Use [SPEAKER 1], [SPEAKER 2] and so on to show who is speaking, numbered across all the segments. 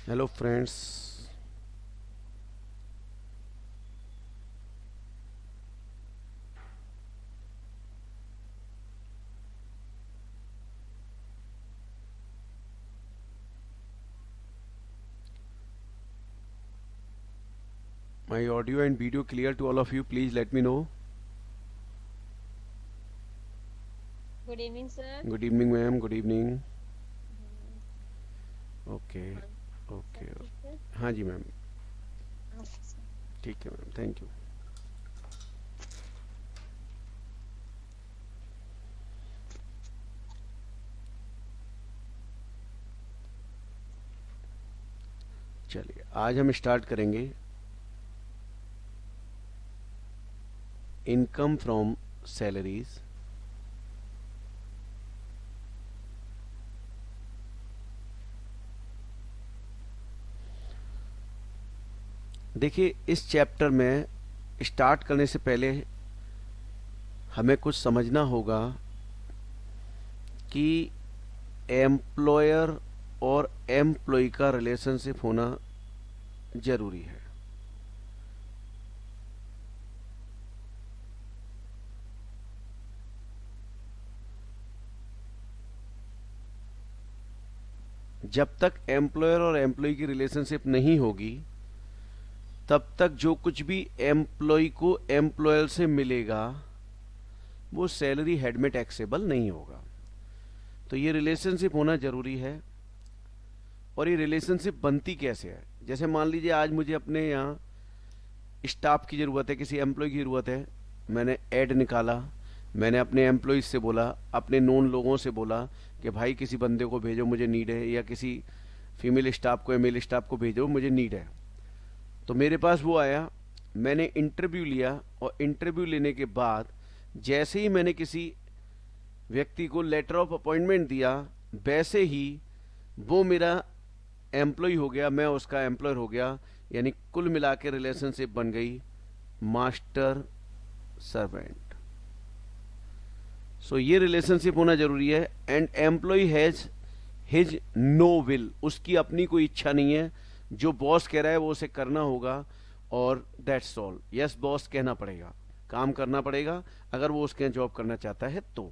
[SPEAKER 1] Hello friends. My audio and video clear to all of you? Please let me know.
[SPEAKER 2] Good evening, sir.
[SPEAKER 1] Good evening ma'am. Good evening.
[SPEAKER 2] Hmm,
[SPEAKER 1] okay
[SPEAKER 2] और सब
[SPEAKER 1] okay.
[SPEAKER 2] ठीक है?
[SPEAKER 1] हाँ जी ma'am.
[SPEAKER 2] Okay sir.
[SPEAKER 1] ठीक है ma'am, thank you. चलिए आज हम स्टार्ट करेंगे इनकम फ्रॉम सैलरीज। देखिए इस चैप्टर में स्टार्ट करने से पहले हमें कुछ समझना होगा कि एम्प्लॉयर और एम्प्लॉय का रिलेशनशिप होना जरूरी है। जब तक एम्प्लॉयर और एम्प्लॉय की रिलेशनशिप नहीं होगी तब तक जो कुछ भी एम्प्लॉय को एम्प्लॉयर से मिलेगा वो सैलरी हेड में टैक्सेबल नहीं होगा। तो ये रिलेशनशिप होना जरूरी है। और ये रिलेशनशिप बनती कैसे है? जैसे मान लीजिए आज मुझे अपने यहाँ स्टाफ की ज़रूरत है, किसी एम्प्लॉय की ज़रूरत है। मैंने ऐड निकाला, मैंने अपने एम्प्लॉयज़ से बोला, अपने नोन लोगों से बोला कि भाई किसी बंदे को भेजो मुझे नीड है, या किसी फीमेल स्टाफ को या मेल स्टाफ को भेजो मुझे नीड है। तो मेरे पास वो आया, मैंने इंटरव्यू लिया, और इंटरव्यू लेने के बाद जैसे ही मैंने किसी व्यक्ति को लेटर ऑफ अपॉइंटमेंट दिया, वैसे ही वो मेरा एम्प्लॉय हो गया, मैं उसका एम्प्लॉयर हो गया। यानी कुल मिला के रिलेशनशिप बन गई मास्टर सर्वेंट। सो ये रिलेशनशिप होना जरूरी है। And employee has his no will, उसकी अपनी कोई इच्छा नहीं है। जो बॉस कह रहा है वो उसे करना होगा, और दैट्स ऑल। यस बॉस कहना पड़ेगा, काम करना पड़ेगा अगर वो उसके यहाँ जॉब करना चाहता है तो।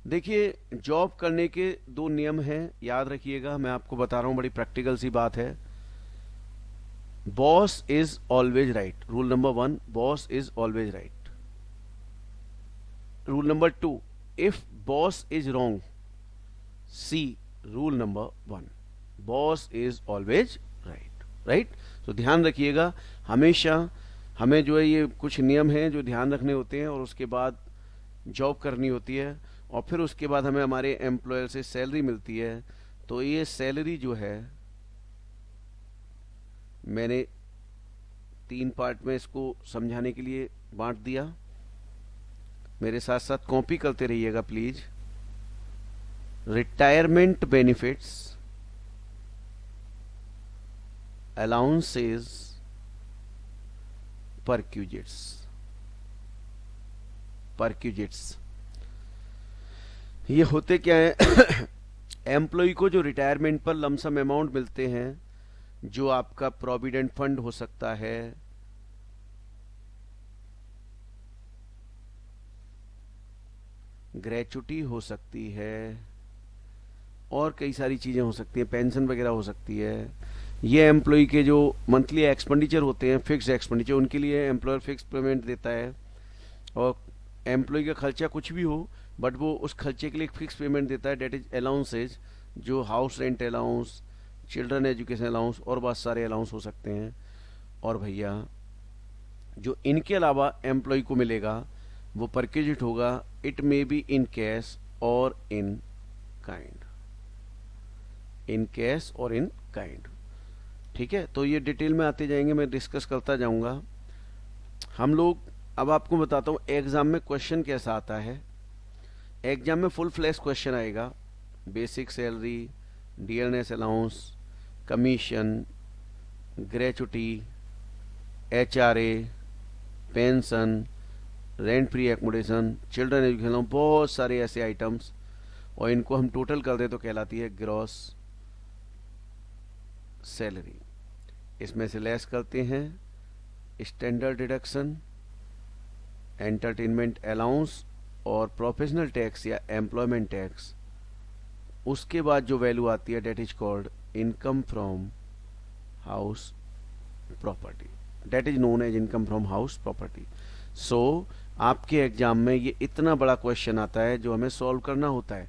[SPEAKER 1] देखिए जॉब करने के दो नियम हैं, याद रखिएगा। मैं आपको बता रहा हूँ, बड़ी प्रैक्टिकल सी बात है। Boss is always right, rule number one, boss is always right. Rule number two, if boss is wrong, see rule number one, boss is always right. Right. तो ध्यान रखिएगा हमेशा। हमें जो है ये कुछ नियम हैं जो ध्यान रखने होते हैं, और उसके बाद जॉब करनी होती है, और फिर उसके बाद हमें हमारे एम्प्लॉयर से सैलरी मिलती है। तो ये सैलरी जो है, मैंने तीन पार्ट में इसको समझाने के लिए बांट दिया। मेरे साथ साथ कॉपी करते रहिएगा please. Retirement benefits, allowances, perquisites. Perquisites ये होते क्या है? एम्प्लॉय को जो रिटायरमेंट पर लमसम अमाउंट मिलते हैं, जो आपका प्रोविडेंट फंड हो सकता है, ग्रेचुटी हो सकती है, और कई सारी चीज़ें हो सकती हैं, पेंशन वगैरह हो सकती है। ये एम्प्लॉय के जो मंथली एक्सपेंडिचर होते हैं, फिक्स एक्सपेंडिचर, उनके लिए एम्प्लॉयर फिक्स पेमेंट देता है। और एम्प्लॉय का खर्चा कुछ भी हो, बट वो उस खर्चे के लिए एक फिक्स पेमेंट देता है, डेट इज अलाउंसेज, जो house rent allowance, children education allowance, और बहुत सारे अलाउंस हो सकते हैं। और भैया जो इनके अलावा एम्प्लॉय को मिलेगा वो परक्यूजिट होगा। It may be in cash और इन काइंड, इन कैश और इन काइंड। ठीक है, तो ये डिटेल में आते जाएंगे, मैं डिस्कस करता जाऊंगा। हम लोग, अब आपको बताता हूँ एग्जाम में क्वेश्चन कैसा आता है। एग्जाम में फुल फ्लैश क्वेश्चन आएगा। Basic salary, dearness allowance, commission, gratuity, HRA, pension, rent free accommodation, children education, बहुत सारे ऐसे आइटम्स। और इनको हम टोटल कर दें तो कहलाती है ग्रॉस सैलरी, इसमें से लेस करते हैं स्टैंडर्ड डिडक्शन, एंटरटेनमेंट अलाउंस और प्रोफेशनल टैक्स या एम्प्लॉयमेंट टैक्स। उसके बाद जो वैल्यू आती है that is called income from house property, that is known as income from house property. So आपके एग्जाम में ये इतना बड़ा क्वेश्चन आता है जो हमें सॉल्व करना होता है,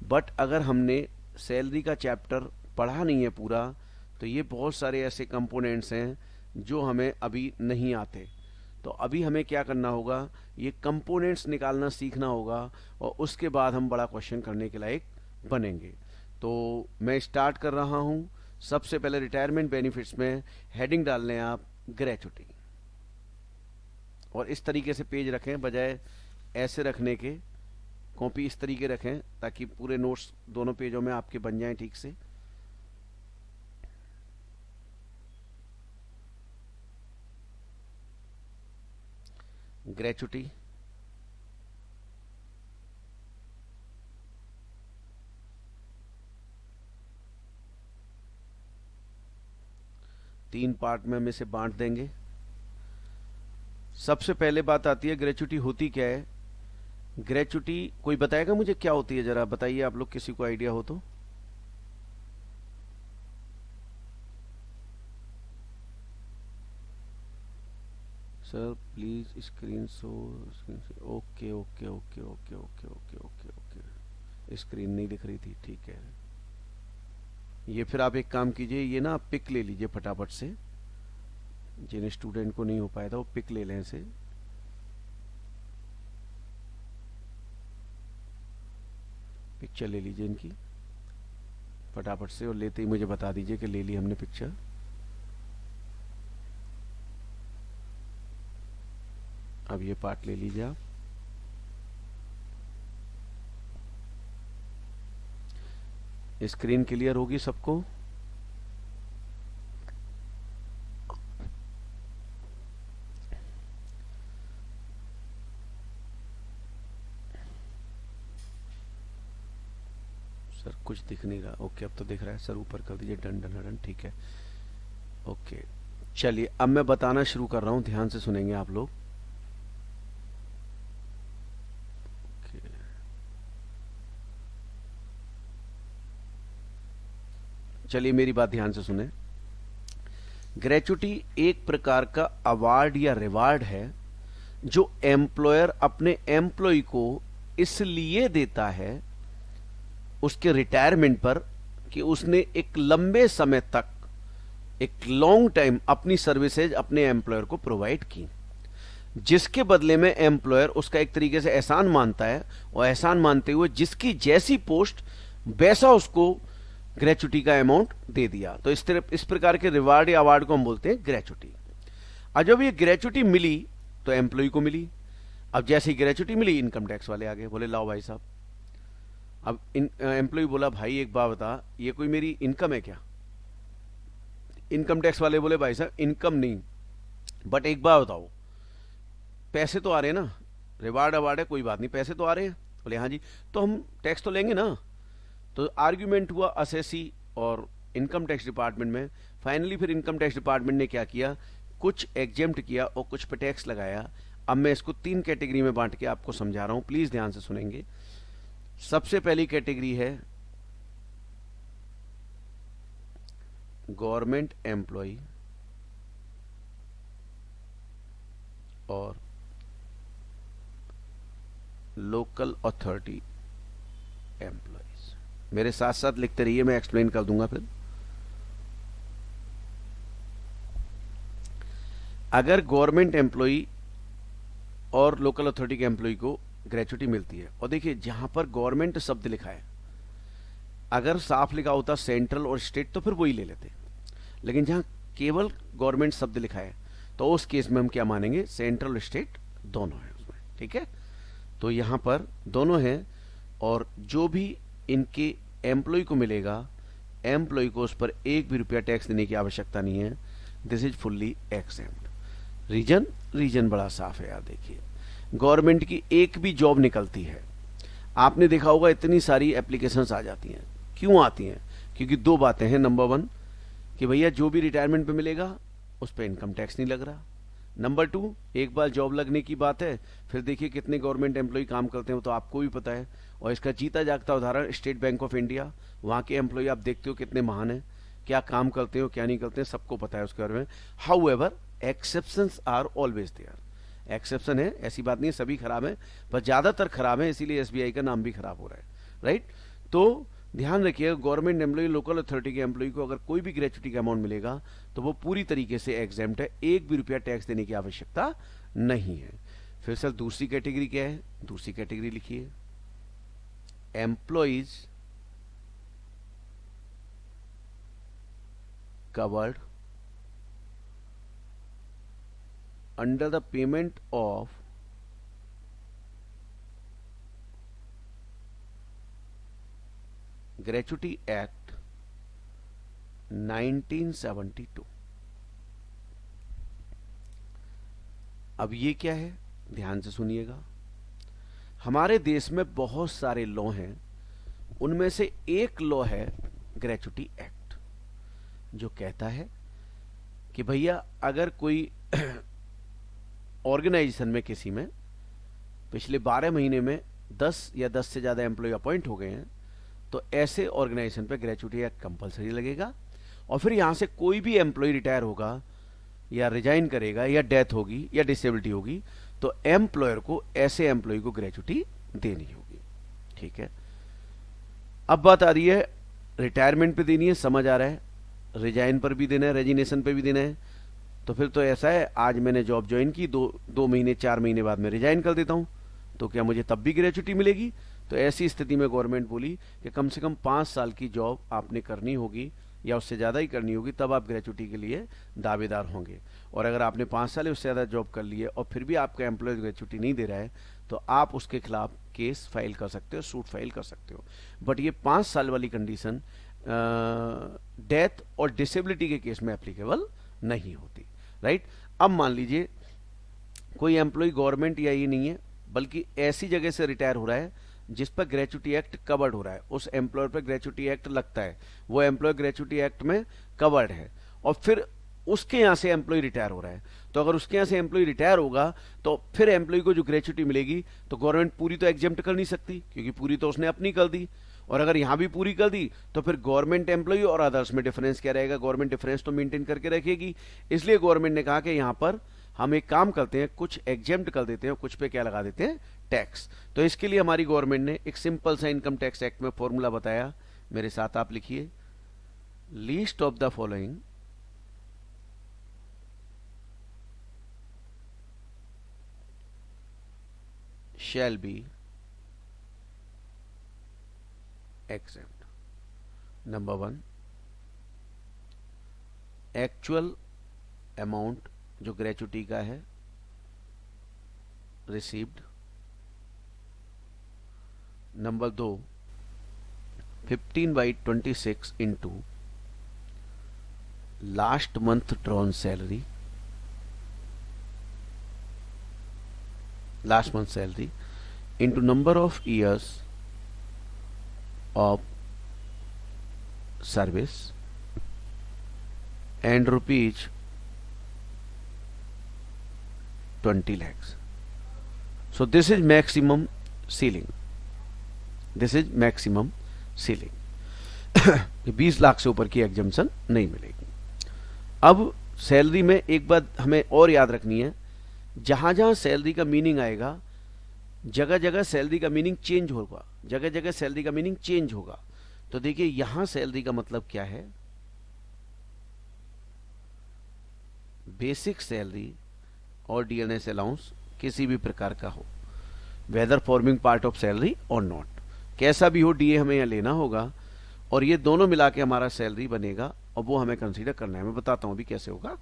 [SPEAKER 1] बट अगर हमने सैलरी का चैप्टर पढ़ा नहीं है पूरा तो ये बहुत सारे ऐसे कंपोनेंट्स हैं जो हमें अभी नहीं आते। तो अभी हमें क्या करना होगा, ये कंपोनेंट्स निकालना सीखना होगा और उसके बाद हम बड़ा क्वेश्चन करने के लायक बनेंगे। तो मैं स्टार्ट कर रहा हूँ। सबसे पहले रिटायरमेंट बेनिफिट्स में हेडिंग डाल लें आप ग्रेचुटी, और इस तरीके से पेज रखें, बजाय ऐसे रखने के कॉपी इस तरीके रखें ताकि पूरे नोट्स दोनों पेजों में आपके बन जाएं ठीक से। ग्रेचुटी, तीन पार्ट में हम इसे बांट देंगे। सबसे पहले बात आती है ग्रेचुटी होती क्या है। ग्रेचुटी कोई बताएगा मुझे क्या होती है, जरा बताइए आप लोग, किसी को आइडिया हो तो। Sir please screen show, okay okay okay okay okay okay okay okay, screen नहीं दिख रही थी, ठीक है। ये फिर आप एक काम कीजिए, ये ना पिक ले लीजिए फटाफट से, जिन स्टूडेंट को नहीं हो पाया था वो पिक ले लें इसे। पिक्चर ले लीजिए इनकी फटाफट से, और लेते ही मुझे बता दीजिए कि ले ली हमने पिक्चर। अब ये पार्ट ले लीजिए आप। स्क्रीन क्लियर होगी सबको। सर कुछ दिख नहीं रहा, ओके अब तो दिख रहा है सर, ऊपर कर दीजिए, डन डन डन, ठीक है ओके। चलिए अब मैं बताना शुरू कर रहा हूं, ध्यान से सुनेंगे आप लोग। चलिए मेरी बात ध्यान से सुने। ग्रेचुटी एक प्रकार का अवार्ड या रिवार्ड है जो एम्प्लॉयर अपने एम्प्लॉय को इसलिए देता है उसके रिटायरमेंट पर कि उसने एक लंबे समय तक, एक लॉन्ग टाइम अपनी सर्विसेज अपने एम्प्लॉयर को प्रोवाइड की, जिसके बदले में एम्प्लॉयर उसका एक तरीके से एहसान मानता है, और एहसान मानते हुए जिसकी जैसी पोस्ट वैसा उसको ग्रेचुटी का अमाउंट दे दिया। तो इस प्रकार के रिवार्ड या अवार्ड को हम बोलते हैं ग्रेचुटी। अब जब ये ग्रेचुटी मिली तो एम्प्लॉय को मिली। अब जैसे ही ग्रेचुटी मिली इनकम टैक्स वाले आ गए, बोले लाओ भाई साहब। अब एम्प्लॉय बोला भाई एक बात बता, ये कोई मेरी इनकम है क्या। इनकम टैक्स वाले बोले भाई साहब इनकम नहीं, बट एक बात बताओ पैसे तो आ रहे हैं ना, रिवार्ड अवार्ड है कोई बात नहीं, पैसे तो आ रहे हैं। बोले हाँ जी, तो हम टैक्स तो लेंगे ना। तो आर्ग्यूमेंट हुआ असेसी और इनकम टैक्स डिपार्टमेंट में। फाइनली फिर इनकम टैक्स डिपार्टमेंट ने क्या किया, कुछ एग्जेम्प्ट किया और कुछ पे टैक्स लगाया। अब मैं इसको तीन कैटेगरी में बांट के आपको समझा रहा हूं, प्लीज ध्यान से सुनेंगे। सबसे पहली कैटेगरी है गवर्नमेंट एम्प्लॉय और लोकल अथॉरिटी एम्प्लॉयज। मेरे साथ साथ लिखते रहिए, मैं एक्सप्लेन कर दूंगा फिर। अगर गवर्नमेंट एम्प्लॉय और लोकल अथॉरिटी के एम्प्लॉय को ग्रेचुटी मिलती है, और देखिए जहां पर गवर्नमेंट शब्द लिखा है, अगर साफ लिखा होता सेंट्रल और स्टेट तो फिर वही ले लेते, लेकिन जहां केवल गवर्नमेंट शब्द लिखा है तो उस केस में हम क्या मानेंगे, सेंट्रल और स्टेट दोनों है उसमें, ठीक है। तो यहां पर दोनों हैं, और जो भी इनके एम्प्लॉय को मिलेगा, एम्प्लॉय को उस पर एक भी रुपया टैक्स देने की आवश्यकता नहीं है। This is fully exempt. Reason बड़ा साफ है यार। देखिए गवर्नमेंट की एक भी जॉब निकलती है, आपने देखा होगा इतनी सारी एप्लीकेशंस आ जाती हैं। क्यों आती हैं, क्योंकि दो बातें हैं। नंबर वन, कि भैया जो भी रिटायरमेंट पे मिलेगा उस पर इनकम टैक्स नहीं लग रहा। नंबर 2, एक बार जॉब लगने की बात है, फिर देखिए कितने गवर्नमेंट एम्प्लॉय काम करते हैं, तो आपको भी पता है। और इसका जीता जागता उदाहरण स्टेट बैंक ऑफ इंडिया, वहाँ के एम्प्लॉय आप देखते हो कितने महान हैं, क्या काम करते हो क्या नहीं करते हैं, सबको पता है उसके बारे में। However exceptions are always there. Exception है, ऐसी बात नहीं है सभी खराब है, पर ज़्यादातर खराब है, इसीलिए एसबीआई का नाम भी खराब हो रहा है, राइट। तो ध्यान रखिए, गवर्नमेंट एम्प्लॉय, लोकल अथॉरिटी के एम्प्लॉय को अगर कोई भी ग्रेचुटी का अमाउंट मिलेगा तो वो पूरी तरीके से एग्जेम्प्ट है, एक भी रुपया टैक्स देने की आवश्यकता नहीं है। फिर सर दूसरी कैटेगरी क्या है? दूसरी कैटेगरी लिखिए, employees covered under the payment of gratuity act 1972। अब ये क्या है, ध्यान से सुनिएगा। हमारे देश में बहुत सारे लॉ हैं, उनमें से एक लॉ है ग्रेचुटी एक्ट, जो कहता है कि भैया अगर कोई ऑर्गेनाइजेशन में किसी में पिछले 12 महीने में 10 या 10 से ज्यादा एम्प्लॉय अपॉइंट हो गए हैं, तो ऐसे ऑर्गेनाइजेशन पे ग्रेचुटी एक्ट कंपलसरी लगेगा। और फिर यहां से कोई भी एम्प्लॉय रिटायर होगा या रिजाइन करेगा या डेथ होगी या डिसेबिलिटी होगी, तो एम्प्लॉयर को ऐसे एम्प्लॉय को ग्रेचुटी देनी होगी, ठीक है। अब बात आ रही है रिटायरमेंट पे देनी है, समझ आ रहा है, रिजाइन पर भी देना है, रेजिग्नेशन पे भी देना है। तो फिर तो ऐसा है, आज मैंने जॉब ज्वाइन की, 2 महीने 4 महीने बाद में रिजाइन कर देता हूं, तो क्या मुझे तब भी ग्रेचुटी मिलेगी? तो ऐसी स्थिति में गवर्नमेंट बोली कि कम से कम 5 साल की जॉब आपने करनी होगी या उससे ज़्यादा ही करनी होगी, तब आप ग्रेचुटी के लिए दावेदार होंगे। और अगर आपने 5 साल उससे ज़्यादा जॉब कर ली है और फिर भी आपका एम्प्लॉय ग्रेचुटी नहीं दे रहा है, तो आप उसके खिलाफ केस फाइल कर सकते हो, सूट फाइल कर सकते हो। बट ये 5 साल वाली कंडीशन डेथ और डिसेबिलिटी के केस में एप्लीकेबल नहीं होती, राइट। अब मान लीजिए कोई एम्प्लॉय गवर्नमेंट या ये नहीं है, बल्कि ऐसी जगह से रिटायर हो रहा है जिस पर ग्रेचुटी एक्ट कवर्ड हो रहा है, उस एम्प्लॉयर पर ग्रेचुटी एक्ट लगता है, वो एम्प्लॉय ग्रेचुटी एक्ट में कवर्ड है, और फिर उसके यहां से एम्प्लॉय रिटायर हो रहा है। तो अगर उसके यहां से एम्प्लॉय रिटायर होगा तो फिर एम्प्लॉय को जो ग्रेचुटी मिलेगी, तो गवर्नमेंट पूरी तो एग्जेम्प्ट कर नहीं सकती, क्योंकि पूरी तो उसने अपनी कर दी। और अगर यहां भी पूरी कर दी तो फिर गवर्नमेंट एम्प्लॉय और अदर्स में डिफरेंस क्या रहेगा? गवर्नमेंट डिफरेंस तो मेंटेन करके रखेगी। इसलिए गवर्नमेंट ने कहा कि यहां पर हम एक काम करते हैं, कुछ एग्जेम्प्ट कर देते हैं, कुछ पे क्या लगा देते हैं? टैक्स। तो इसके लिए हमारी गवर्नमेंट ने एक सिंपल सा इनकम टैक्स एक्ट में फॉर्मूला बताया, मेरे साथ आप लिखिए, least of the following shall be exempt. Number 1, actual amount जो ग्रेचुटी का है received. Number 2, 15/26 into last month drawn salary, last month's salary into number of years of service and rupees 20 lakhs. So this is maximum ceiling. This is maximum ceiling. 20 lakh से ऊपर की exemption नहीं मिलेगी। अब salary में एक बात हमें और याद रखनी है, जहां जहां सैलरी का मीनिंग आएगा, जगह जगह सैलरी का मीनिंग चेंज होगा, जगह जगह सैलरी का मीनिंग चेंज होगा। तो देखिए यहां सैलरी का मतलब क्या है? बेसिक सैलरी और डीएनएस अलाउंस किसी भी प्रकार का हो, whether forming part of salary और नॉट, कैसा भी हो डीए हमें यहां लेना होगा, और ये दोनों मिला के हमारा सैलरी बनेगा, और वो हमें कंसीडर करना है। मैं बताता हूं अभी कैसे होगा।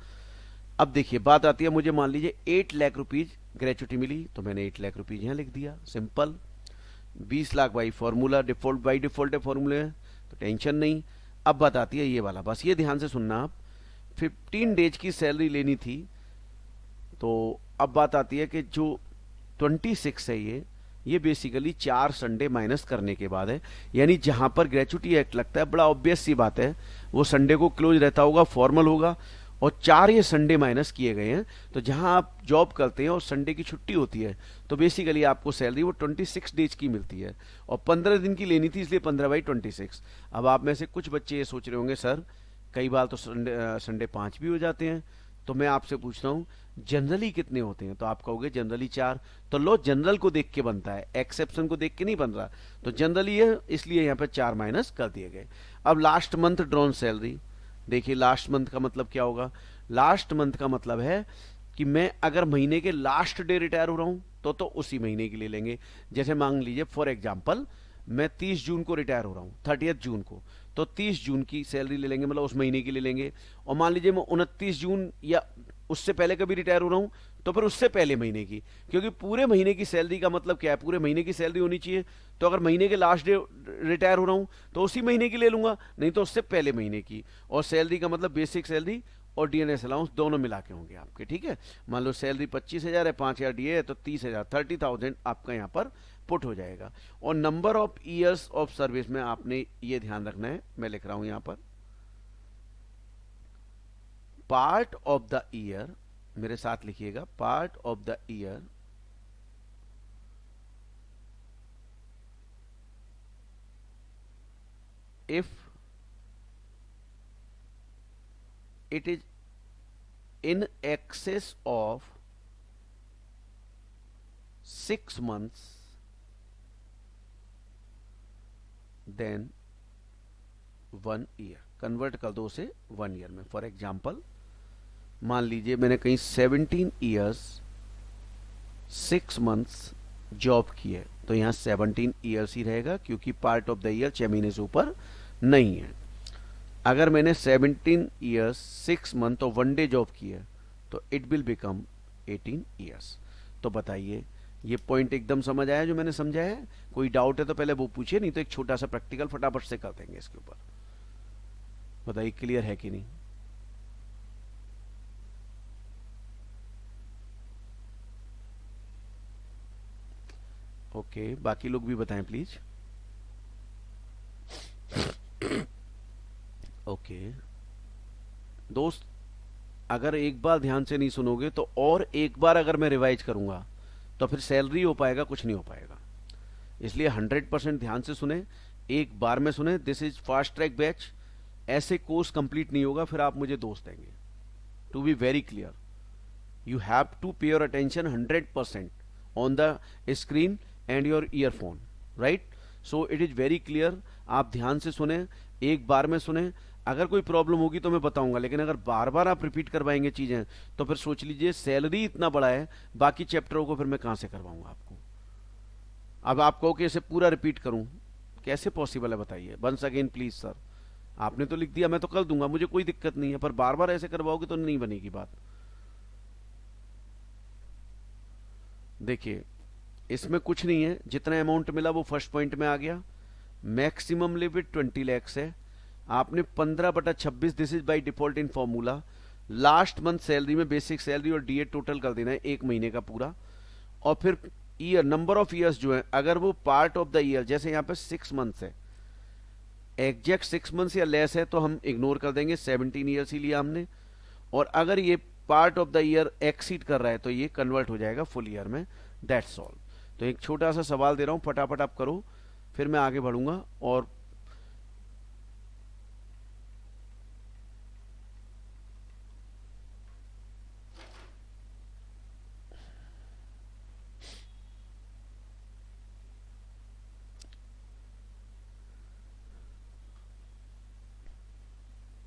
[SPEAKER 1] अब देखिए बात आती है, मुझे मान लीजिए 8 लाख रुपीज ग्रेचुटी मिली, तो मैंने 8 लाख रुपीज यहां लिख दिया, simple. 20 lakh by formula, default by default है फॉर्मूले में, तो टेंशन नहीं। अब बात आती है ये वाला, बस ये ध्यान से सुनना आप। 15 डेज की सैलरी लेनी थी, तो अब बात आती है कि जो 26 है ये ये बेसिकली 4 संडे माइनस करने के बाद है। यानी जहां पर ग्रेचुटी एक्ट लगता है, बड़ा ऑब्वियस सी बात है, वो संडे को क्लोज रहता होगा, फॉर्मल होगा, और 4 ये संडे माइनस किए गए हैं। तो जहां आप जॉब करते हैं और संडे की छुट्टी होती है, तो बेसिकली आपको सैलरी वो 26 डेज की मिलती है, और 15 दिन की लेनी थी, इसलिए 15/26। अब आप में से कुछ बच्चे ये सोच रहे होंगे, सर कई बार तो संडे 5 भी हो जाते हैं। तो मैं आपसे पूछता हूँ, जनरली कितने होते हैं? तो आप कहोगे जनरली 4। तो लो, जनरल को देख के बनता है, एक्सेप्शन को देख के नहीं बन रहा। तो जनरली है, इसलिए यहाँ पे 4 माइनस कर दिए गए। अब लास्ट मंथ ड्रॉन सैलरी देखिए। लास्ट मंथ का मतलब क्या होगा? लास्ट मंथ का मतलब है कि मैं अगर महीने के लास्ट डे रिटायर हो रहा हूं तो उसी महीने के लिए लेंगे। जैसे मान लीजिए फॉर एग्जांपल, मैं 30 जून को रिटायर हो रहा हूं, 30 जून को, तो 30 जून की सैलरी ले लेंगे, मतलब उस महीने की ले लेंगे। और मान लीजिए मैं 29 जून या उससे पहले कभी रिटायर हो रहा हूं, तो फिर उससे पहले महीने की, क्योंकि पूरे महीने की सैलरी का मतलब क्या है? पूरे महीने की सैलरी होनी चाहिए। तो अगर महीने के लास्ट डे रिटायर हो रहा हूं तो उसी महीने की ले लूंगा, नहीं तो उससे पहले महीने की। और सैलरी का मतलब बेसिक सैलरी और डीएनएस अलाउंस दोनों मिला के होंगे आपके, ठीक है। मान लो सैलरी 25,000 है, 5,000 डीए है, तो 30,000, 30,000 आपका यहाँ पर पुट हो जाएगा। और number of years of service में आपने ये ध्यान रखना है, मैं लिख रहा हूं यहाँ पर, पार्ट ऑफ द ईयर, मेरे साथ लिखिएगा, part of the year if it is in excess of 6 months, then 1 year। Convert कर दो उसे 1 ईयर में। फॉर एग्जाम्पल, मान लीजिए मैंने कहीं 17 ईयर्स 6 मंथ्स जॉब की है, तो यहां 17 ईयर्स ही रहेगा, क्योंकि पार्ट ऑफ द ईयर 6 महीने से ऊपर नहीं है। अगर मैंने 17 ईयर्स 6 मंथ और 1 डे जॉब की है, तो इट विल बिकम 18 ईयर्स। तो बताइए, ये पॉइंट एकदम समझ आया जो मैंने समझाया है? कोई डाउट है तो पहले वो पूछिए, नहीं तो एक छोटा सा प्रैक्टिकल फटाफट से कर देंगे इसके ऊपर। बताइए क्लियर है कि नहीं? ओके, बाकी लोग भी बताएं प्लीज। ओके दोस्त, अगर एक बार ध्यान से नहीं सुनोगे तो और एक बार अगर मैं रिवाइज करूंगा तो फिर सैलरी हो पाएगा, कुछ नहीं हो पाएगा। इसलिए 100% ध्यान से सुने, एक बार में सुने। This is fast track batch, ऐसे कोर्स कंप्लीट नहीं होगा, फिर आप मुझे दोष देंगे। To be very clear, you have to pay your attention 100% on the screen and your earphone, right? So it is very clear। आप ध्यान से सुने, एक बार में सुने। अगर कोई प्रॉब्लम होगी तो मैं बताऊंगा, लेकिन अगर बार बार आप रिपीट करवाएंगे चीजें तो फिर सोच लीजिए सैलरी इतना बड़ा है, बाकी चैप्टरों को फिर मैं कहां से करवाऊंगा आपको। अब आप कहो कि इसे पूरा रिपीट करूं, कैसे पॉसिबल है बताइए? वंस अगेन प्लीज सर, आपने तो लिख दिया, मैं तो कर दूंगा, मुझे कोई दिक्कत नहीं है, पर बार बार ऐसे करवाओगे तो नहीं बनेगी बात। देखिए, इसमें कुछ नहीं है, जितना अमाउंट मिला वो फर्स्ट पॉइंट में आ गया। मैक्सिमम लिमिट 20 लैक्स है। आपने 15/26, this is by default in formula, last month salary में बेसिक सैलरी और डीए टोटल कर देना है एक महीने का पूरा। और फिर ईयर, नंबर ऑफ ईयर्स जो है, अगर वो पार्ट ऑफ द ईयर, जैसे यहाँ पे 6 मंथ्स है, एग्जैक्ट 6 मंथ्स या लेस है तो हम इग्नोर कर देंगे, 17 ईयर्स ही लिया हमने। और अगर ये part of the year exceed कर रहा है तो ये कन्वर्ट हो जाएगा फुल ईयर में। That's all. तो एक छोटा सा सवाल दे रहा हूं, फटाफट आप करो, फिर मैं आगे बढ़ूंगा। और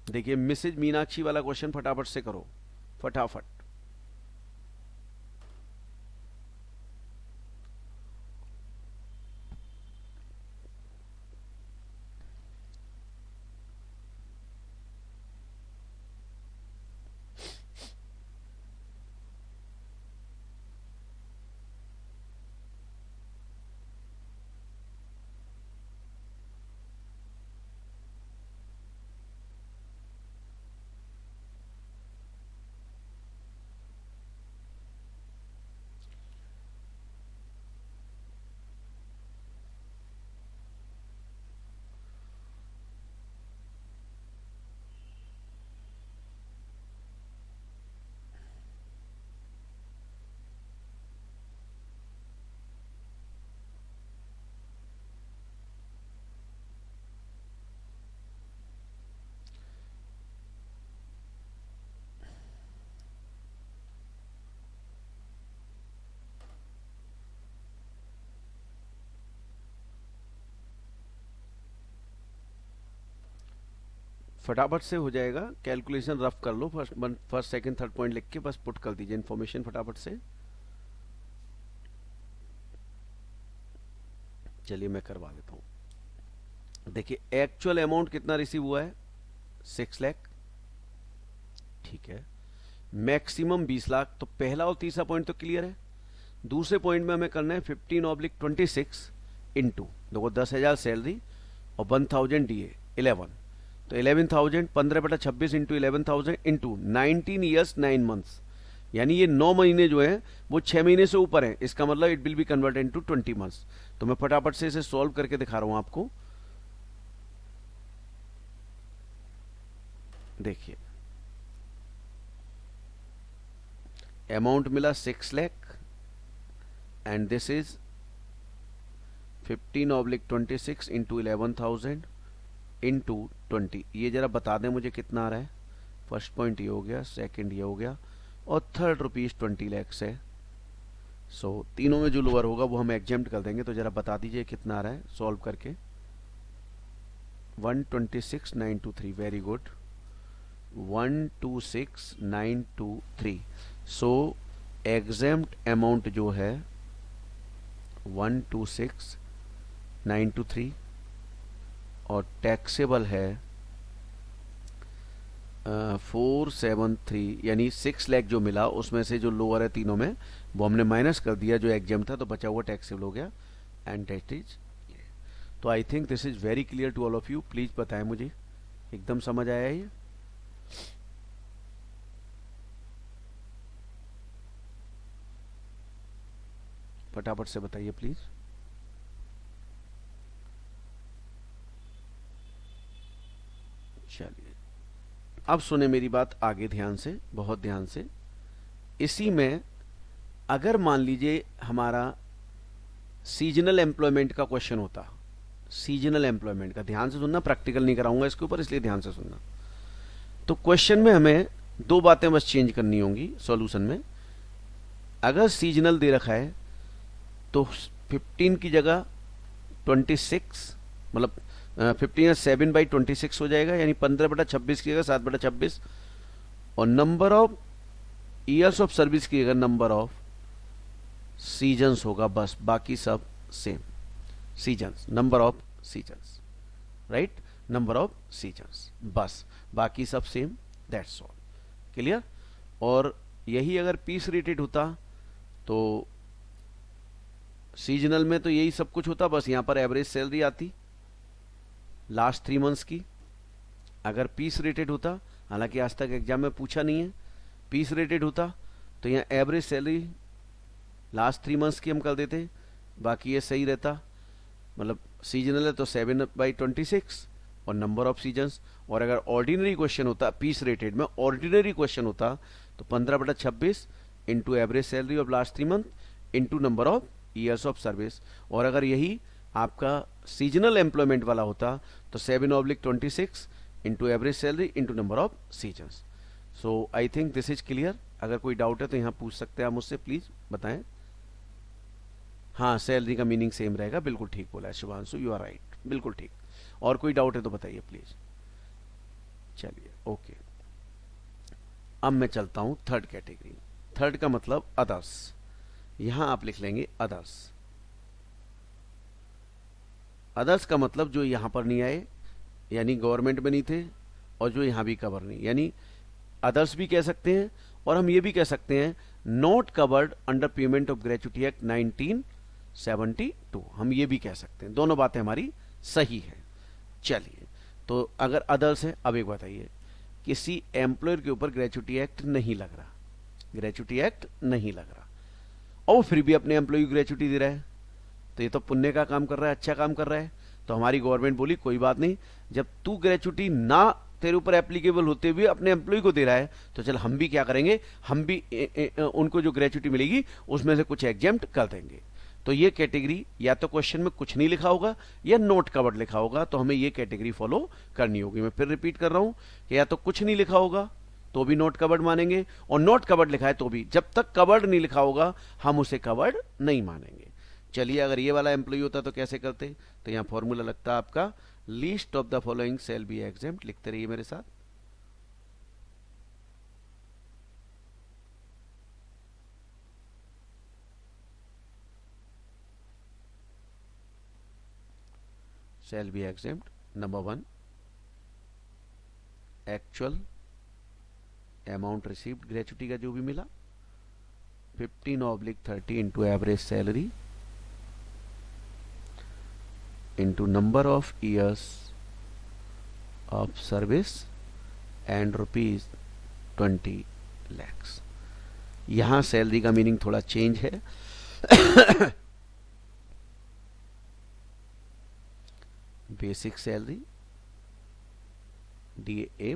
[SPEAKER 1] देखिए, मिसेज मीनाक्षी वाला क्वेश्चन फटाफट से करो, फटाफट। फटाफट से हो जाएगा, कैलकुलेशन रफ कर लो, फर्स्ट सेकंड थर्ड पॉइंट लिख के बस पुट कर दीजिए इन्फॉर्मेशन फटाफट से। चलिए मैं करवा देता हूं। देखिए एक्चुअल अमाउंट कितना रिसीव हुआ है, 6 लाख, ठीक है। मैक्सिमम 20 लाख, तो पहला और तीसरा पॉइंट तो क्लियर है। दूसरे पॉइंट में हमें करना है 15/26 इंटू, देखो 10,000 सैलरी और 1000 डीए 11, तो 11,000 15/26 इंटू 11,000 इंटू 19 ईयर्स 9 मंथ्स, यानी ये 9 महीने जो है वो 6 महीने से ऊपर है, इसका मतलब it will be converted into 20 months. तो मैं फटाफट से इसे सॉल्व करके दिखा रहा हूं आपको। देखिए अमाउंट मिला 6 lakh and this is 15/26 into 11,000 into 20। ये जरा बता दें मुझे कितना आ रहा है। फर्स्ट पॉइंट ये हो गया, सेकंड ये हो गया, और थर्ड रुपीज 20 लाख है। सो तीनों में जो लोअर होगा वो हम एग्जेम्प्ट कर देंगे। तो जरा बता दीजिए कितना आ रहा है सॉल्व करके। 126,923, वेरी गुड, 126,923। सो एग्जेम्प्ट अमाउंट जो है 126,923 और टैक्सेबल है 473, यानी 6 लाख जो मिला उसमें से जो लोअर है तीनों में वो हमने माइनस कर दिया, जो एग्जाम था, तो बचा हुआ टैक्सेबल हो गया एंड दैट इज। तो I think this is very clear to all of you. Please बताएं मुझे एकदम समझ आया ये। फटाफट से बताइए प्लीज। चलिए अब सुने मेरी बात आगे ध्यान से, बहुत ध्यान से। इसी में अगर मान लीजिए हमारा सीजनल एम्प्लॉयमेंट का क्वेश्चन होता, सीजनल एम्प्लॉयमेंट का, ध्यान से सुनना, प्रैक्टिकल नहीं कराऊंगा इसके ऊपर, इसलिए ध्यान से सुनना। तो क्वेश्चन में हमें दो बातें बस चेंज करनी होंगी सॉल्यूशन में। अगर सीजनल दे रखा है तो 15 की जगह 26, मतलब 15 7/26 हो जाएगा, यानी 15/26 की जगह 7/26, और number of years of service की जगह नंबर ऑफ सीजन्स होगा, बस बाकी सब same. Seasons, number of seasons, right, number of seasons, बस बाकी सब सेम, दैट्स ऑल, क्लियर। और यही अगर पीस रेटेड होता तो सीजनल में तो यही सब कुछ होता, बस यहां पर एवरेज सैलरी आती लास्ट 3 मंथ्स की। अगर पीस रेटेड होता, हालांकि आज तक एग्जाम में पूछा नहीं है, पीस रेटेड होता तो यहाँ एवरेज सैलरी लास्ट 3 मंथ्स की हम कर देते, बाकी ये सही रहता। मतलब सीजनल है तो 7/26 और नंबर ऑफ सीजन्स। और अगर ऑर्डिनरी क्वेश्चन होता, पीस रेटेड में ऑर्डिनरी क्वेश्चन होता, तो 15/26 into average salary of last 3 month into number of years of service. और अगर यही आपका सीजनल एम्प्लॉयमेंट वाला होता तो 7/26 into average salary into number of seasons. So I think this is clear. अगर कोई डाउट है तो यहाँ पूछ सकते हैं आप मुझसे, प्लीज बताएं। हाँ, सैलरी का मीनिंग सेम रहेगा, बिल्कुल ठीक बोला है शुभांशु, यू आर राइट, बिल्कुल ठीक। और कोई डाउट है तो बताइए प्लीज। चलिए ओके, अब मैं चलता हूं थर्ड कैटेगरी। थर्ड का मतलब अदर्स, यहां आप लिख लेंगे अदर्स। अदर्स का मतलब जो यहां पर नहीं आए, यानी गवर्नमेंट में नहीं थे, और जो यहां भी कवर नहीं, यानी अदर्स भी कह सकते हैं। और हम ये भी कह सकते हैं not covered under payment of gratuity act 1972, हम ये भी कह सकते हैं। दोनों बातें हमारी सही है। चलिए, तो अगर अदर्स है, अब एक बताइए, किसी एम्प्लॉयर के ऊपर ग्रेचुटी एक्ट नहीं लग रहा, ग्रेचुटी एक्ट नहीं लग रहा, और फिर भी अपने एम्प्लॉय को ग्रेचुटी दे रहा है, तो ये तो पुण्य का काम कर रहा है, अच्छा काम कर रहा है। तो हमारी गवर्नमेंट बोली कोई बात नहीं, जब तू ग्रेचुटी ना तेरे ऊपर एप्लीकेबल होते हुए अपने एम्प्लॉय को दे रहा है, तो चल हम भी क्या करेंगे, हम भी उनको जो ग्रेचुटी मिलेगी उसमें से कुछ एग्जेम्प्ट कर देंगे। तो ये कैटेगरी या तो क्वेश्चन में कुछ नहीं लिखा होगा या नोट कवर्ड लिखा होगा, तो हमें ये कैटेगरी फॉलो करनी होगी। मैं फिर रिपीट कर रहा हूं कि या तो कुछ नहीं लिखा होगा तो भी नोट कवर्ड मानेंगे, और नोट कवर्ड लिखा है तो भी, जब तक कवर्ड नहीं लिखा होगा हम उसे कवर्ड नहीं मानेंगे। चलिए अगर ये वाला एम्प्लॉय होता तो कैसे करते, तो यहाँ फॉर्मूला लगता आपका least of the following shall be exempt, लिखते रहिए मेरे साथ। Shall be exempt, number 1 actual amount received gratuity का जो भी मिला 15/30 into average salary into number of years of service and ₹20 lakhs। यहां सैलरी का मीनिंग थोड़ा चेंज है। Basic salary DA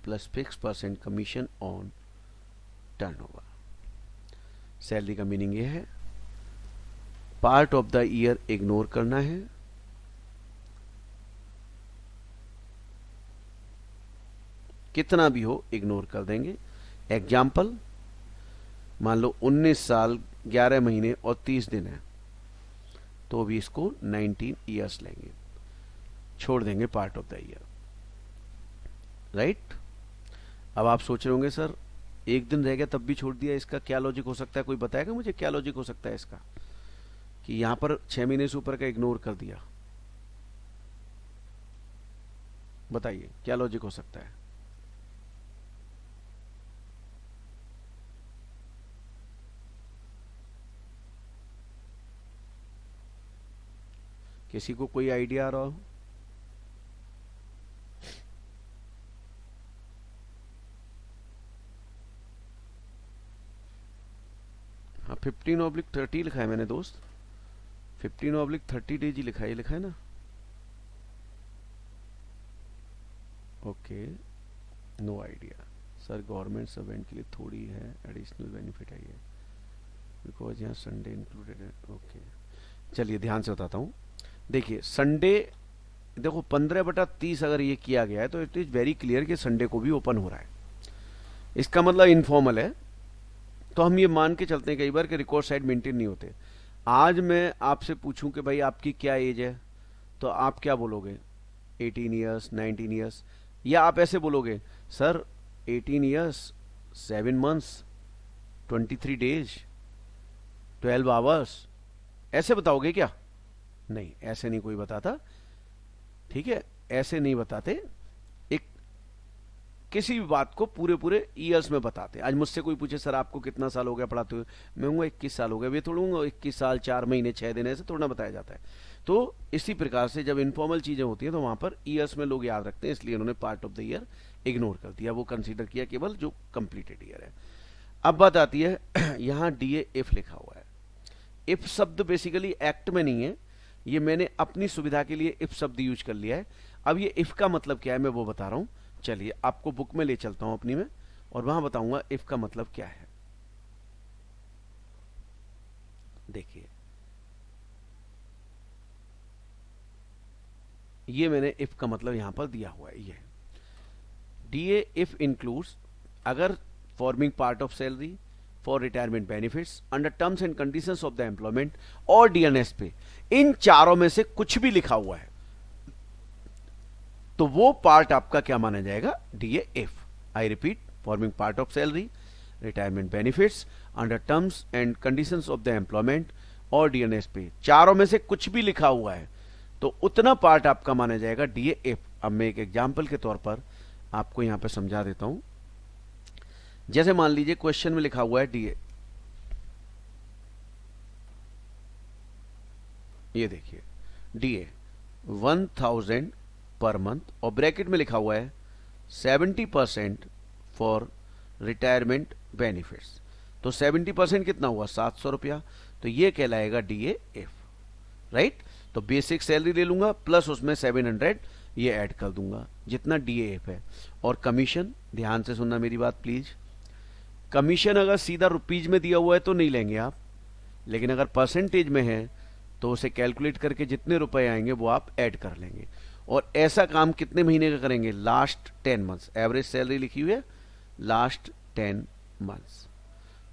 [SPEAKER 1] plus fix% commission on turnover. Salary का meaning ये है part of the year ignore करना है, कितना भी हो इग्नोर कर देंगे। एग्जाम्पल, मान लो 19 साल 11 महीने और 30 दिन है, तो भी इसको 19 ईयर्स लेंगे, छोड़ देंगे part of the year, right. अब आप सोच रहे होंगे सर एक दिन रह गया तब भी छोड़ दिया, इसका क्या लॉजिक हो सकता है, कोई बताएगा मुझे क्या लॉजिक हो सकता है इसका, कि यहां पर 6 महीने से ऊपर का इग्नोर कर दिया, बताइए क्या लॉजिक हो सकता है। किसी को कोई आइडिया आ रहा हो? हाँ 15/30 लिखा है मैंने दोस्त, 15/30 डेज ही लिखा है ना। Okay, no idea sir, government servant के लिए थोड़ी है एडिशनल बेनिफिट है ये, बिकॉज यहाँ संडे इंक्लूडेड है। ओके चलिए ध्यान से बताता हूँ। देखिए संडे, देखो 15/30 अगर ये किया गया है तो इट इज वेरी क्लियर कि संडे को भी ओपन हो रहा है, इसका मतलब इनफॉर्मल है। तो हम ये मान के चलते हैं कई बार कि रिकॉर्ड साइड मेंटेन नहीं होते। आज मैं आपसे पूछूं कि भाई आपकी क्या एज है, तो आप क्या बोलोगे, 18 ईयर्स, 19 ईयर्स, या आप ऐसे बोलोगे sir 18 years 7 months 23 days 12 hours, ऐसे बताओगे क्या? नहीं, ऐसे नहीं कोई बताता, ठीक है, ऐसे नहीं बताते। एक किसी भी बात को पूरे पूरे ईयर्स में बताते। आज मुझसे कोई पूछे सर आपको कितना साल हो गया पढ़ाते हुए, मैं कहूँगा 21 साल हो गया, वे थोड़ा 21 साल 4 महीने 6 दिन ऐसे थोड़ा बताया जाता है। तो इसी प्रकार से जब इनफॉर्मल चीजें होती हैं तो वहां पर ईयर्स में लोग याद रखते हैं, इसलिए उन्होंने part of the year ignore कर दिया, वो कंसीडर किया केवल जो कंप्लीटेड ईयर है। अब बात आती है यहाँ DA इफ लिखा हुआ है। इफ शब्द बेसिकली एक्ट में नहीं है, ये मैंने अपनी सुविधा के लिए इफ शब्द यूज कर लिया है। अब ये इफ का मतलब क्या है मैं वो बता रहा हूं। चलिए आपको बुक में ले चलता हूं अपनी में, और वहां बताऊंगा इफ का मतलब क्या है। देखिए ये मैंने इफ का मतलब यहां पर दिया हुआ है, ये DA इफ इंक्लूड्स, अगर forming part of salary for retirement benefits under terms and conditions of the employment और DNS पे, इन चारों में से कुछ भी लिखा हुआ है तो वो पार्ट आपका क्या माना जाएगा, DA if. I repeat, forming part of salary, retirement benefits under terms and conditions of the employment और DNS पे, चारों में से कुछ भी लिखा हुआ है तो उतना पार्ट आपका माना जाएगा DA इफ। अब मैं एक एग्जाम्पल के तौर पर आपको यहां पर समझा देता हूं। जैसे मान लीजिए क्वेश्चन में लिखा हुआ है DA, ये देखिए DA 1000 पर मंथ और ब्रैकेट में लिखा हुआ है 70% फॉर रिटायरमेंट बेनिफिट्स, तो 70% कितना हुआ, 700 रुपया, तो ये कहलाएगा DA इफ, राइट। तो बेसिक सैलरी ले लूंगा प्लस उसमें 700 ये ऐड कर दूंगा जितना DA इफ है। और कमीशन, ध्यान से सुनना मेरी बात प्लीज, कमीशन अगर सीधा रुपीज में दिया हुआ है तो नहीं लेंगे आप, लेकिन अगर परसेंटेज में है तो उसे कैलकुलेट करके जितने रुपए आएंगे वो आप ऐड कर लेंगे। और ऐसा काम कितने महीने का करेंगे, लास्ट 10 मंथ्स। एवरेज सैलरी लिखी हुई है लास्ट 10 मंथ्स,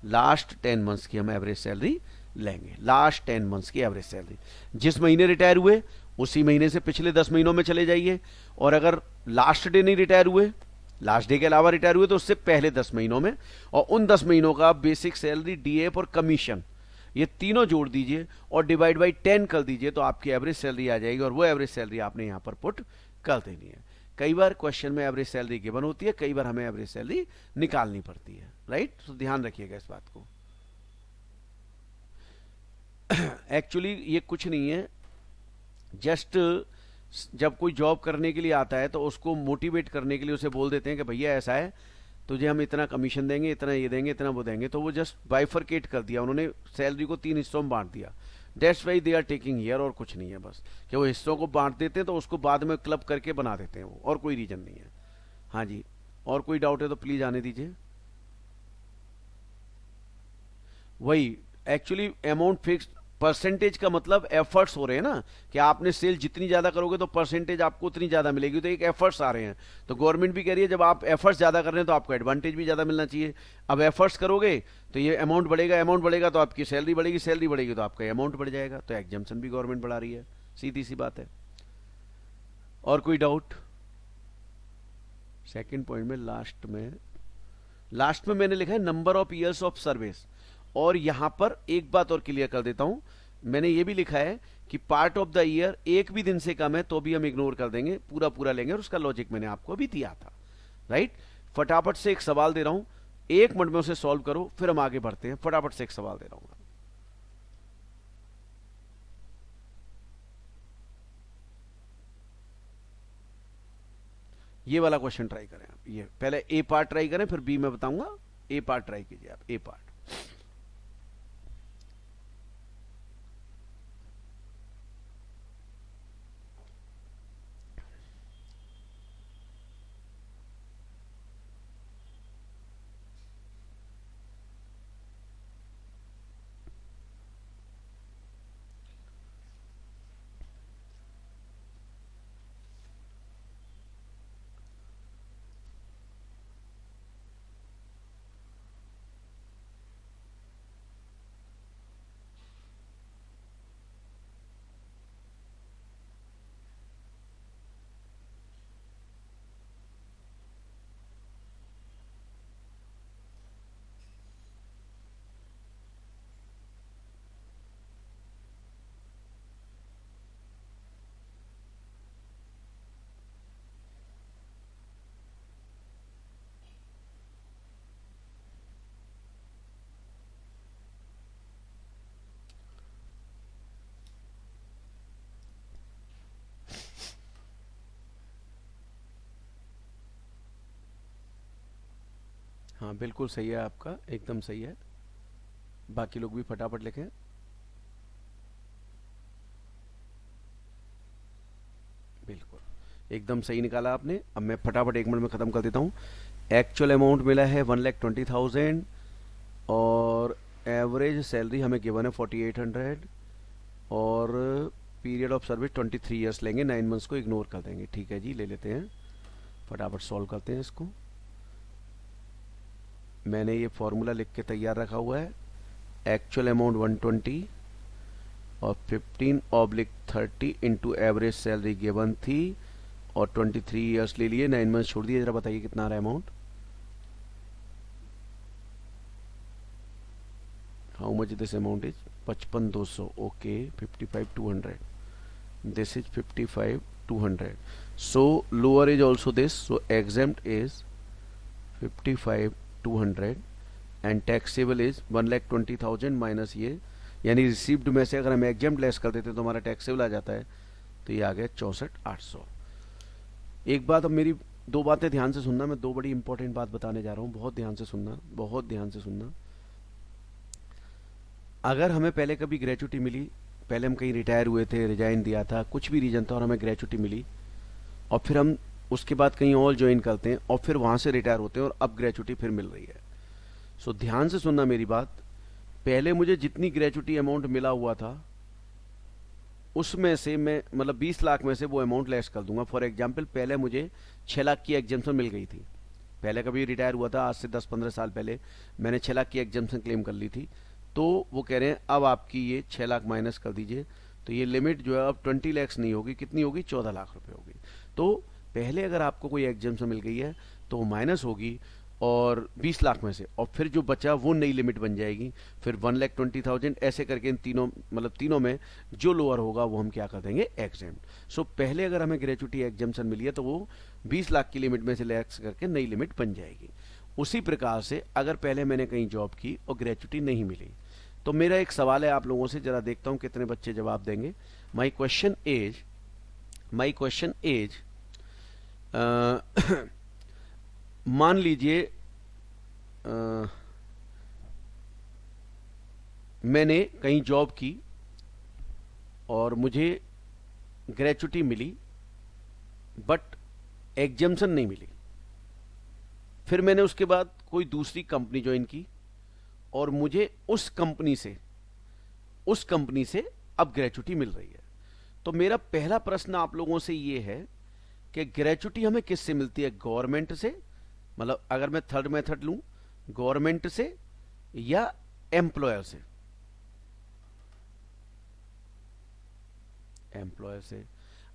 [SPEAKER 1] लास्ट 10 मंथ्स की हम एवरेज सैलरी लेंगे, लास्ट 10 मंथ्स की एवरेज सैलरी। जिस महीने रिटायर हुए उसी महीने से पिछले 10 महीनों में चले जाइए, और अगर लास्ट डे नहीं रिटायर हुए, लास्ट डे के अलावा रिटायर हुए, तो उससे पहले 10 महीनों में, और उन 10 महीनों का बेसिक सैलरी, डीएफ और कमीशन, ये तीनों जोड़ दीजिए और डिवाइड बाई 10 कर दीजिए, तो आपकी एवरेज सैलरी आ जाएगी, और वो एवरेज सैलरी आपने यहां पर पुट कर देनी है। कई बार क्वेश्चन में एवरेज सैलरी गिवन होती है, कई बार हमें एवरेज सैलरी निकालनी पड़ती है, राइट। तो ध्यान रखिएगा इस बात को। एक्चुअली ये कुछ नहीं है, जस्ट जब कोई जॉब करने के लिए आता है तो उसको मोटिवेट करने के लिए उसे बोल देते हैं कि भैया ऐसा है, तुझे हम इतना कमीशन देंगे, इतना ये देंगे, इतना वो देंगे, तो वो जस्ट बाइफरकेट कर दिया उन्होंने, सैलरी को 3 हिस्सों में बांट दिया। That's why they are taking here, और कुछ नहीं है, बस कि वो हिस्सों को बांट देते हैं तो उसको बाद में क्लब करके बना देते हैं वो, और कोई रीजन नहीं है। हाँ जी, और कोई डाउट है तो प्लीज आने दीजिए। वही एक्चुअली अमाउंट फिक्स्ड, परसेंटेज का मतलब एफर्ट्स हो रहे हैं ना, कि आपने सेल जितनी ज्यादा करोगे तो परसेंटेज आपको उतनी ज्यादा मिलेगी, तो एक एफर्ट्स आ रहे हैं। तो गवर्नमेंट भी कह रही है जब आप एफर्ट्स ज्यादा कर रहे हैं तो आपको एडवांटेज भी ज्यादा मिलना चाहिए। अब एफर्ट्स करोगे तो ये अमाउंट बढ़ेगा, अमाउंट बढ़ेगा तो आपकी सैलरी बढ़ेगी, सैलरी बढ़ेगी तो आपका अमाउंट बढ़ जाएगा, तो एग्जाम्पशन भी गवर्नमेंट बढ़ा रही है, सीधी सी बात है। और कोई डाउट? सेकेंड पॉइंट में लास्ट में मैंने लिखा है number of years of service, और यहां पर एक बात और क्लियर कर देता हूं, मैंने ये भी लिखा है कि पार्ट ऑफ द ईयर एक भी दिन से कम है तो भी हम इग्नोर कर देंगे, पूरा पूरा लेंगे, और उसका लॉजिक मैंने आपको अभी दिया था, राइट। फटाफट से एक सवाल दे रहा हूं, 1 मिनट में उसे सॉल्व करो, फिर हम आगे बढ़ते हैं। फटाफट से एक सवाल दे रहा हूं, ये वाला क्वेश्चन ट्राई करें आप। ये पहले ए पार्ट ट्राई करें, फिर बी में बताऊंगा। ए पार्ट ट्राई कीजिए आप, ए पार्ट। हाँ बिल्कुल सही है आपका, एकदम सही है। बाकी लोग भी फटाफट लिखें। बिल्कुल एकदम सही निकाला आपने। अब मैं फटाफट 1 मिनट में ख़त्म कर देता हूँ। एक्चुअल अमाउंट मिला है 1,20,000, और एवरेज सैलरी हमें गिवन है 4,800, और पीरियड ऑफ सर्विस 23 ईयर्स लेंगे, 9 मंथ्स को इग्नोर कर देंगे। ठीक है जी, ले लेते हैं, फटाफट सॉल्व करते हैं इसको। मैंने ये फॉर्मूला लिख के तैयार रखा हुआ है। एक्चुअल अमाउंट 120 और 15/30 इंटू एवरेज सैलरी गिवन थी, और 23 ईयर्स ले लिए, 9 मंथ्स छोड़ दिए। जरा बताइए कितना आ रहा है amount? How much this amount is? 55,200। Okay, 55,200, this is 55,200, so lower is also this, so exempt is 55,200 and taxable is 1,20,000 minus ये, यानी रिसीव्ड में से अगर हम एग्जाम्प्ट लेस कर देते तो हमारा टैक्सेबल आ जाता है, तो ये आ गया 64,800। एक बात, अब मेरी 2 बातें ध्यान से सुनना, मैं 2 बड़ी इंपॉर्टेंट बात बताने जा रहा हूँ, बहुत ध्यान से सुनना, बहुत ध्यान से सुनना। अगर हमें पहले कभी ग्रेचुटी मिली, पहले हम कहीं रिटायर हुए थे, रिजाइन दिया था, कुछ भी रीजन था, और हमें ग्रेचुटी मिली, और फिर हम उसके बाद कहीं और ज्वाइन करते हैं, और फिर वहां से रिटायर होते हैं, और अब ग्रेचुटी फिर मिल रही है। सो ध्यान से सुनना मेरी बात। पहले मुझे जितनी ग्रेचुटी अमाउंट मिला हुआ था उसमें से मैं, मतलब 20 लाख में से वो अमाउंट लेस कर दूंगा। फॉर एग्जाम्पल, पहले मुझे 6 लाख की एग्जाम्पशन मिल गई थी, पहले कभी रिटायर हुआ था, आज से 10-15 साल पहले मैंने 6 लाख की एग्जाम्पशन क्लेम कर ली थी, तो वो कह रहे हैं अब आपकी ये 6 लाख माइनस कर दीजिए, तो ये लिमिट जो है अब 20 लैक्स नहीं होगी, कितनी होगी, 14 लाख रुपए होगी। तो पहले अगर आपको कोई एग्जाम्शन मिल गई है तो वो माइनस होगी और 20 लाख में से, और फिर जो बचा वो नई लिमिट बन जाएगी, फिर 1,20,000 ऐसे करके इन तीनों मतलब तीनों में जो लोअर होगा वो हम क्या कर देंगे, एग्जेम्प्ट। सो पहले अगर हमें ग्रेचुटी एग्जाम्शन मिली है तो वो 20 लाख की लिमिट में से लैक्स करके नई लिमिट बन जाएगी। उसी प्रकार से अगर पहले मैंने कहीं जॉब की और ग्रेचुटी नहीं मिली, तो मेरा एक सवाल है आप लोगों से, जरा देखता हूं कितने बच्चे जवाब देंगे। माई क्वेश्चन इज मान लीजिए मैंने कहीं जॉब की और मुझे ग्रेचुटी मिली बट एग्जाम्शन नहीं मिली, फिर मैंने उसके बाद कोई दूसरी कंपनी ज्वाइन की और मुझे उस कंपनी से अब ग्रेचुटी मिल रही है। तो मेरा पहला प्रश्न आप लोगों से ये है कि ग्रेचुटी हमें किससे मिलती है, गवर्नमेंट से, मतलब अगर मैं थर्ड मेथड लूं, गवर्नमेंट से या एम्प्लॉयर से, एम्प्लॉयर से।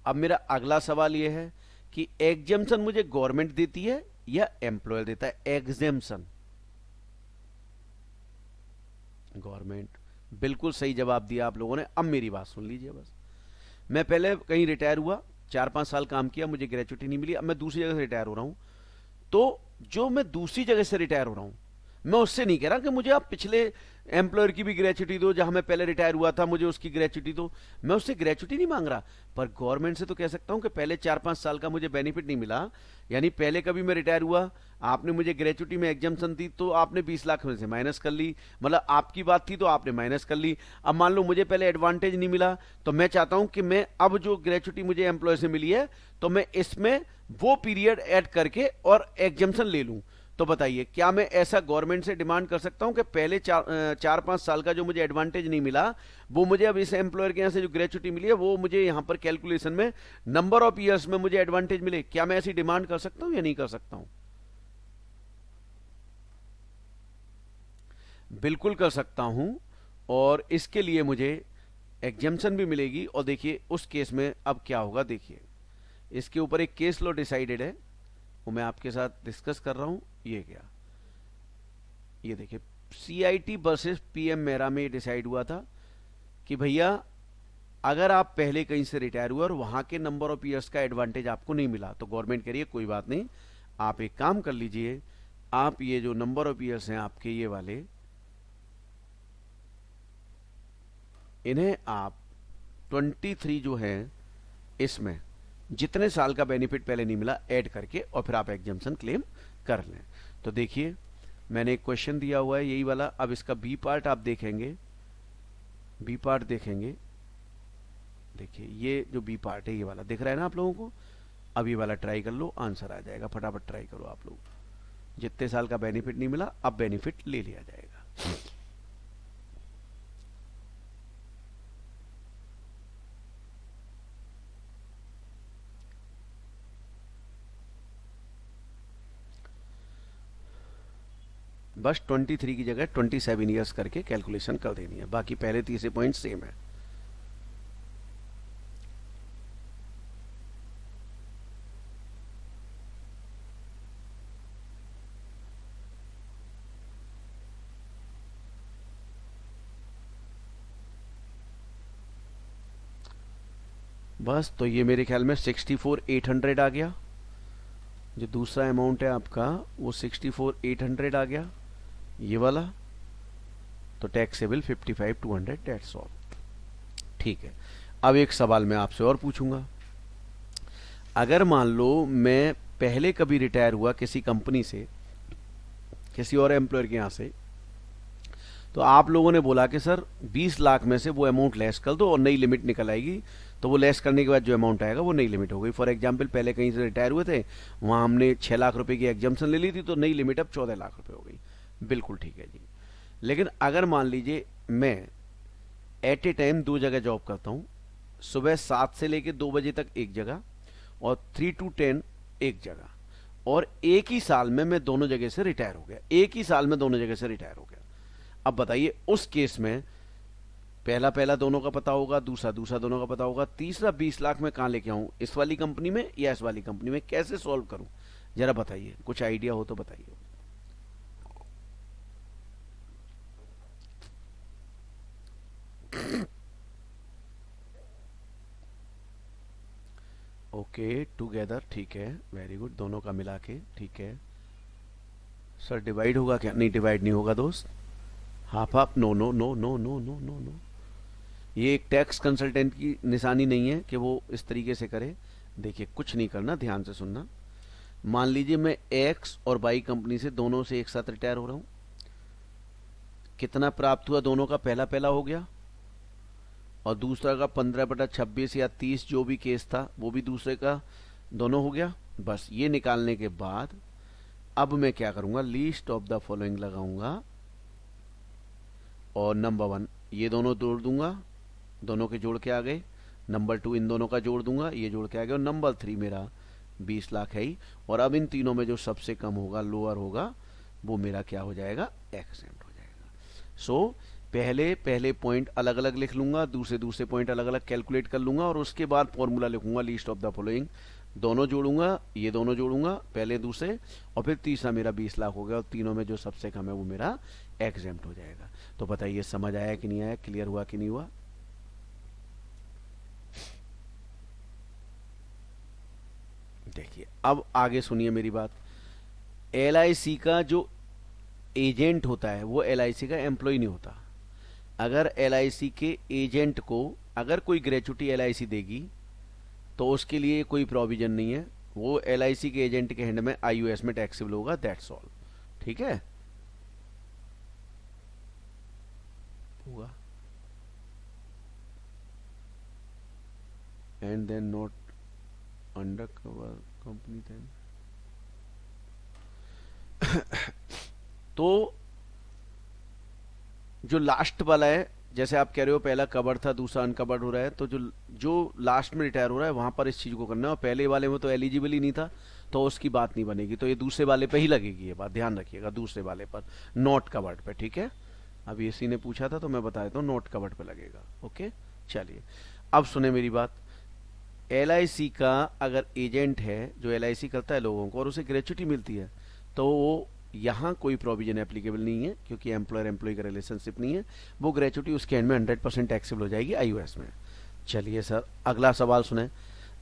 [SPEAKER 1] अब मेरा अगला सवाल यह है कि एग्जेम्पशन मुझे गवर्नमेंट देती है या एम्प्लॉयर देता है, एग्जेम्पशन गवर्नमेंट। बिल्कुल सही जवाब दिया आप लोगों ने। अब मेरी बात सुन लीजिए बस। मैं पहले कहीं रिटायर हुआ, 4-5 साल काम किया, मुझे ग्रेचुटी नहीं मिली, अब मैं दूसरी जगह से रिटायर हो रहा हूं, तो जो मैं दूसरी जगह से रिटायर हो रहा हूं, मैं उससे नहीं कह रहा कि मुझे आप पिछले एम्प्लॉयर की भी ग्रेचुटी दो, जहां मैं पहले रिटायर हुआ था मुझे उसकी ग्रेचुटी दो, मैं उससे ग्रेचुटी नहीं मांग रहा। पर गवर्नमेंट से तो कह सकता हूं कि पहले 4-5 साल का मुझे बेनिफिट नहीं मिला, यानी पहले कभी मैं रिटायर हुआ, आपने मुझे ग्रेचुटी में एग्जाम्पशन दी तो आपने 20 लाख में से माइनस कर ली, मतलब आपकी बात थी तो आपने माइनस कर ली। अब मान लो मुझे पहले एडवांटेज नहीं मिला, तो मैं चाहता हूं कि मैं अब जो ग्रेचुटी मुझे एम्प्लॉय से मिली है तो मैं इसमें वो पीरियड ऐड करके और एग्जाम्पशन ले लूं। तो बताइए क्या मैं ऐसा गवर्नमेंट से डिमांड कर सकता हूं कि पहले 4-5 साल का जो मुझे एडवांटेज नहीं मिला वो मुझे अब इस एम्प्लॉयर के यहां से जो ग्रेचुटी मिली है वो मुझे यहां पर कैलकुलेशन में नंबर ऑफ ईयर्स में मुझे एडवांटेज मिले? क्या मैं ऐसी डिमांड कर सकता हूं या नहीं कर सकता हूं? बिल्कुल कर सकता हूं, और इसके लिए मुझे एग्जेम्पशन भी मिलेगी। और देखिए उस केस में अब क्या होगा, देखिए इसके ऊपर एक केस लॉ डिसाइडेड है, वो मैं आपके साथ डिस्कस कर रहा हूं। ये क्या, ये देखिए सीआईटी वर्सेस पीएम मेरा में डिसाइड हुआ था कि भैया अगर आप पहले कहीं से रिटायर हुए और वहां के नंबर ऑफ ईयर्स का एडवांटेज आपको नहीं मिला, तो गवर्नमेंट कह रही है कोई बात नहीं, आप एक काम कर लीजिए, आप ये जो नंबर ऑफ ईयर्स हैं आपके ये वाले, इन्हें आप 23 जो है इसमें जितने साल का बेनिफिट पहले नहीं मिला ऐड करके और फिर आप एग्जाम्पशन क्लेम कर लें। तो देखिए मैंने एक क्वेश्चन दिया हुआ है यही वाला, अब इसका बी पार्ट आप देखेंगे, बी पार्ट देखेंगे, देखिए ये जो बी पार्ट है ये वाला दिख रहा है ना आप लोगों को। अब ये वाला ट्राई कर लो, आंसर आ जाएगा, फटाफट ट्राई करो आप लोग। जितने साल का बेनिफिट नहीं मिला अब बेनिफिट ले लिया जाएगा। बस 23 की जगह 27 ईयर्स करके कैलकुलेशन कर देनी है, बाकी पहले तीसरे पॉइंट सेम है। बस तो ये मेरे ख्याल में 64,800 आ गया, जो दूसरा अमाउंट है आपका वो 64,800 आ गया ये वाला, तो टैक्सेबल 55,200, डेट्स ऑल। ठीक है, अब एक सवाल मैं आपसे और पूछूंगा, अगर मान लो मैं पहले कभी रिटायर हुआ किसी कंपनी से, किसी और एम्प्लॉयर के यहां से, तो आप लोगों ने बोला कि सर 20 लाख में से वो अमाउंट लेस कर दो और नई लिमिट निकल आएगी, तो वो लेस करने के बाद जो अमाउंट आएगा वो नई लिमिट हो गई। फॉर एग्जांपल पहले कहीं से रिटायर हुए थे, वहां हमने 6 लाख रुपए की एग्जाम्पशन ले ली थी, तो नई लिमिट अब 14 लाख रुपए हो गई। बिल्कुल ठीक है जी। लेकिन अगर मान लीजिए मैं एट ए टाइम 2 जगह जॉब करता हूं, सुबह 7 से लेकर 2 बजे तक एक जगह और 3 to 10 एक जगह, और एक ही साल में मैं दोनों जगह से रिटायर हो गया, एक ही साल में दोनों जगह से रिटायर हो गया। अब बताइए उस केस में पहला पहला दोनों का पता होगा, दूसरा दूसरा दोनों का पता होगा, तीसरा 20 लाख में कहाँ लेके आऊं, इस वाली कंपनी में या इस वाली कंपनी में, कैसे सॉल्व करूं, जरा बताइए, कुछ आइडिया हो तो बताइए। ओके टुगेदर, ठीक है, वेरी गुड, दोनों का मिला के, ठीक है। सर डिवाइड होगा क्या? नहीं डिवाइड नहीं होगा दोस्त, half half, no no no no no no no no, ये एक टैक्स कंसल्टेंट की निशानी नहीं है कि वो इस तरीके से करे। देखिए कुछ नहीं करना, ध्यान से सुनना। मान लीजिए मैं एक्स और वाई कंपनी से दोनों से एक साथ रिटायर हो रहा हूं, कितना प्राप्त हुआ दोनों का, पहला पहला हो गया, और दूसरा का 15/26 या 30 जो भी केस था वो भी दूसरे का दोनों हो गया। बस ये निकालने के बाद अब मैं क्या करूंगा, लीस्ट ऑफ द फॉलोइंग लगाऊंगा और नंबर 1 ये दोनों जोड़ दूंगा, दोनों के जोड़ के आ गए, नंबर 2 इन दोनों का जोड़ दूंगा, ये जोड़ के आ गया, और नंबर 3 मेरा 20 लाख है ही। और अब इन तीनों में जो सबसे कम होगा, लोअर होगा, वो मेरा क्या हो जाएगा, एग्जेम्प्ट हो जाएगा। सो पहले पहले पॉइंट अलग अलग लिख लूंगा, दूसरे दूसरे पॉइंट अलग अलग कैलकुलेट कर लूंगा, और उसके बाद फॉर्मूला लिखूंगा लीस्ट ऑफ द फॉलोइंग, दोनों जोड़ूंगा, ये दोनों जोड़ूंगा, पहले दूसरे, और फिर तीसरा मेरा 20 लाख हो गया, और तीनों में जो सबसे कम है वो मेरा एग्जेम्प्ट हो जाएगा। तो बताइए समझ आया कि नहीं आया, क्लियर हुआ कि नहीं हुआ? देखिए अब आगे सुनिए मेरी बात। LIC का जो एजेंट होता है वो LIC का एम्प्लॉय नहीं होता। अगर LIC के एजेंट को अगर कोई ग्रेचुटी LIC देगी तो उसके लिए कोई प्रोविजन नहीं है, वो LIC के एजेंट के हैंड में IUS में टैक्सेबल होगा, दैट्स ऑल। ठीक है, होगा and then not under cover company then. तो जो लास्ट वाला है, जैसे आप कह रहे हो पहला कवर था दूसरा अनकवर्ड हो रहा है, तो जो जो लास्ट में रिटायर हो रहा है वहां पर इस चीज को करना है, और पहले वाले में तो एलिजिबल ही नहीं था तो उसकी बात नहीं बनेगी, तो ये दूसरे वाले पे ही लगेगी, ये बात ध्यान रखिएगा, दूसरे वाले पर, नॉट कवर्ड पे। ठीक है, अभी इसी ने पूछा था तो मैं बता देता हूँ, नॉट कवर्ड पे लगेगा। ओके चलिए अब सुने मेरी बात। LIC का अगर एजेंट है जो LIC करता है लोगों को और उसे ग्रेचुटी मिलती है, तो वो यहाँ कोई प्रोविजन एप्लीकेबल नहीं है, क्योंकि एम्प्लॉयर एम्प्लॉय का रिलेशनशिप नहीं है, वो ग्रेचुटी उसके एंड में 100% टैक्सेबल हो जाएगी IUS में। चलिए सर अगला सवाल सुने,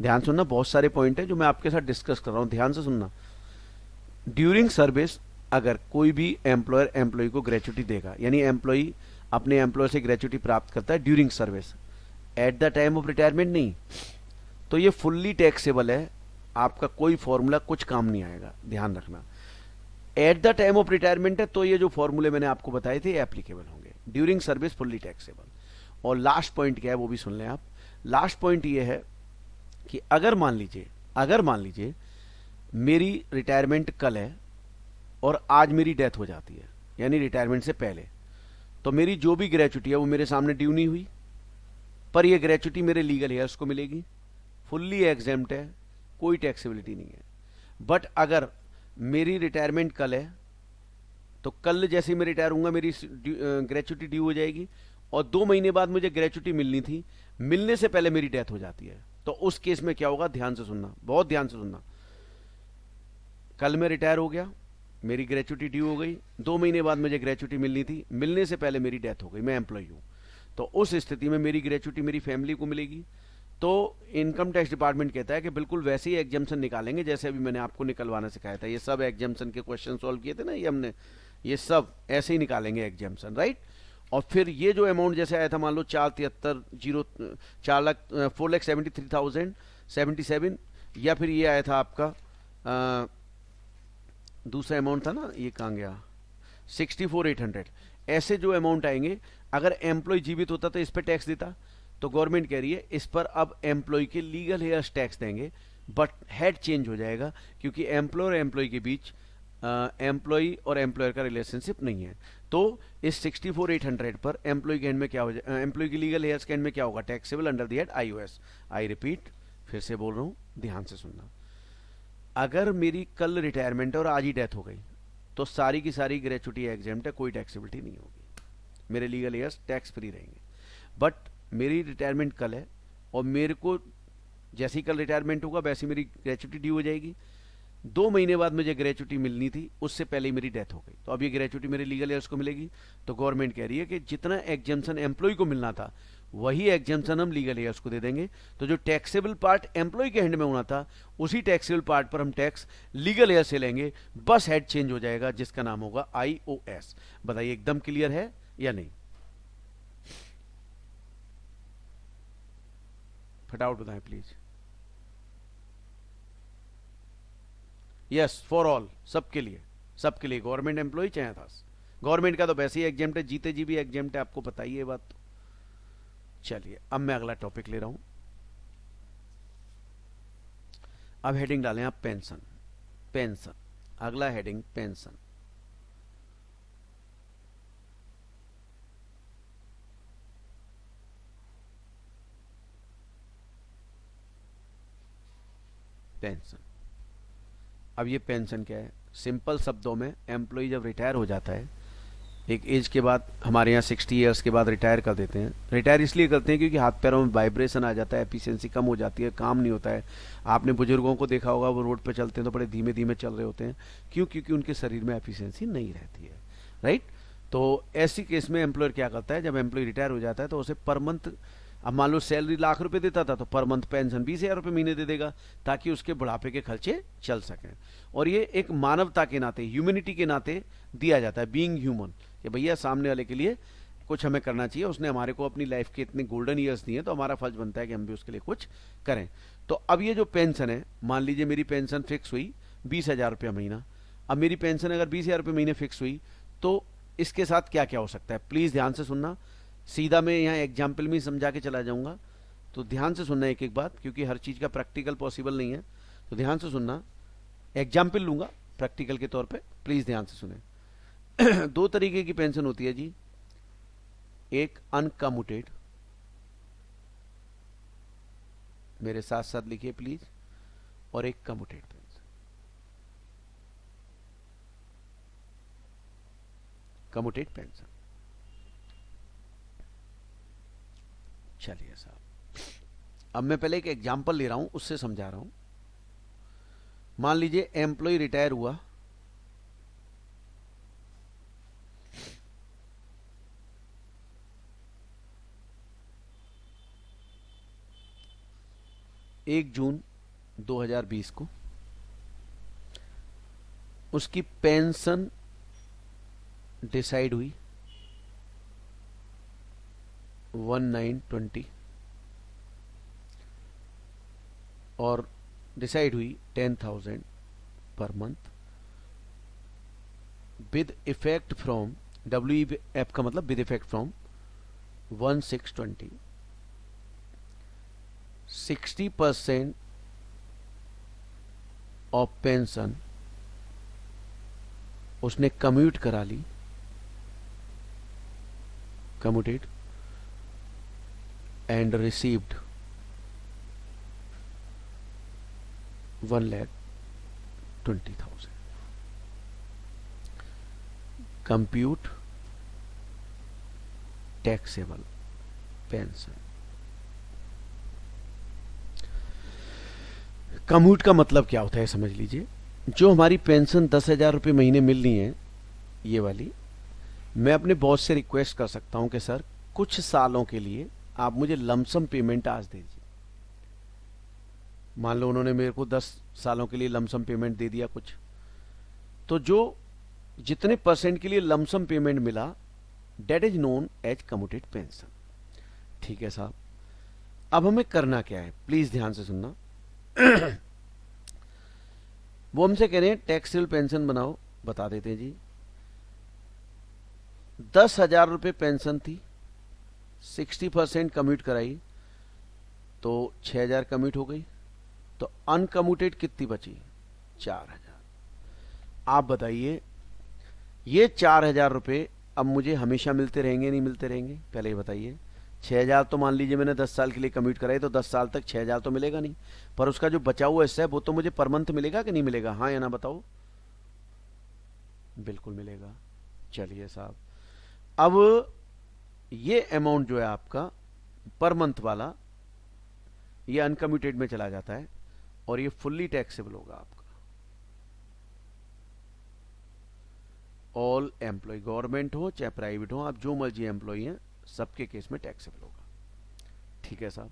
[SPEAKER 1] ध्यान सुनना, बहुत सारे पॉइंट है जो मैं आपके साथ डिस्कस कर रहा हूँ, ध्यान से सुनना। ड्यूरिंग सर्विस अगर कोई भी एम्प्लॉयर एम्प्लॉय को ग्रेचुटी देगा, यानी एम्प्लॉय अपने एम्प्लॉयर से ग्रेचुटी प्राप्त करता है during service, eight the time of retirement नहीं, तो ये फुल्ली टैक्सेबल है, आपका कोई फॉर्मूला कुछ काम नहीं आएगा, ध्यान रखना। Eight the time of retirement है तो ये जो फॉर्मूले मैंने आपको बताए थे एप्लीकेबल होंगे, ड्यूरिंग सर्विस फुल्ली टैक्सेबल। और लास्ट पॉइंट क्या है वो भी सुन लें आप। लास्ट पॉइंट ये है कि अगर मान लीजिए मेरी रिटायरमेंट कल है और आज मेरी डेथ हो जाती है, यानी रिटायरमेंट से पहले, तो मेरी जो भी ग्रेचुटी है वो मेरे सामने ड्यू नहीं हुई, पर ये ग्रेचुटी मेरे लीगल हेयर्स को मिलेगी, फुल्ली एग्जेम्प्ट है, कोई टैक्सेबिलिटी नहीं है। बट अगर मेरी रिटायरमेंट कल है तो कल जैसे ही मैं रिटायर होऊंगा मेरी ग्रेचुटी ड्यू हो जाएगी, और 2 महीने बाद मुझे ग्रेचुटी मिलनी थी, मिलने से पहले मेरी डेथ हो जाती है, तो उस केस में क्या होगा, ध्यान से सुनना, बहुत ध्यान से सुनना। कल मैं रिटायर हो गया, मेरी ग्रेचुटी ड्यू हो गई, 2 महीने बाद मुझे ग्रेचुटी मिलनी थी, मिलने से पहले मेरी डेथ हो गई, मैं एम्प्लॉय हूं, तो उस स्थिति में मेरी ग्रेचुटी मेरी फैमिली को मिलेगी। तो इनकम टैक्स डिपार्टमेंट कहता है कि बिल्कुल वैसे ही एग्जाम्पशन निकालेंगे जैसे अभी मैंने आपको निकलवाना सिखाया था, ये सब एग्जाम्पशन के क्वेश्चन सॉल्व किए थे ना, ये हमने, ये सब ऐसे ही निकालेंगे एग्जाम्पशन, राइट। और फिर ये जो अमाउंट जैसे आया था, मान लो 4,73,77 या फिर ये आया था आपका दूसरा अमाउंट था ना, ये कहाँ गया, 64,800, ऐसे जो अमाउंट आएंगे, अगर एम्प्लॉय जीवित होता तो इस पर टैक्स देता, तो गवर्नमेंट कह रही है इस पर अब एम्प्लॉय के लीगल हेयर्स टैक्स देंगे, बट हेड चेंज हो जाएगा, क्योंकि एम्प्लॉयर और एम्प्लॉय के बीच एम्प्लॉय और एम्प्लॉयर का रिलेशनशिप नहीं है। तो इस 64,800 पर एम्प्लॉय के एंड में क्या हो जाए, एम्प्लॉय की लीगल हेयर्स के एंड में क्या होगा, taxable under the head IUS। I repeat, फिर से बोल रहा हूं, ध्यान से सुनना। अगर मेरी कल रिटायरमेंट है और आज ही डेथ हो गई, तो सारी की सारी ग्रेचुटी एग्जेम्प्ट है, कोई टैक्सेबिलिटी नहीं होगी। मेरे लीगल ईयर्स टैक्स फ्री रहेंगे। बट मेरी रिटायरमेंट कल है और मेरे को जैसे ही कल रिटायरमेंट होगा वैसे मेरी ग्रेचुटी ड्यू हो जाएगी। 2 महीने बाद मुझे ग्रेचुटी मिलनी थी, उससे पहले ही मेरी डेथ हो गई, तो अब ये ग्रेचुटी मेरे लीगल ईयर्स को मिलेगी। तो गवर्नमेंट कह रही है कि जितना एग्जेम्पशन एम्प्लॉय को मिलना था वही एग्जेम्पशन हम लीगल ईयर्स को दे देंगे। तो जो टैक्सेबल पार्ट एम्प्लॉय के हैंड में होना था उसी टैक्सेबल पार्ट पर हम टैक्स लीगल ईयर से लेंगे, बस हेड चेंज हो जाएगा जिसका नाम होगा IOS। बताइए एकदम क्लियर है या नहीं? फटाफट बताएं प्लीज। यस, फॉर ऑल, सबके लिए, सबके लिए, गवर्नमेंट एम्प्लॉय चाहे था। गवर्नमेंट का तो वैसे ही एग्जेम्प्ट है, जीते जी भी एग्जेम्प्ट है, आपको पता ही है बात। तो चलिए अब मैं अगला टॉपिक ले रहा हूं। अब हेडिंग डालें आप पेंशन। पेंशन, अगला हेडिंग पेंशन। पेंशन, अब ये पेंशन क्या है? सिंपल शब्दों में, एम्प्लॉय जब रिटायर हो जाता है एक एज के बाद, हमारे यहाँ 60 ईयर्स के बाद रिटायर कर देते हैं। रिटायर इसलिए करते हैं क्योंकि हाथ पैरों में वाइब्रेशन आ जाता है, एफिशिएंसी कम हो जाती है, काम नहीं होता है। आपने बुजुर्गों को देखा होगा, वो रोड पे चलते हैं तो बड़े धीमे धीमे चल रहे होते हैं। क्यों? क्योंकि उनके शरीर में एफिशिएंसी नहीं रहती है, राइट। तो ऐसी केस में एम्प्लॉयर क्या करता है, जब एम्प्लॉय रिटायर हो जाता है तो उसे पर मंथ, अब मान लो सैलरी ₹1,00,000 देता था तो पर मंथ पेंशन ₹20,000 महीने दे देगा, ताकि उसके बुढ़ापे के खर्चे चल सकें। और ये एक मानवता के नाते, ह्यूमैनिटी के नाते दिया जाता है, बीइंग ह्यूमन, कि भैया सामने वाले के लिए कुछ हमें करना चाहिए, उसने हमारे को अपनी लाइफ के इतने गोल्डन ईयर्स दिए, तो हमारा फर्ज बनता है कि हम भी उसके लिए कुछ करें। तो अब ये जो पेंशन है, मान लीजिए मेरी पेंशन फिक्स हुई ₹20,000 महीना। अब मेरी पेंशन अगर ₹20,000 महीने फिक्स हुई तो इसके साथ क्या क्या हो सकता है, प्लीज ध्यान से सुनना। सीधा मैं यहाँ एग्जाम्पल में समझा के चला जाऊंगा, तो ध्यान से सुनना एक एक बात, क्योंकि हर चीज का प्रैक्टिकल पॉसिबल नहीं है। तो ध्यान से सुनना, एग्जाम्पल लूंगा प्रैक्टिकल के तौर पे, प्लीज ध्यान से सुने। 2 तरीके की पेंशन होती है जी, एक अनकम्यूटेड, मेरे साथ साथ लिखिए प्लीज, और एक कम्यूटेड पेंशन। कम्यूटेड पेंशन, चलिए साहब, अब मैं पहले एक एग्जांपल ले रहा हूं, उससे समझा रहा हूं। मान लीजिए एम्प्लॉय रिटायर हुआ, जून 2020 को, उसकी पेंशन डिसाइड हुई 1920 और डिसाइड हुई 10,000 per month, with effect from, WEF का मतलब with effect from 1/6/20। 60% of pension उसने कम्यूट करा ली, commuted, and received 1,20,000। Compute taxable pension. Commute का मतलब क्या होता है समझ लीजिए। जो हमारी पेंशन 10,000 महीने मिलनी है, ये वाली, मैं अपने बॉस से रिक्वेस्ट कर सकता हूं कि सर कुछ सालों के लिए आप मुझे लमसम पेमेंट आज दे दीजिए। मान लो उन्होंने मेरे को 10 सालों के लिए लमसम पेमेंट दे दिया कुछ, तो जो जितने परसेंट के लिए लमसम पेमेंट मिला, that is known as commuted pension. ठीक है साहब, अब हमें करना क्या है, प्लीज ध्यान से सुनना। वो हमसे कह रहे हैं टैक्सेबल पेंशन बनाओ, बता देते हैं जी। 10,000 पेंशन थी, 60% कम्यूट कराई तो 6,000 कम्यूट हो गई, तो अनकम्यूटेड कितनी बची? 4,000। आप बताइए, ये 4,000 रुपये अब मुझे हमेशा मिलते रहेंगे नहीं मिलते रहेंगे? पहले ये बताइए। 6,000 तो मान लीजिए मैंने 10 साल के लिए कम्यूट कराई, तो 10 साल तक 6,000 तो मिलेगा नहीं, पर उसका जो बचा हुआ हिस्सा है वो तो मुझे पर मंथ मिलेगा कि नहीं मिलेगा? हाँ या ना बताओ? बिल्कुल मिलेगा। चलिए साहब, अब ये अमाउंट जो है आपका पर मंथ वाला, ये अनकम्यूटेड में चला जाता है और ये फुल्ली टैक्सेबल होगा आपका। ऑल एम्प्लॉय, गवर्नमेंट हो चाहे प्राइवेट हो, आप जो मर्जी एम्प्लॉय हैं, सबके केस में टैक्सेबल होगा। ठीक है साहब।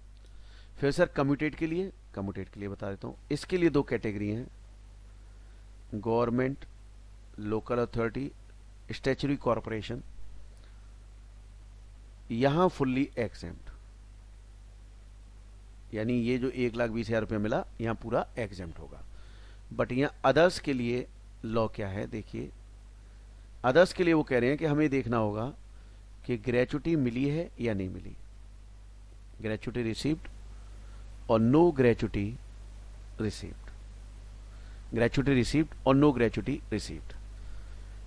[SPEAKER 1] फिर सर कम्यूटेड के लिए, कम्यूटेड के लिए बता देता हूं। इसके लिए दो कैटेगरी हैं, government, local authority, statutory corporation. यहां फुल्ली एग्जेम्प्ट, यानी ये जो 1,20,000 रुपये मिला, यहां पूरा एग्जेम्प्ट होगा। बट यहां अदर्स के लिए लॉ क्या है, देखिए। अदर्स के लिए वो कह रहे हैं कि हमें देखना होगा कि ग्रेचुटी मिली है या नहीं मिली, ग्रेचुटी रिसीव्ड और no gratuity received, gratuity received और नो ग्रेचुटी रिसीव्ड।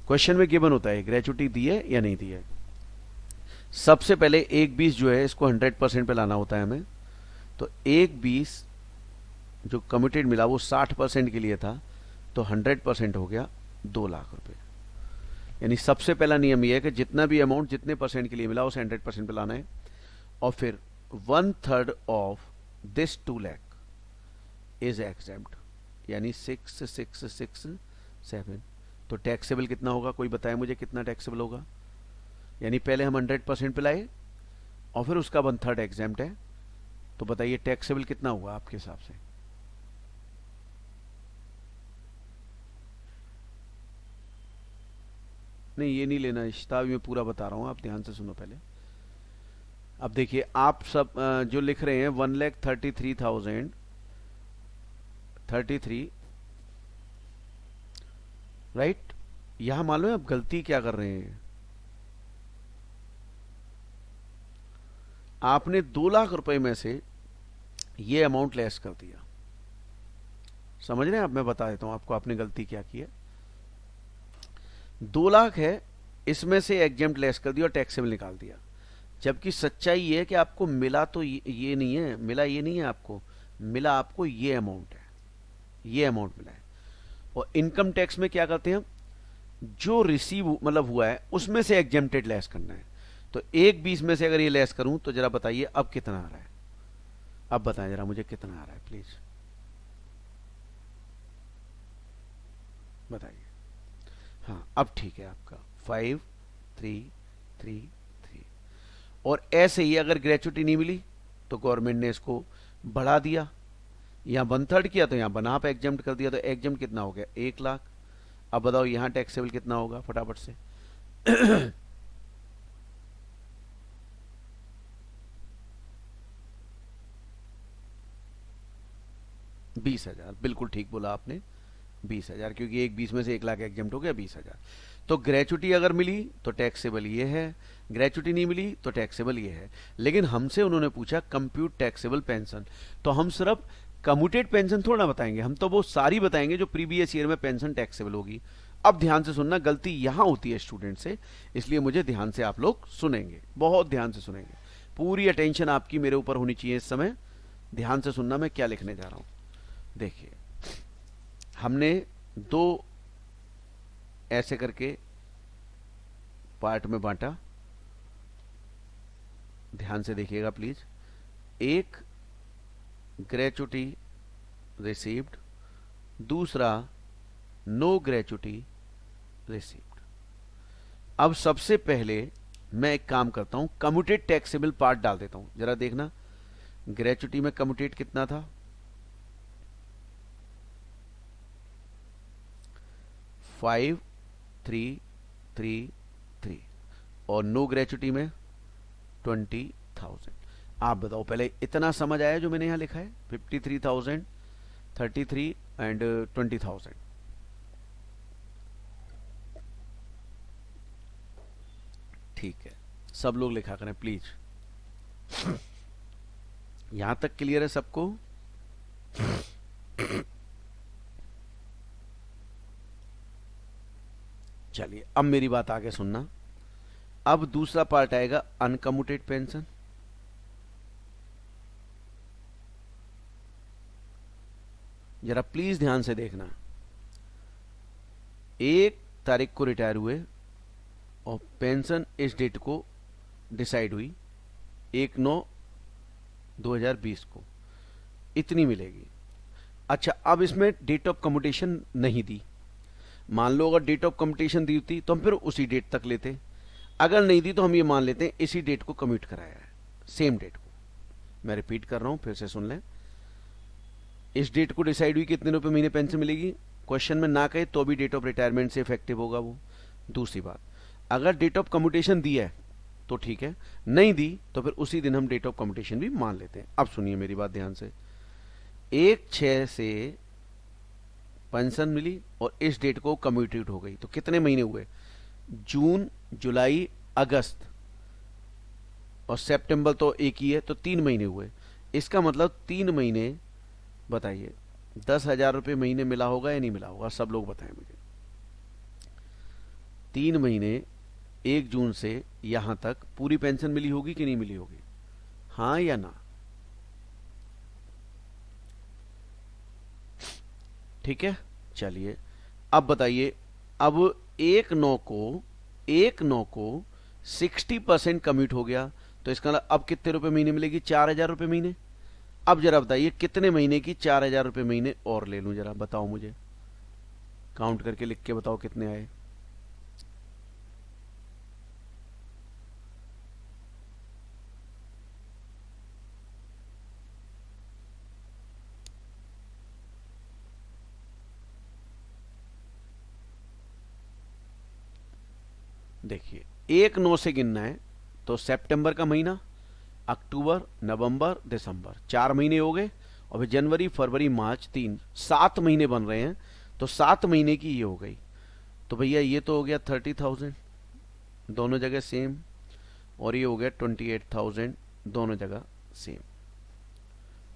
[SPEAKER 1] क्वेश्चन में गिवन होता है ग्रेचुटी दी है या नहीं दी है। सबसे पहले 1/20 जो है इसको 100% पे लाना होता है हमें। तो 1/20 जो कमिटेड मिला वो 60% के लिए था, तो 100% हो गया 2 लाख रुपए। यानी सबसे पहला नियम यह है कि जितना भी अमाउंट जितने परसेंट के लिए मिला उसे 100% पे लाना है। और फिर 1/3 of this 2 lakh is exempt, यानी 6667। तो टैक्सेबल कितना होगा, कोई बताए मुझे कितना टैक्सेबल होगा। यानी पहले हम 100% पे लाए और फिर उसका 1/3 एग्जेम्प्ट है, तो बताइए टैक्सेबल कितना हुआ आपके हिसाब से। नहीं ये नहीं लेना, इश्ता मैं पूरा बता रहा हूं, आप ध्यान से सुनो पहले। अब देखिए आप सब जो लिख रहे हैं 1,33,033, राइट। यहां मालूम है आप गलती क्या कर रहे हैं, आपने 2 लाख रुपए में से ये अमाउंट लेस कर दिया। समझ रहे हैं आप, मैं बता देता हूं आपको आपने गलती क्या की है। 2 लाख है, इसमें से एग्जेम्प्ट लेस कर दिया और टैक्सेबल निकाल दिया। जबकि सच्चाई ये है कि आपको मिला तो ये नहीं है, मिला ये नहीं है आपको, मिला आपको ये अमाउंट है, ये अमाउंट मिला है। और इनकम टैक्स में क्या करते हैं हम, जो रिसीव मतलब हुआ है उसमें से एग्जेम्प्टेड लेस करना है। तो 1/20 में से अगर ये लेस करूं तो जरा बताइए अब कितना आ रहा है, अब बताएं जरा मुझे कितना आ रहा है प्लीज बताइए। हाँ अब ठीक है आपका 5,333। और ऐसे ही अगर ग्रेचुटी नहीं मिली तो गवर्नमेंट ने इसको बढ़ा दिया, यहां 1/3 किया तो यहां बना आप एग्जेम्प्ट कर दिया, तो एग्जेम्प्ट कितना हो गया 1 लाख। अब बताओ यहां टैक्सेबल कितना होगा फटाफट से। 20,000, बिल्कुल ठीक बोला आपने, 20,000, क्योंकि 1/20 में से 1 लाख एग्जेम्प्ट हो गया 20,000। तो ग्रेचुटी अगर मिली तो टैक्सेबल ये है, ग्रेचुटी नहीं मिली तो टैक्सेबल ये है। लेकिन हमसे उन्होंने पूछा कंप्यूट टैक्सेबल पेंशन, तो हम सिर्फ कम्यूटेड पेंशन थोड़ा बताएंगे, हम तो वो सारी बताएंगे जो प्रीवियस ईयर में पेंशन टैक्सेबल होगी। अब ध्यान से सुनना, गलती यहां होती है स्टूडेंट से, इसलिए मुझे ध्यान से आप लोग सुनेंगे, बहुत ध्यान से सुनेंगे, पूरी अटेंशन आपकी मेरे ऊपर होनी चाहिए इस समय। ध्यान से सुनना मैं क्या लिखने जा रहा हूं। देखिए हमने 2 ऐसे करके पार्ट में बांटा, ध्यान से देखिएगा प्लीज। एक ग्रेचुटी रिसीव्ड, दूसरा नो ग्रेचुटी रिसीव्ड। अब सबसे पहले मैं एक काम करता हूं, कम्यूटेड टैक्सेबल पार्ट डाल देता हूं, जरा देखना ग्रेचुटी में कम्यूटेड कितना था 5,333 और नो ग्रेचुटी में 20,000। आप बताओ पहले इतना समझ आया जो मैंने यहां लिखा है 53,000, 33 एंड 20,000। ठीक है, सब लोग लिखा करें प्लीज। यहां तक क्लियर है सबको। चलिए अब मेरी बात आगे सुनना। अब दूसरा पार्ट आएगा अनकम्यूटेड पेंशन। जरा प्लीज ध्यान से देखना, 1 तारीख को रिटायर हुए और पेंशन इस डेट को डिसाइड हुई 1/9/2020 को, इतनी मिलेगी। अच्छा, अब इसमें डेट ऑफ कम्यूटेशन नहीं दी। मान लो अगर डेट ऑफ कम्यूटेशन दी होती तो हम फिर उसी डेट तक लेते, अगर नहीं दी तो हम ये मान लेते हैं इसी डेट को कम्यूट कराया है, सेम डेट को। मैं रिपीट कर रहा हूं, फिर से सुन लें। इस डेट को डिसाइड हुई कितने रुपए महीने पेंशन मिलेगी, क्वेश्चन में ना कहे तो भी डेट ऑफ रिटायरमेंट से इफेक्टिव होगा वो। दूसरी बात, अगर डेट ऑफ कम्यूटेशन दी है तो ठीक है, नहीं दी तो फिर उसी दिन हम डेट ऑफ कम्यूटेशन भी मान लेते हैं। अब सुनिए मेरी बात ध्यान से। 1/6 से पेंशन मिली और इस डेट को कम्यूटेट हो गई, तो कितने महीने हुए, जून, जुलाई, अगस्त और सितंबर तो एक ही है, तो 3 महीने हुए। इसका मतलब 3 महीने, बताइए 10,000 रुपये महीने मिला होगा या नहीं मिला होगा, सब लोग बताएं मुझे। 3 महीने 1 जून से यहां तक पूरी पेंशन मिली होगी कि नहीं मिली होगी, हाँ या ना? ठीक है, चलिए अब बताइए। अब 1/9 को 60% कम्यूट हो गया, तो इसका मतलब अब कितने रुपए महीने मिलेगी, 4,000 रुपये महीने। अब जरा बताइए कितने महीने की 4,000 रुपये महीने और ले लूं, जरा बताओ मुझे, काउंट करके लिख के बताओ कितने आए। देखिए 1/9 से गिनना है तो सितंबर का महीना, अक्टूबर, नवंबर, दिसंबर, 4 महीने हो गए, और फिर जनवरी, फरवरी, मार्च, 3, 7 महीने बन रहे हैं, तो 7 महीने की ये हो गई। तो भैया ये तो हो गया 30,000 दोनों जगह सेम, और ये हो गया 28,000 दोनों जगह सेम।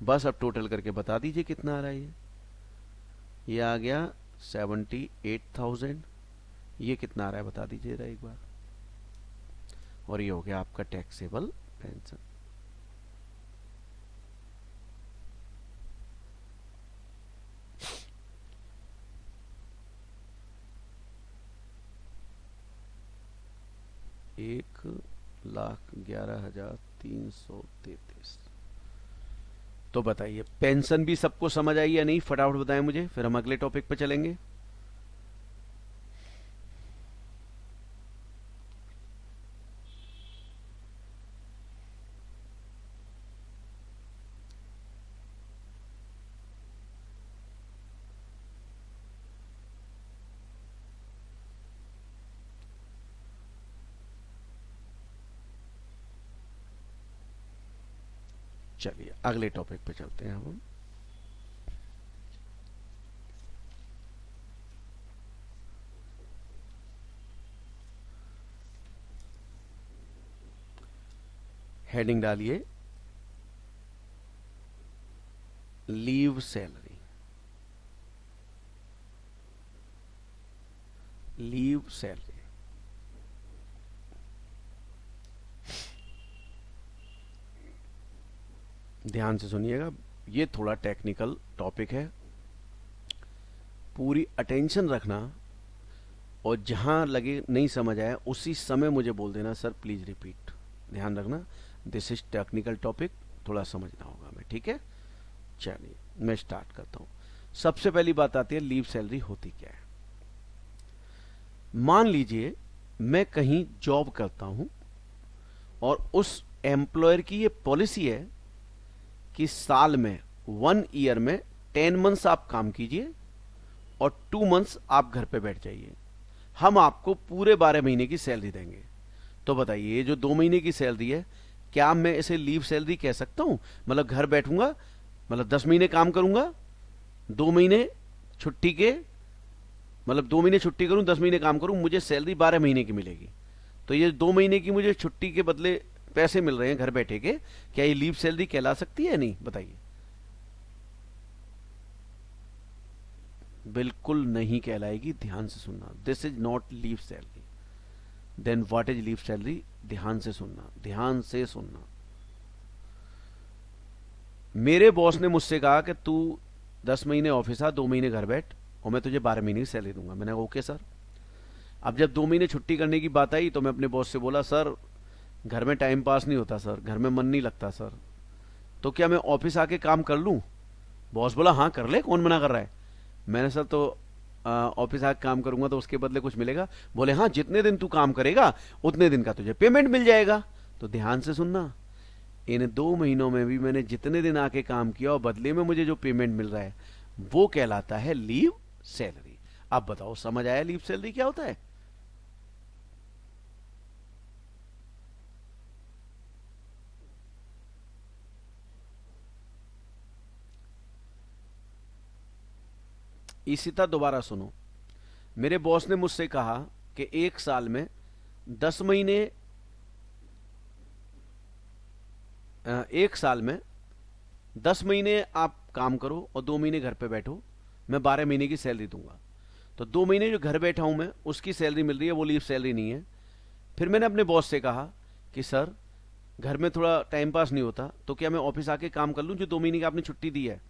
[SPEAKER 1] बस अब टोटल करके बता दीजिए कितना आ रहा है ये आ गया 78,000। ये कितना आ रहा है बता दीजिए जरा एक बार, और ये हो गया आपका टैक्सेबल पेंशन। एक 1,11,333। तो बताइए पेंशन भी सबको समझ आई या नहीं, फटाफट बताएं मुझे, फिर हम अगले टॉपिक पे चलेंगे। चलिए अगले टॉपिक पे चलते हैं हम। हेडिंग डालिए लीव सैलरी। लीव सैलरी, ध्यान से सुनिएगा, ये थोड़ा टेक्निकल टॉपिक है, पूरी अटेंशन रखना, और जहां लगे नहीं समझ आया उसी समय मुझे बोल देना सर प्लीज रिपीट। ध्यान रखना, दिस इज टेक्निकल टॉपिक, थोड़ा समझना होगा हमें, ठीक है। चलिए मैं स्टार्ट करता हूं। सबसे पहली बात आती है लीव सैलरी होती क्या है। मान लीजिए मैं कहीं जॉब करता हूं और उस एम्प्लॉयर की ये पॉलिसी है कि साल में 1 ईयर में 10 मंथ्स आप काम कीजिए और 2 मंथ्स आप घर पे बैठ जाइए, हम आपको पूरे 12 महीने की सैलरी देंगे। तो बताइए ये जो 2 महीने की सैलरी है, क्या मैं इसे लीव सैलरी कह सकता हूं? मतलब घर बैठूंगा, मतलब 10 महीने काम करूंगा, 2 महीने छुट्टी के, मतलब 2 महीने छुट्टी करूं, 10 महीने काम करूं, मुझे सैलरी 12 महीने की मिलेगी। तो ये 2 महीने की मुझे छुट्टी के बदले पैसे मिल रहे हैं घर बैठे के, क्या ये लीव सैलरी कहला सकती है या नहीं, बताइए। बिल्कुल नहीं कहलाएगी, ध्यान से सुनना। This is not leave salary. Then what is leave salary, ध्यान से सुनना, ध्यान से सुनना। मेरे बॉस ने मुझसे कहा कि तू 10 महीने ऑफिस आ, 2 महीने घर बैठ, और मैं तुझे 12 महीने की सैलरी दूंगा। मैंने कहा ओके सर। अब जब 2 महीने छुट्टी करने की बात आई तो मैं अपने बॉस से बोला सर घर में टाइम पास नहीं होता सर, घर में मन नहीं लगता सर, तो क्या मैं ऑफिस आके काम कर लूं? बॉस बोला हाँ कर ले, कौन मना कर रहा है। मैंने सर तो ऑफिस आके काम करूंगा तो उसके बदले कुछ मिलेगा? बोले हाँ, जितने दिन तू काम करेगा उतने दिन का तुझे पेमेंट मिल जाएगा। तो ध्यान से सुनना, इन 2 महीनों में भी मैंने जितने दिन आके काम किया और बदले में मुझे जो पेमेंट मिल रहा है वो कहलाता है लीव सैलरी। अब बताओ समझ आया लीव सैलरी क्या होता है? इसी तरह दोबारा सुनो, मेरे बॉस ने मुझसे कहा कि 1 साल में 10 महीने, 1 साल में 10 महीने आप काम करो और 2 महीने घर पे बैठो, मैं 12 महीने की सैलरी दूंगा। तो 2 महीने जो घर बैठा हूं मैं, उसकी सैलरी मिल रही है, वो लीव सैलरी नहीं है। फिर मैंने अपने बॉस से कहा कि सर घर में थोड़ा टाइम पास नहीं होता, तो क्या मैं ऑफिस आके काम कर लूं जो 2 महीने की आपने छुट्टी दी है?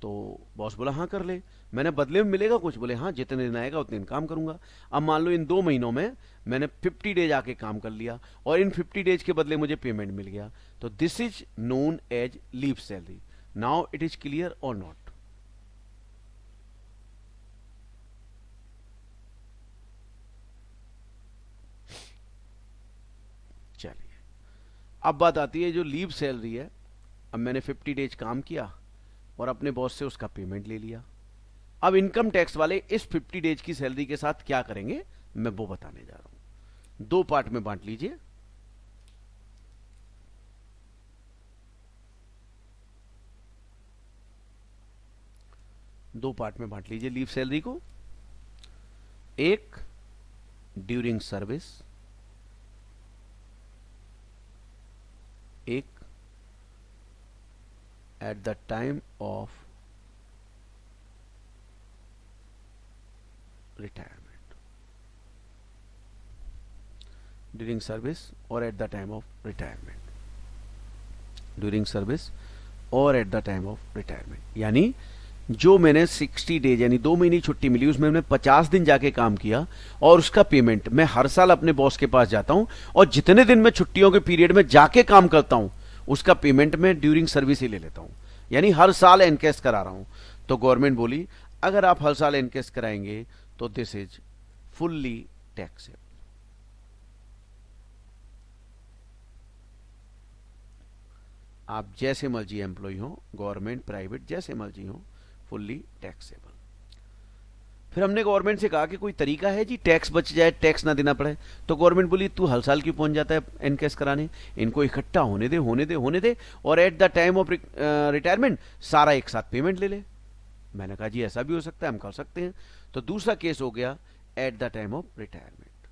[SPEAKER 1] तो बॉस बोला हाँ कर ले। मैंने बदले में मिलेगा कुछ? बोले हाँ, जितने दिन आएगा उतने दिन काम करूंगा। अब मान लो इन 2 महीनों में मैंने 50 डेज आके काम कर लिया और इन 50 डेज के बदले मुझे पेमेंट मिल गया, तो this is known as leave salary. Now it is clear और नॉट? चलिए, अब बात आती है जो लीव सैलरी है। अब मैंने 50 डेज काम किया और अपने बॉस से उसका पेमेंट ले लिया। अब इनकम टैक्स वाले इस 50 डेज की सैलरी के साथ क्या करेंगे मैं वो बताने जा रहा हूं। 2 पार्ट में बांट लीजिए। लीव सैलरी को। एक ड्यूरिंग सर्विस, एक at the time of retirement, during service और at the time of retirement, during service और at the time of retirement. यानी जो मैंने 60 डेज यानी 2 महीने की छुट्टी मिली, उसमें मैंने 50 दिन जाके काम किया और उसका पेमेंट मैं हर साल अपने बॉस के पास जाता हूं और जितने दिन मैं छुट्टियों के पीरियड में जाके काम करता हूं उसका पेमेंट मैं ड्यूरिंग सर्विस ही ले लेता हूं, यानी हर साल एनकेस करा रहा हूं। तो गवर्नमेंट बोली अगर आप हर साल एनकेस कराएंगे तो दिस इज फुल्ली टैक्सेबल। आप जैसे मर्जी एम्प्लॉय हो, गवर्नमेंट प्राइवेट जैसे मर्जी हो, फुल्ली टैक्सेबल। फिर हमने गवर्नमेंट से कहा कि कोई तरीका है जी टैक्स बच जाए, टैक्स ना देना पड़े? तो गवर्नमेंट बोली तू हर साल क्यों पहुंच जाता है एनकेस कराने, इनको इकट्ठा होने दे और at the time of retirement सारा एक साथ पेमेंट ले ले। मैंने कहा जी ऐसा भी हो सकता है, हम कर सकते हैं। तो दूसरा केस हो गया eight the time of retirement.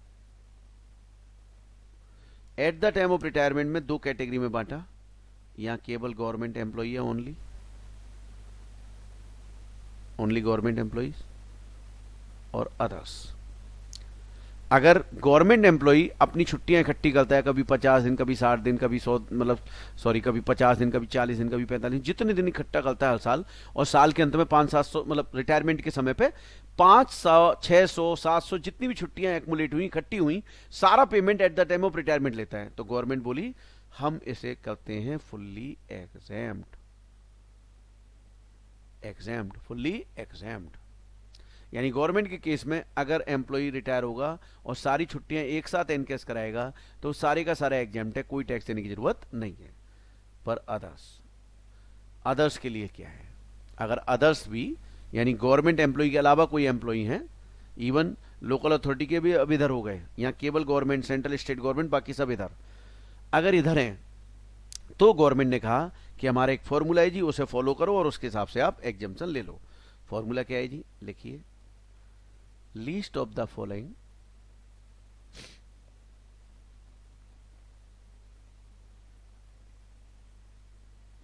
[SPEAKER 1] Eight the time of retirement में 2 कैटेगरी में बांटा, यहां केवल गवर्नमेंट एम्प्लॉई है, ओनली गवर्नमेंट एम्प्लॉइज और अदर्स। अगर गवर्नमेंट एम्प्लॉई अपनी छुट्टियां इकट्ठी करता है, कभी 50 दिन, कभी 60 दिन, कभी 100 मतलब सॉरी कभी 50 दिन, कभी 40 दिन, कभी 45 दिन, जितने दिन इकट्ठा करता है हर साल, और साल के अंत में 500-700 मतलब रिटायरमेंट के समय पे 500, 600, 700 जितनी भी छुट्टियां एक्मुलेट हुई, इकट्ठी हुई, सारा payment eight the time of retirement लेता है। तो गवर्नमेंट बोली हम इसे करते हैं फुल्ली एग्जैम्प्ट, फुल्ली एग्जैम्प्ट। यानी गवर्नमेंट के केस में अगर एम्प्लॉय रिटायर होगा और सारी छुट्टियां एक साथ एनकेस कराएगा तो सारे का सारा एग्जैम्प्ट है, कोई टैक्स देने की जरूरत नहीं है। पर अदर्स के लिए क्या है? अगर अदर्स भी यानी गवर्नमेंट एम्प्लॉय के अलावा कोई एम्प्लॉय है, इवन लोकल अथॉरिटी के भी अब इधर हो गए, यहाँ केवल गवर्नमेंट, सेंट्रल स्टेट गवर्नमेंट, बाकी सब इधर, अगर इधर हैं तो गवर्नमेंट ने कहा कि हमारा एक फॉर्मूला है जी, उसे फॉलो करो और उसके हिसाब से आप एग्जम्पशन ले लो। फॉर्मूला क्या है जी? लिखिए, least of the following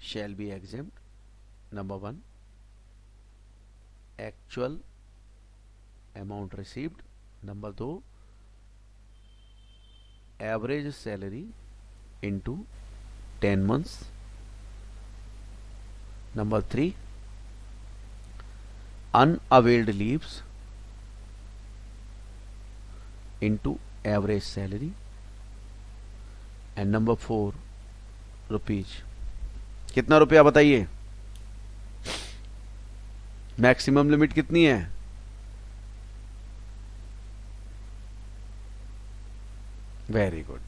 [SPEAKER 1] shall be exempt. Number 1, actual amount received. Number 2, average salary into 10 months. Number 3, unavailed leaves into average salary. And number 4 rupees. कितना रुपया बताइए? मैक्सिमम लिमिट कितनी है? Very good.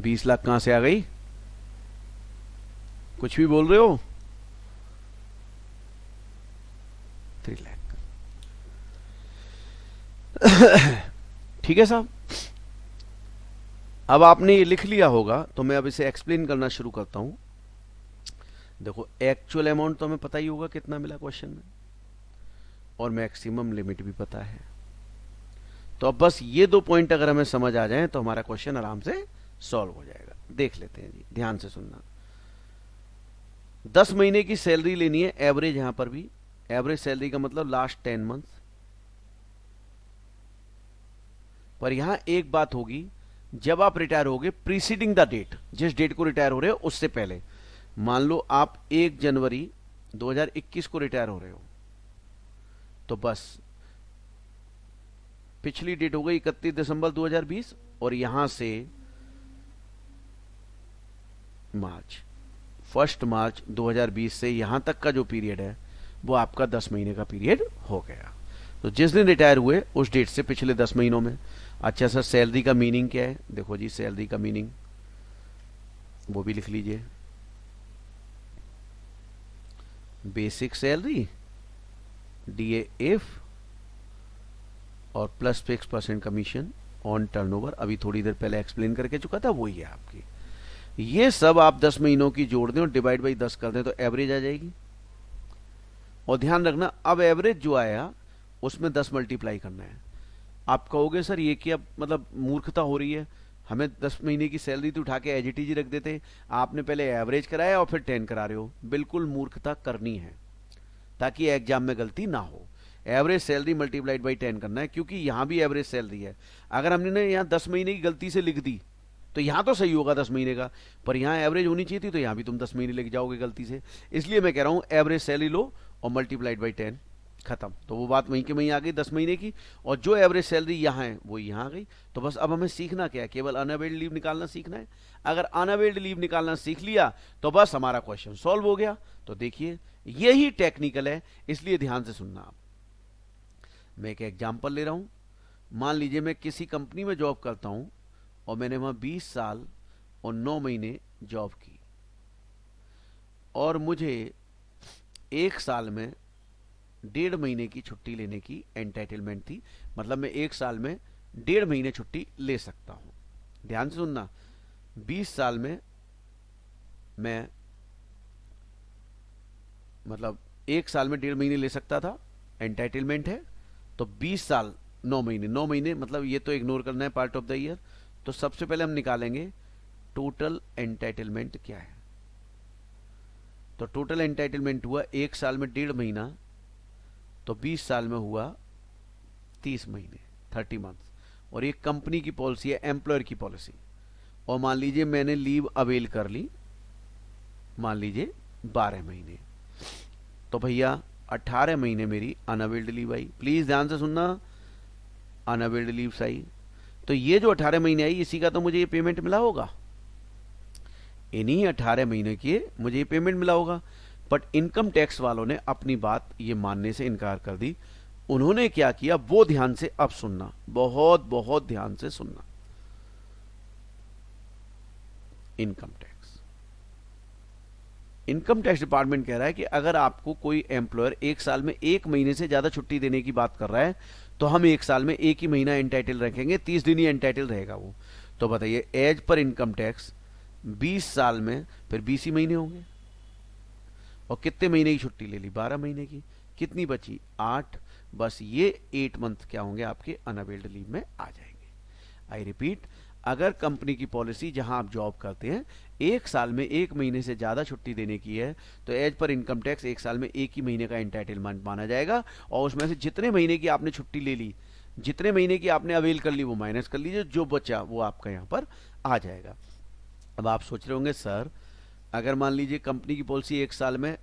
[SPEAKER 1] 20 लाख कहां से आ गई? कुछ भी बोल रहे हो? 3 लाख। ठीक है साहब। अब आपने ये लिख लिया होगा तो मैं अब इसे एक्सप्लेन करना शुरू करता हूं। देखो, एक्चुअल अमाउंट तो हमें पता ही होगा कितना मिला क्वेश्चन में, और मैक्सिमम लिमिट भी पता है। तो अब बस ये 2 पॉइंट अगर हमें समझ आ जाए तो हमारा क्वेश्चन आराम से सॉल्व हो जाएगा। देख लेते हैं जी, ध्यान से सुनना। 10 महीने की सैलरी लेनी है एवरेज, यहां पर भी एवरेज सैलरी का मतलब लास्ट 10 मंथ। पर यहां एक बात होगी, जब आप रिटायर होगे प्रीसीडिंग द डेट, जिस डेट को रिटायर हो रहे हो उससे पहले, मान लो आप 1 जनवरी 2021 को रिटायर हो रहे हो, तो बस पिछली डेट हो गई 31 दिसंबर 2020, और यहां से मार्च 1 मार्च 2020 से यहां तक का जो पीरियड है वो आपका 10 महीने का पीरियड हो गया। तो जिस दिन रिटायर हुए उस डेट से पिछले 10 महीनों में। अच्छा सर, सैलरी का मीनिंग क्या है? देखो जी, सैलरी का मीनिंग वो भी लिख लीजिए। बेसिक सैलरी DAF और plus fix % commission on turnover. अभी थोड़ी देर पहले एक्सप्लेन करके चुका था, वही है आपकी। ये सब आप 10 महीनों की जोड़ दें और डिवाइड बाई 10 कर दें तो एवरेज आ जाएगी। और ध्यान रखना, अब एवरेज जो आया उसमें 10 मल्टीप्लाई करना है। आप कहोगे सर ये क्या, मतलब मूर्खता हो रही है, हमें 10 महीने की सैलरी तो उठा के एज इट इज रख देते, आपने पहले एवरेज कराया और फिर 10 करा रहे हो। बिल्कुल मूर्खता करनी है ताकि एग्जाम में गलती ना हो। एवरेज सैलरी मल्टीप्लाइड बाई 10 करना है, क्योंकि यहां भी एवरेज सैलरी है। अगर हमने यहां 10 महीने की गलती से लिख दी तो यहां तो सही होगा 10 महीने का, पर यहां एवरेज होनी चाहिए थी, तो यहां भी तुम 10 महीने लेके जाओगे गलती से। इसलिए मैं कह रहा हूं एवरेज सैलरी लो और मल्टीप्लाइड बाई 10, खत्म। तो वो बात वहीं के वहीं आ गई 10 महीने की, और जो एवरेज सैलरी यहाँ है वो यहाँ आ गई। तो बस अब हमें सीखना क्या है? केवल अनअवेल्ड लीव निकालना सीखना है। अगर अनअवेल्ड लीव निकालना सीख लिया तो बस हमारा क्वेश्चन सॉल्व हो गया। तो देखिए, यही टेक्निकल है, इसलिए ध्यान से सुनना आप। मैं एक एग्जाम्पल ले रहा हूं। मान लीजिए मैं किसी कंपनी में जॉब करता हूं और मैंने वहां 20 साल और 9 महीने जॉब की, और मुझे 1 साल में 1.5 महीने की छुट्टी लेने की एंटाइटलमेंट थी। मतलब मैं 1 साल में 1.5 महीने छुट्टी ले सकता हूं। ध्यान से सुनना, 20 साल में मैं, मतलब 1 साल में 1.5 महीने ले सकता था, एंटाइटलमेंट है। तो 20 साल 9 महीने, 9 महीने मतलब ये तो इग्नोर करना है पार्ट ऑफ द ईयर। तो सबसे पहले हम निकालेंगे टोटल एंटाइटलमेंट क्या है। तो टोटल एंटाइटलमेंट हुआ 1 साल में 1.5 महीना, तो 20 साल में हुआ 30 महीने, 30 मंथ। और ये कंपनी की पॉलिसी है, एम्प्लॉयर की पॉलिसी। और मान लीजिए मैंने लीव अवेल कर ली, मान लीजिए 12 महीने, तो भैया 18 महीने मेरी अनअवेल्ड लीव आई। प्लीज ध्यान से सुनना, अनअवेल्ड लीव आई। तो ये जो 18 महीने आई, इसी का तो मुझे ये पेमेंट मिला होगा, इन्हीं 18 महीने की मुझे ये पेमेंट मिला होगा। बट इनकम टैक्स वालों ने अपनी बात ये मानने से इनकार कर दी। उन्होंने क्या किया वो ध्यान से अब सुनना, बहुत बहुत ध्यान से सुनना। इनकम टैक्स डिपार्टमेंट कह रहा है कि अगर आपको कोई एम्प्लॉयर 1 साल में 1 महीने से ज्यादा छुट्टी देने की बात कर रहा है, तो हम 1 साल में 1 ही महीना एंटाइटल रखेंगे, 30 दिन ही एंटाइटल रहेगा वो। तो बताइए, एज पर इनकम टैक्स 20 साल में फिर 20 ही महीने होंगे। और कितने महीने की छुट्टी ले ली? 12 महीने की। कितनी बची? 8। बस ये 8 मंथ क्या होंगे आपके अनअवेल्ड लीव में आ जाएंगे। आई रिपीट, अगर कंपनी की पॉलिसी जहां आप जॉब करते हैं 1 साल में 1 महीने से ज्यादा छुट्टी देने की है, तो एज पर इनकम टैक्स 1 साल में 1 ही महीने का एंटाइटलमेंट माना जाएगा। और उसमें से जितने महीने की आपने छुट्टी ले ली, जितने महीने की आपने अवेल कर ली, वो माइनस कर लीजिए, जो बचा वो आपका यहां पर आ जाएगा। अब आप सोच रहे होंगे सर, अगर मान लीजिए कंपनी की पॉलिसी 1 साल में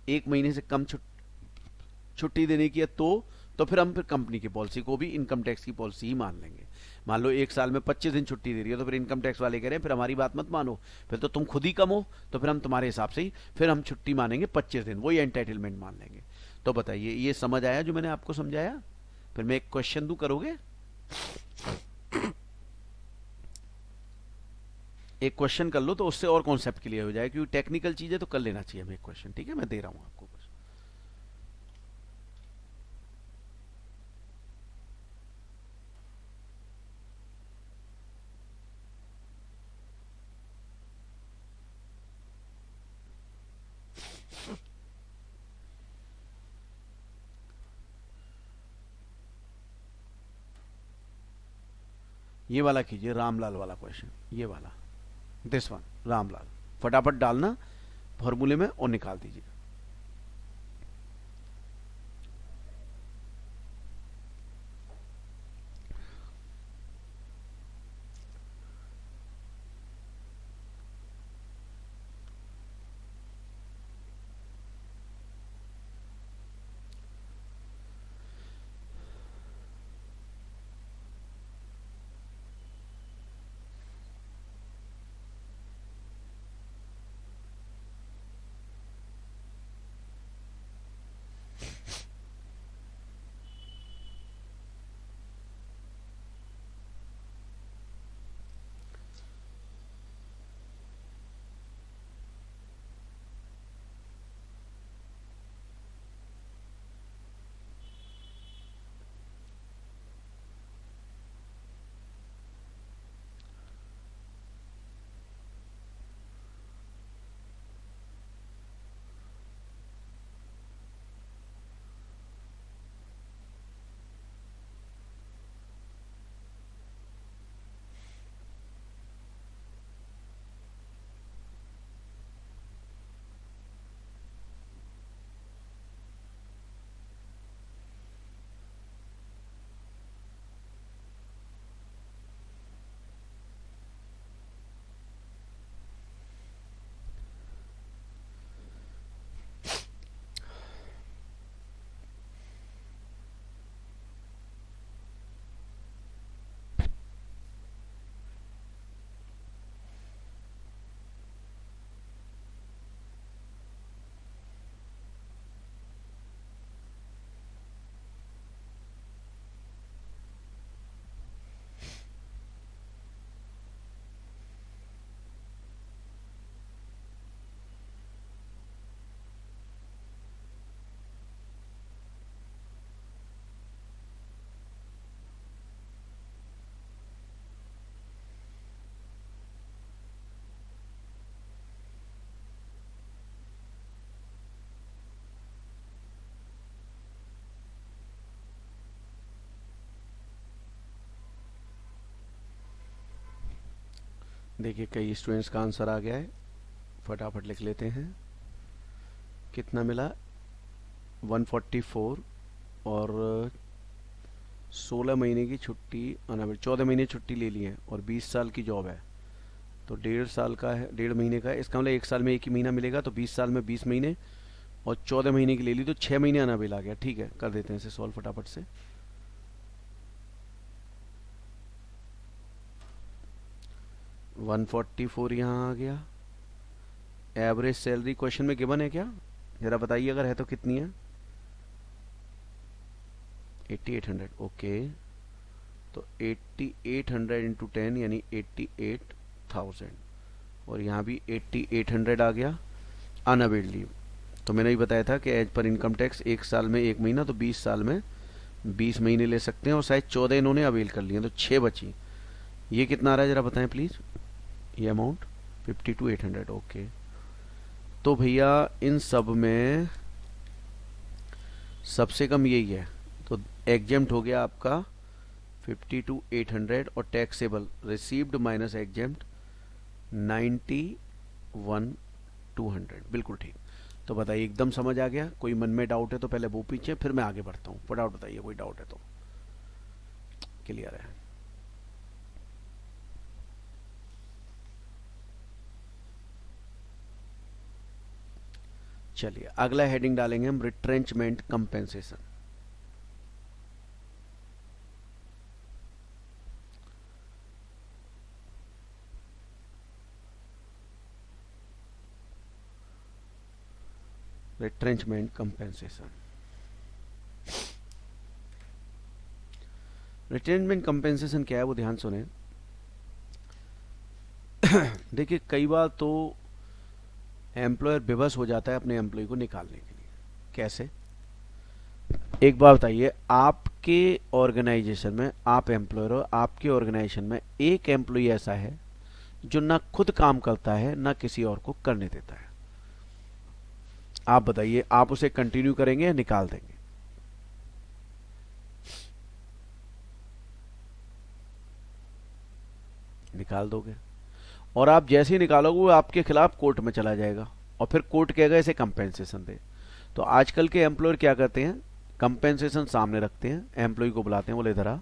[SPEAKER 1] 1 महीने से कम छुट्टी देने की है, तो फिर हम कंपनी की पॉलिसी को भी इनकम टैक्स की पॉलिसी ही मान लेंगे। मान लो एक साल में 25 दिन छुट्टी दे रही है, तो फिर इनकम टैक्स वाले कह रहे हैं फिर हमारी बात मत मानो, फिर तो तुम खुद ही कम हो, तो फिर हम तुम्हारे हिसाब से ही फिर हम छुट्टी मानेंगे 25 दिन, वही एंटाइटलमेंट मान लेंगे। तो बताइए ये समझ आया जो मैंने आपको समझाया? फिर मैं एक क्वेश्चन दूं, करोगे? एक क्वेश्चन कर लो तो उससे और कॉन्सेप्ट क्लियर हो जाए, क्योंकि टेक्निकल चीजें तो कर लेना चाहिए हमें। एक क्वेश्चन ठीक है, मैं दे रहा हूं आपको कुछ। ये वाला कीजिए, रामलाल वाला क्वेश्चन, ये वाला, दिस वन, रामलाल। फटाफट डालना फॉर्मूले में और निकाल दीजिए। देखिए कई स्टूडेंट्स का आंसर आ गया है, फटाफट लिख लेते हैं। कितना मिला? 144। और 16 महीने की छुट्टी, 14 महीने छुट्टी ले ली है, और 20 साल की जॉब है, तो 1.5 साल का है, 1.5 महीने का है। इसका मतलब एक साल में एक ही महीना मिलेगा, तो 20 साल में 20 महीने, और 14 महीने की ले ली तो 6 महीने अनाबिल आ गया। ठीक है, कर देते हैं इसे सॉल्व फटाफट से। 144 यहाँ आ गया। एवरेज सैलरी क्वेश्चन में गिवन है क्या? जरा बताइए, अगर है तो कितनी है? 8800। ओके, तो 8800 इंटू 10 यानी 88,000, और यहाँ भी 8800 आ गया अनअवेल्ड लीव। तो मैंने ही बताया था कि एज पर इनकम टैक्स एक साल में एक महीना, तो 20 साल में 20 महीने ले सकते हैं, और शायद 14 इन्होंने अवेल कर लिए, तो 6 बची। ये कितना आ रहा है जरा बताएं प्लीज़, ये अमाउंट 52,800। ओके, तो भैया इन सब में सबसे कम यही है, तो एग्जेम्प्ट हो गया आपका 52,800, और टैक्सेबल रिसीव्ड माइनस एग्जेम्प्ट 91,200। बिल्कुल ठीक। तो बताइए, एकदम समझ आ गया? कोई मन में डाउट है तो पहले वो पूछे, फिर मैं आगे बढ़ता हूँ। फटाफट बताइए, कोई डाउट है तो। क्लियर है? चलिए अगला हेडिंग डालेंगे हम, retrenchment compensation. Retrenchment compensation. Retrenchment compensation क्या है वो ध्यान सुने। देखिए कई बार तो एम्प्लॉयर विवश हो जाता है अपने एम्प्लॉय को निकालने के लिए। कैसे? एक बात बताइए, आपके ऑर्गेनाइजेशन में, आप एम्प्लॉयर हो, आपके ऑर्गेनाइजेशन में एक एम्प्लॉय ऐसा है जो ना खुद काम करता है ना किसी और को करने देता है। आप बताइए, आप उसे कंटिन्यू करेंगे या निकाल देंगे? निकाल दोगे। और आप जैसे ही निकालोगे वो आपके खिलाफ कोर्ट में चला जाएगा और फिर कोर्ट कहेगा इसे कंपेंसेशन दे। तो आजकल के एम्प्लॉयर क्या करते हैं, कंपेंसेशन सामने रखते हैं, एम्प्लॉय को बुलाते हैं, बोले इधर आ,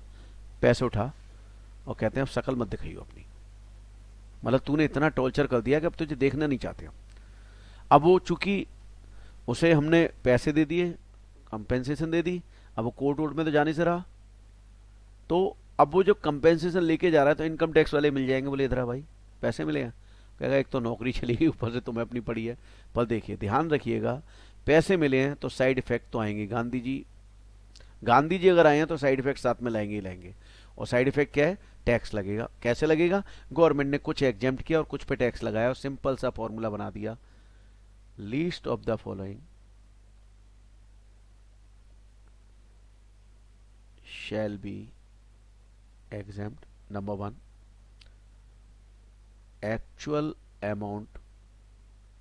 [SPEAKER 1] पैसे उठा, और कहते हैं अब शक्ल मत दिखाइयो अपनी, मतलब तूने इतना टॉर्चर कर दिया कि अब तुझे देखना नहीं चाहते हम। अब वो चूंकि उसे हमने पैसे दे दिए, कंपेंसेशन दे दी, अब वो कोर्ट वोर्ट में तो जाने से रहा, तो अब वो जो कंपेंसेशन लेके जा रहा है तो इनकम टैक्स वाले मिल जाएंगे, बोले इधर आ भाई पैसे मिले हैं। कहेगा एक तो नौकरी चली गई, ऊपर से तुम्हें अपनी पड़ी है। पर देखिए ध्यान रखिएगा, पैसे मिले हैं तो साइड इफेक्ट तो आएंगे। गांधी जी अगर आए हैं तो साइड इफेक्ट साथ में लाएंगे ही लाएंगे। और साइड इफेक्ट क्या है? टैक्स लगेगा। कैसे लगेगा? गवर्नमेंट ने कुछ एग्जेम्प्ट किया और कुछ पे टैक्स लगाया और सिंपल सा फॉर्मूला बना दिया, least of the following shall be exempt. Number 1, actual amount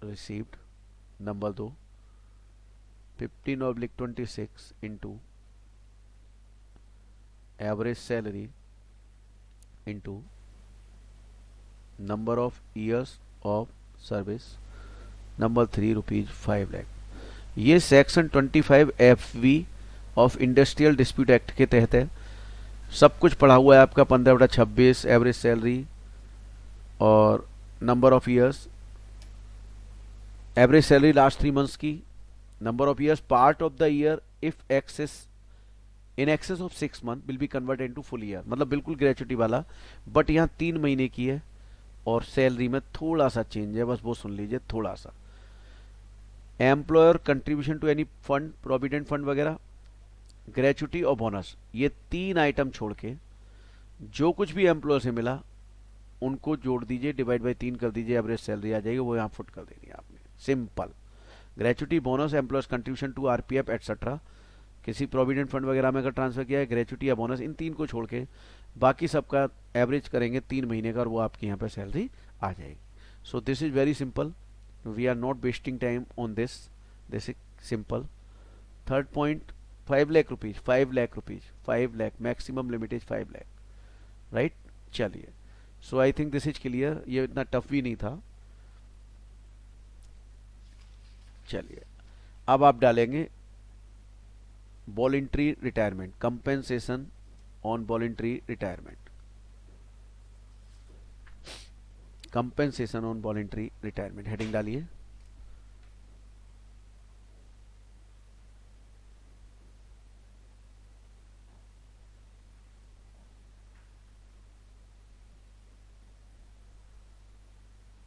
[SPEAKER 1] received. Number 2, 15/26 into average salary into number of years of service. Number 3, ₹5 lakh. ये section 25FV of industrial dispute act के तहत है। सब कुछ पढ़ा हुआ है आपका, 15/26, एवरेज सैलरी और number of years, average salary last 3 months की, number of years part of the year if in excess of 6 month will be convert into full year, मतलब बिल्कुल ग्रेचुटी वाला, बट यहाँ 3 महीने की है। और सैलरी में थोड़ा सा चेंज है, बस वो सुन लीजिए थोड़ा सा। Employer contribution to any fund, provident fund वगैरह, ग्रेचुटी और बोनस, ये 3 आइटम छोड़ के जो कुछ भी एम्प्लॉयर से मिला उनको जोड़ दीजिए, डिवाइड बाई 3 कर दीजिए, एवरेज सैलरी आ जाएगी, वो यहाँ फुट कर देनी है आपने। Simple. Gratuity, bonus, employers contribution to RPF etcetera, किसी प्रोविडेंट फंड वगैरह में अगर ट्रांसफर किया है, ग्रेचुटी या बोनस, इन 3 को छोड़ के बाकी सबका एवरेज करेंगे 3 महीने का और वो आपकी यहाँ पे सैलरी आ जाएगी। So this is very simple, we are not wasting time on this is simple. Third point, 5 lakh rupees, 5 lakh rupees, 5 lakh, maximum limit is 5 lakh, right. चलिए, so I think this is clear, ये इतना टफ भी नहीं था। चलिए अब आप डालेंगे voluntary retirement, compensation on voluntary retirement, compensation on voluntary retirement, heading डालिए।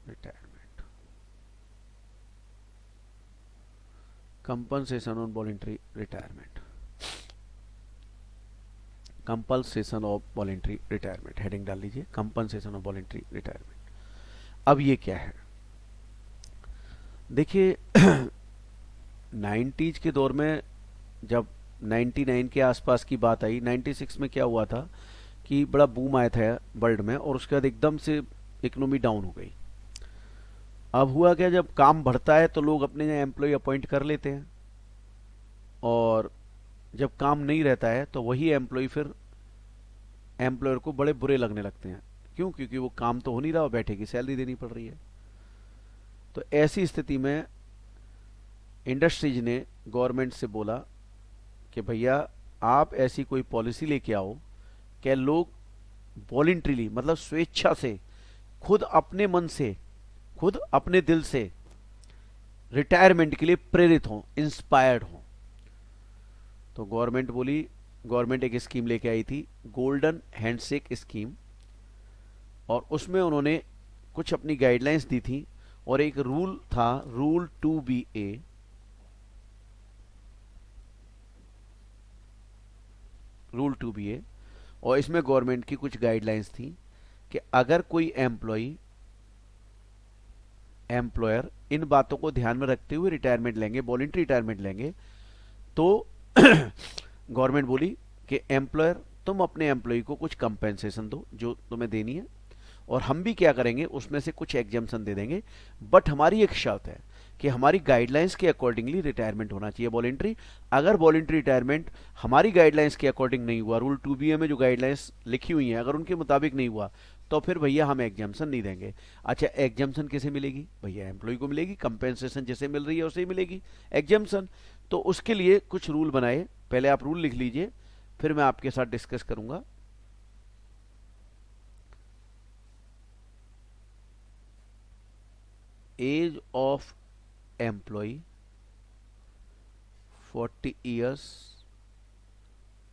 [SPEAKER 1] Retirement, compensation on voluntary retirement, compensation of voluntary retirement, heading डाल लीजिए, कंपनसेशन ऑफ वॉलंटरी रिटायरमेंट। अब ये क्या है? देखिए 90s के दौर में जब 99 के आसपास की बात आई, 96 में क्या हुआ था कि बड़ा बूम आया था वर्ल्ड में और उसके बाद एकदम से इकोनॉमी डाउन हो गई। अब हुआ क्या, जब काम बढ़ता है तो लोग अपने एम्प्लॉय अपॉइंट कर लेते हैं और जब काम नहीं रहता है तो वही एम्प्लॉय फिर एम्प्लॉयर को बड़े बुरे लगने लगते हैं। क्यों? क्योंकि वो काम तो हो नहीं रहा और बैठे की सैलरी देनी पड़ रही है। तो ऐसी स्थिति में इंडस्ट्रीज ने गवर्नमेंट से बोला कि भैया आप ऐसी कोई पॉलिसी लेके आओ कि लोग वॉलंटरीली, मतलब स्वेच्छा से, खुद अपने मन से, खुद अपने दिल से रिटायरमेंट के लिए प्रेरित हों, इंस्पायर्ड हों। तो गवर्नमेंट बोली, गवर्नमेंट एक स्कीम लेके आई थी, गोल्डन हैंडशेक स्कीम, और उसमें उन्होंने कुछ अपनी गाइडलाइंस दी थी और एक रूल था, रूल 2BA, रूल 2BA, और इसमें गवर्नमेंट की कुछ गाइडलाइंस थी कि अगर कोई एम्प्लॉयर इन बातों को ध्यान में रखते हुए रिटायरमेंट लेंगे, वॉलंटरी रिटायरमेंट लेंगे, तो गवर्नमेंट बोली कि एम्प्लॉयर तुम अपने एम्प्लॉय को कुछ कंपेंसेशन दो जो तुम्हें देनी है, और हम भी क्या करेंगे उसमें से कुछ एग्जाम्शन दे देंगे, बट हमारी एक शर्त है कि हमारी गाइडलाइंस के अकॉर्डिंगली रिटायरमेंट होना चाहिए वॉलंटरी। अगर वॉलंटरी रिटायरमेंट हमारी गाइडलाइंस के अकॉर्डिंग नहीं हुआ, रूल 2BA में जो गाइडलाइंस लिखी हुई हैं अगर उनके मुताबिक नहीं हुआ, तो फिर भैया हम एग्जाम्शन नहीं देंगे। अच्छा, एग्जाम्शन किसे मिलेगी भैया? एम्प्लॉय को मिलेगी, कंपेंसेशन जैसे मिल रही है उसे ही मिलेगी एग्जाम्शन। तो उसके लिए कुछ रूल बनाए, पहले आप रूल लिख लीजिए, फिर मैं आपके साथ डिस्कस करूंगा। एज ऑफ एम्प्लॉय 40 years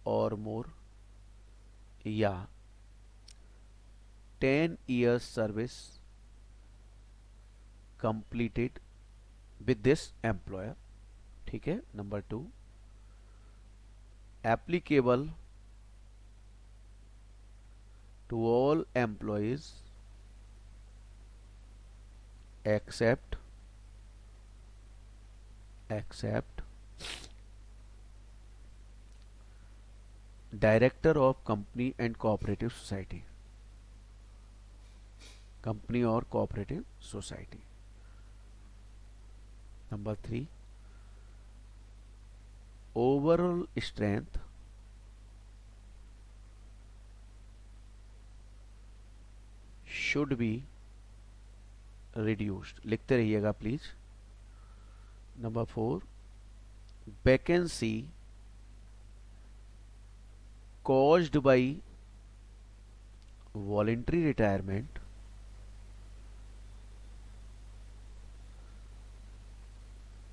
[SPEAKER 1] और मोर, या 10 years service completed with this employer. ठीक है। Number 2, applicable to all employees except director of company and cooperative society, company or cooperative society। Number 3, overall strength should be reduced, लिखते रहिएगा please. Number 4, vacancy caused by voluntary retirement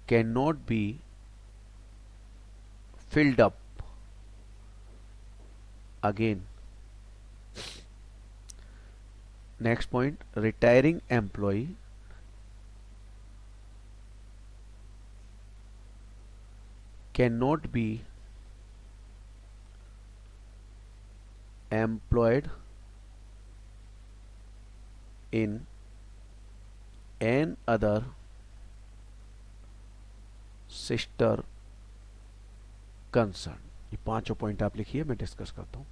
[SPEAKER 1] cannot be filled up again। Next point, retiring employee cannot be employed in an other sister concern। ये पांचों point आप लिखिए, मैं discuss करता हूं।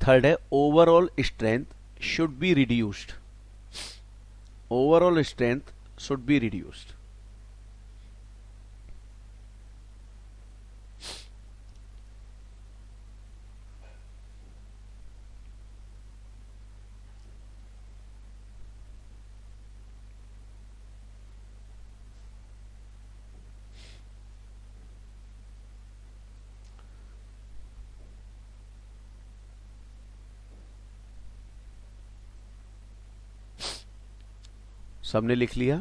[SPEAKER 1] Third है overall strength should be reduced. Overall strength should be reduced. सबने लिख लिया?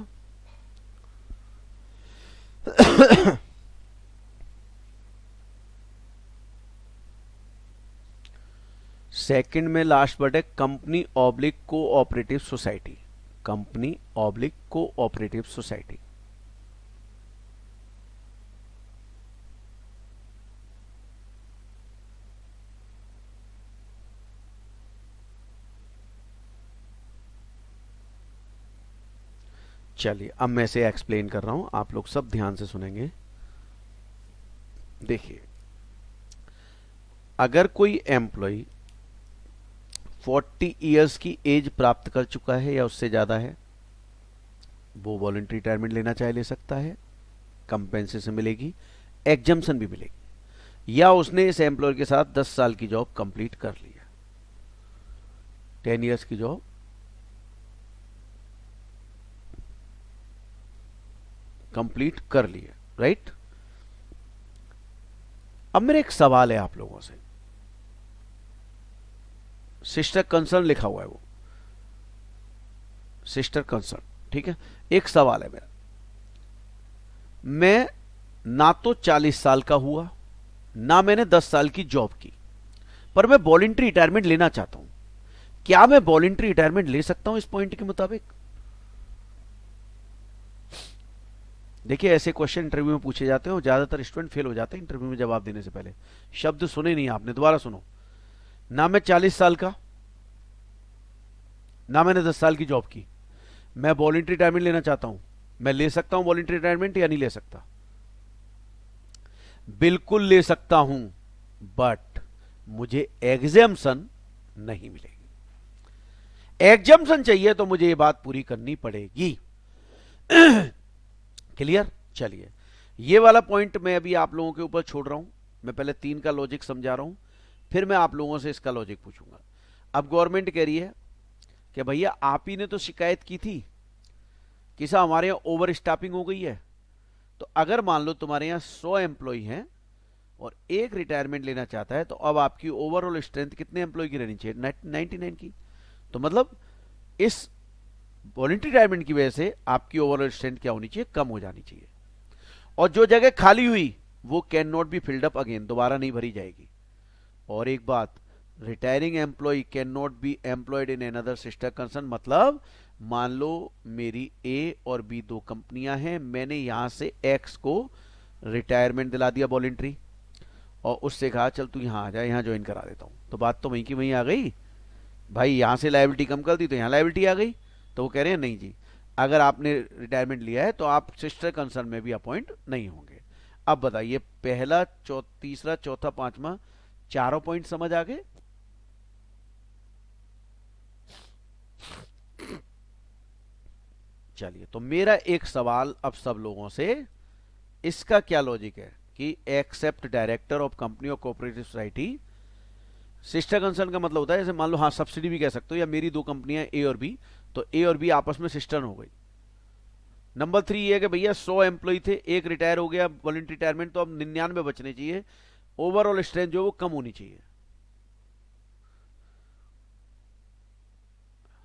[SPEAKER 1] सेकंड में लास्ट वर्ड है company oblique cooperative society. Company oblique cooperative society. चलिए अब मैं इसे एक्सप्लेन कर रहा हूं, आप लोग सब ध्यान से सुनेंगे। देखिए, अगर कोई एम्प्लॉय 40 इयर्स की एज प्राप्त कर चुका है या उससे ज्यादा है, वो वॉलंटरी रिटायरमेंट लेना चाहे ले सकता है, कंपेंसेशन मिलेगी, एग्जम्पशन भी मिलेगी, या उसने इस एम्प्लॉयर के साथ 10 साल की जॉब कंप्लीट कर ली है, 10 इयर्स की जॉब कंप्लीट कर लिए, राइट। अब मेरा एक सवाल है आप लोगों से, सिस्टर कंसर्न लिखा हुआ है वो, सिस्टर कंसर्न, ठीक है। एक सवाल है मेरा, मैं ना तो 40 साल का हुआ, ना मैंने 10 साल की जॉब की, पर मैं वॉलंटरी रिटायरमेंट लेना चाहता हूं, क्या मैं वॉलंटरी रिटायरमेंट ले सकता हूं इस पॉइंट के मुताबिक? देखिए ऐसे क्वेश्चन इंटरव्यू में पूछे जाते हैं और ज्यादातर स्टूडेंट फेल हो जाते हैं इंटरव्यू में जवाब देने से पहले। शब्द सुने नहीं आपने, दोबारा सुनो। ना मैं 40 साल का, ना मैंने 10 साल की जॉब की, मैं वॉलंटरी रिटायरमेंट लेना चाहता हूं, मैं ले सकता हूं वॉलंटरी रिटायरमेंट या नहीं ले सकता? बिल्कुल ले सकता हूं, बट मुझे एग्जाम्शन नहीं मिलेगी। एग्जाम्शन चाहिए तो मुझे ये बात पूरी करनी पड़ेगी। क्लियर? चलिए, ये वाला पॉइंट मैं अभी आप लोगों के ऊपर छोड़ रहा हूं। मैं पहले 3 का लॉजिक समझा रहा हूं, फिर मैं आप लोगों से इसका लॉजिक पूछूंगा। अब गवर्नमेंट कह रही है कि भैया आप ही ने तो शिकायत की थी कि साहब हमारे यहां ओवर स्टाफिंग हो गई है, तो अगर मान लो तुम्हारे यहां 100 एम्प्लॉय हैं और एक रिटायरमेंट लेना चाहता है, तो अब आपकी ओवरऑल स्ट्रेंथ कितने एम्प्लॉय की रहनी चाहिए? 99 की। तो मतलब इस वॉलंटरी रिटायरमेंट की वजह से आपकी ओवरऑल स्ट्रेंथ क्या होनी चाहिए? कम हो जानी चाहिए। और जो जगह खाली हुई वो can not be filled up again, दोबारा नहीं भरी जाएगी। और एक बात, retiring employee can not be employed in another sister concern, मतलब मान लो मेरी ए और बी 2 कंपनियां हैं, मैंने यहां से एक्स को रिटायरमेंट दिला दिया वॉलंटरी, और उससे कहा चल तू यहां आ जा, यहां ज्वाइन करा देता हूं, तो बात तो वहीं की वहीं आ गई भाई। यहां से लायबिलिटी कम कर दी तो यहां लायबिलिटी आ गई। तो वो कह रहे हैं नहीं जी, अगर आपने रिटायरमेंट लिया है तो आप सिस्टर कंसर्न में भी अपॉइंट नहीं होंगे। अब बताइए, पहला तीसरा चौथा पांचवा, चारों पॉइंट समझ आ गए? चलिए, तो मेरा एक सवाल अब सब लोगों से, इसका क्या लॉजिक है कि एक्सेप्ट डायरेक्टर ऑफ कंपनी और कोऑपरेटिव सोसाइटी, सिस्टर कंसर्न का मतलब होता है जैसे मान लो, हाँ सब्सिडी भी कह सकते हो, या मेरी 2 कंपनियां ए और बी, तो ए और बी आपस में सिस्टर हो गई। नंबर 3 ये है कि भैया 100 एम्प्लॉय थे, एक रिटायर हो गया वॉलंटरी रिटायरमेंट, तो अब 99 बचने चाहिए, ओवरऑल स्ट्रेंथ जो वो कम होनी चाहिए।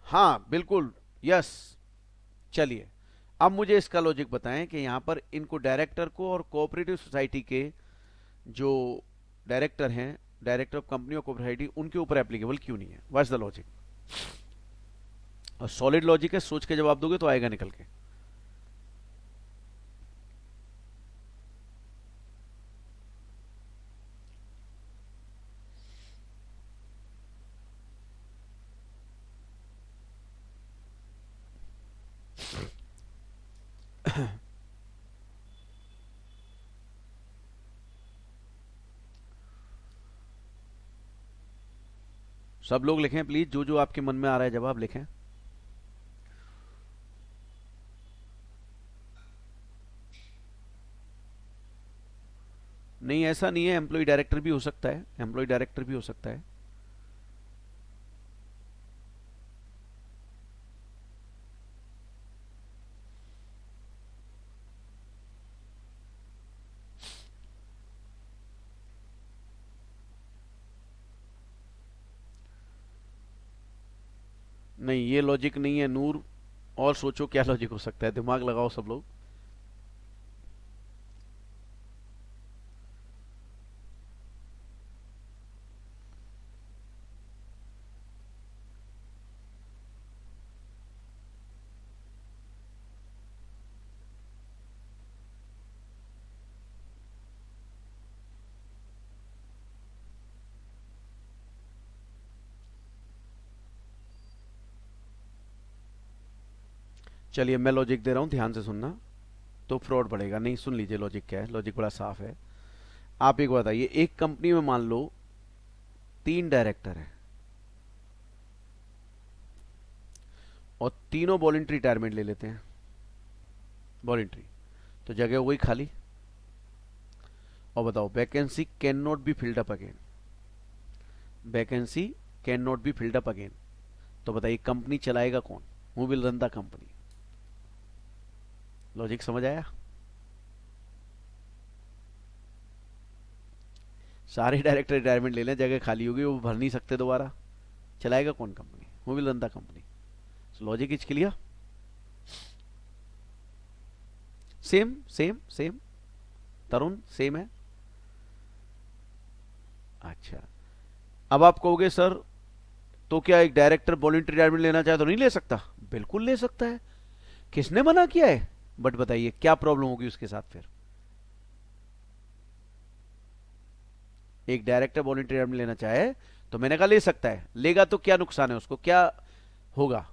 [SPEAKER 1] हाँ बिल्कुल, यस। चलिए, अब मुझे इसका लॉजिक बताएं कि यहां पर इनको डायरेक्टर को और कोऑपरेटिव सोसाइटी के जो डायरेक्टर हैं, डायरेक्टर ऑफ कंपनी और कोऑपरेटिव, उनके ऊपर एप्लीकेबल क्यों नहीं है? What's the logic? और सॉलिड लॉजिक है, सोच के जवाब दोगे तो आएगा निकल के। सब लोग लिखें प्लीज, जो जो आपके मन में आ रहा है जवाब लिखें। नहीं, ऐसा नहीं है, एम्प्लॉय डायरेक्टर भी हो सकता है, एम्प्लॉय डायरेक्टर भी हो सकता है। नहीं, ये लॉजिक नहीं है नूर, और सोचो क्या लॉजिक हो सकता है, दिमाग लगाओ सब लोग। चलिए, मैं लॉजिक दे रहा हूं, ध्यान से सुनना, तो फ्रॉड बढ़ेगा नहीं। सुन लीजिए लॉजिक क्या है, लॉजिक बड़ा साफ है। आप एक बताइए, एक कंपनी में मान लो 3 डायरेक्टर हैं और तीनों वॉलंटरी रिटायरमेंट ले लेते हैं, वॉलंटरी, तो जगह हो गई खाली। और बताओ, vacancy can not be filled up again, vacancy can not be filled up again, तो बताइए कंपनी चलाएगा कौन? Who will run the company? Logic समझ आया? सारे डायरेक्टर रिटायरमेंट ले लें, जगह खाली होगी, वो भर नहीं सकते दोबारा, चलाएगा कौन company? Who will run the company? Logic is clear? Same same same, Tarun same है? अच्छा, अब आप कहोगे सर तो क्या एक डायरेक्टर वॉलंटरी रिटायरमेंट लेना चाहे तो नहीं ले सकता? बिल्कुल ले सकता है, किसने मना किया है? बट बताइए क्या प्रॉब्लम होगी उसके साथ फिर? एक डायरेक्टर वॉलंटरी रिटायरमेंट लेना चाहे तो मैंने कहा ले सकता है, लेगा तो क्या नुकसान है, उसको क्या होगा?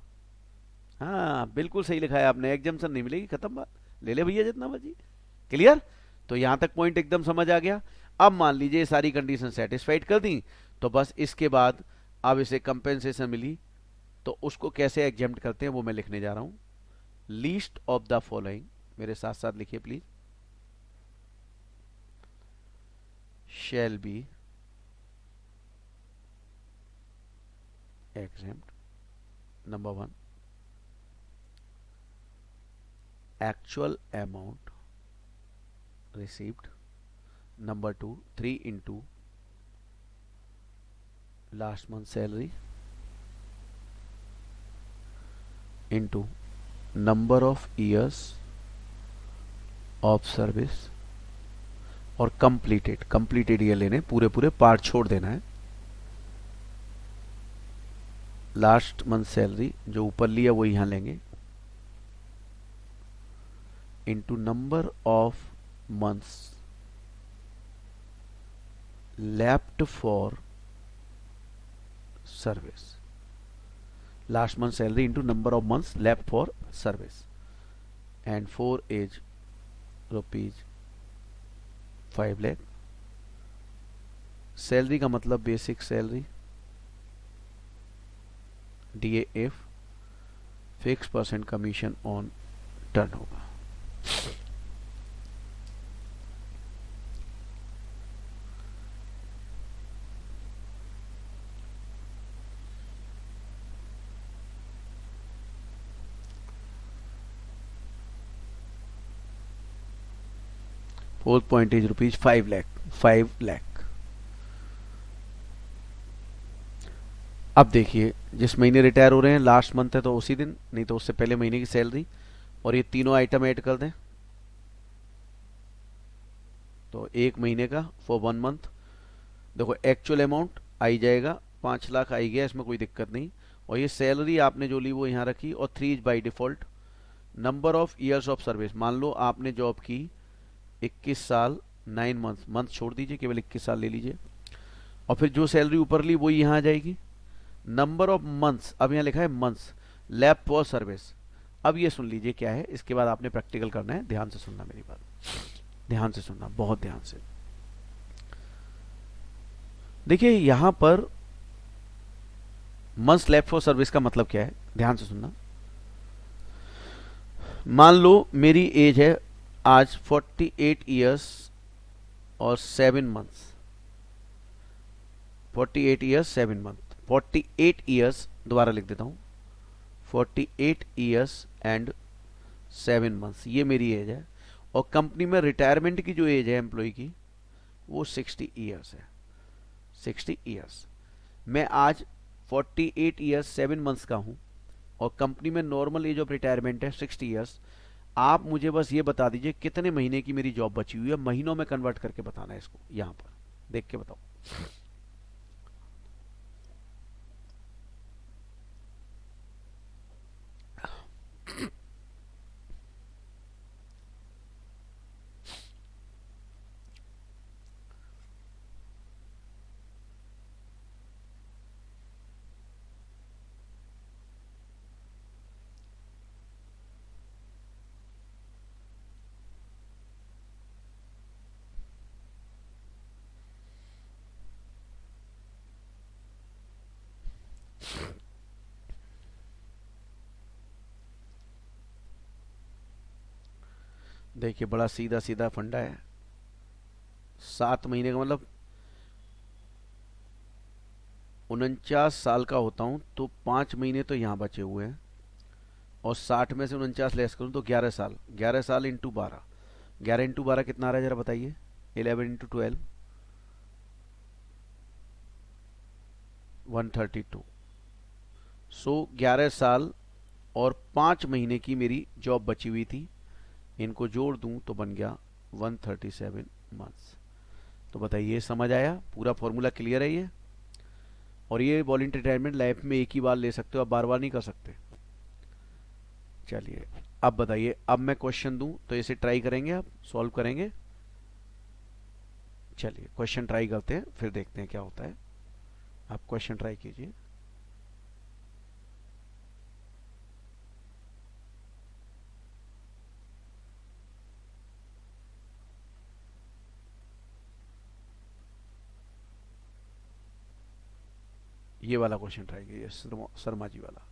[SPEAKER 1] हाँ बिल्कुल सही लिखा है आपने, एग्जाम्शन नहीं मिलेगी, खत्म बात, ले ले भैया जितना मर्जी। क्लियर? तो यहां तक पॉइंट एकदम समझ आ गया। अब मान लीजिए सारी कंडीशन सेटिस्फाइड कर दी, तो बस इसके बाद अब इसे कंपेंसेशन मिली, तो उसको कैसे एग्जेम्प्ट करते हैं वो मैं लिखने जा रहा हूं। लीस्ट ऑफ द फॉलोइंग, मेरे साथ साथ लिखिए please, shall be exempt. Number one, actual amount received. Number two, 3 into last month salary into number of years of service और completed year लेने, पूरे पूरे पार्ट छोड़ देना है। लास्ट मंथ सैलरी जो ऊपर लिया वो यहां लेंगे, into number of months left for service, last month salary into number of months left for service, and 4 is rupees 5 lakh. Salary का मतलब basic salary, DAF, fix percent commission on turn होगा। Fourth point is rupees 5 lakh. अब देखिए जिस महीने retire हो रहे हैं लास्ट मंथ है तो उसी दिन, नहीं तो उससे पहले महीने की सैलरी, और ये तीनों आइटम ऐड कर दें तो एक महीने का फॉर 1 मंथ। देखो एक्चुअल अमाउंट आई जाएगा, 5 लाख आई गया, इसमें कोई दिक्कत नहीं। और ये सैलरी आपने जो ली वो यहाँ रखी, और 3 is by default. Number of years of service, मान लो आपने जॉब की 21 साल 9 मंथ, मंथ छोड़ दीजिए, केवल 21 साल ले लीजिए, और फिर जो सैलरी ऊपर ली वो यहाँ आ जाएगी। नंबर ऑफ मंथ्स, अब यहाँ लिखा है मंथ्स लेफ्ट फॉर सर्विस। अब ये सुन लीजिए क्या है, इसके बाद आपने प्रैक्टिकल करना है, ध्यान से सुनना मेरी बात, ध्यान से सुनना, बहुत ध्यान से। देखिए यहां पर मंथ्स लेफ्ट फॉर सर्विस का मतलब क्या है, ध्यान से सुनना। मान लो मेरी एज है आज 48 ईयर्स और 7 मंथ्स, 48 ईयर्स 7 मंथ, 48 ईयर्स, दोबारा लिख देता हूं, 48 ईयर्स एंड 7 मंथ्स, ये मेरी एज है। और कंपनी में रिटायरमेंट की जो एज है एम्प्लॉय की वो 60 ईयर्स है, 60 ईयर्स। मैं आज 48 ईयर्स 7 मंथ्स का हूं और कंपनी में नॉर्मल एज ऑफ रिटायरमेंट है 60 ईयर्स। आप मुझे बस ये बता दीजिए कितने महीने की मेरी जॉब बची हुई है, महीनों में कन्वर्ट करके बताना है इसको, यहां पर देख के बताओ। देखिए बड़ा सीधा सीधा फंडा है, 7 महीने का मतलब 49 साल का होता हूं तो 5 महीने तो यहां बचे हुए हैं, और 60 में से 49 लेस करूं तो 11 साल, 11 साल इंटू 12, 11 इंटू 12 कितना आ रहा है जरा बताइए, 11 इंटू 12 132। सो 11 साल और 5 महीने की मेरी जॉब बची हुई थी, इनको जोड़ दूं तो बन गया 137 मंथ्स। तो बताइए समझ आया, पूरा फॉर्मूला क्लियर है ये? और ये वॉलंटरी रिटायरमेंट लाइफ में एक ही बार ले सकते हो, आप बार बार नहीं कर सकते। चलिए अब बताइए, अब मैं क्वेश्चन दूं तो इसे ट्राई करेंगे, आप सॉल्व करेंगे। चलिए क्वेश्चन ट्राई करते हैं, फिर देखते हैं क्या होता है। आप क्वेश्चन ट्राई कीजिए। ये वाला क्वेश्चन ट्राई कीजिए, शर्मा जी वाला।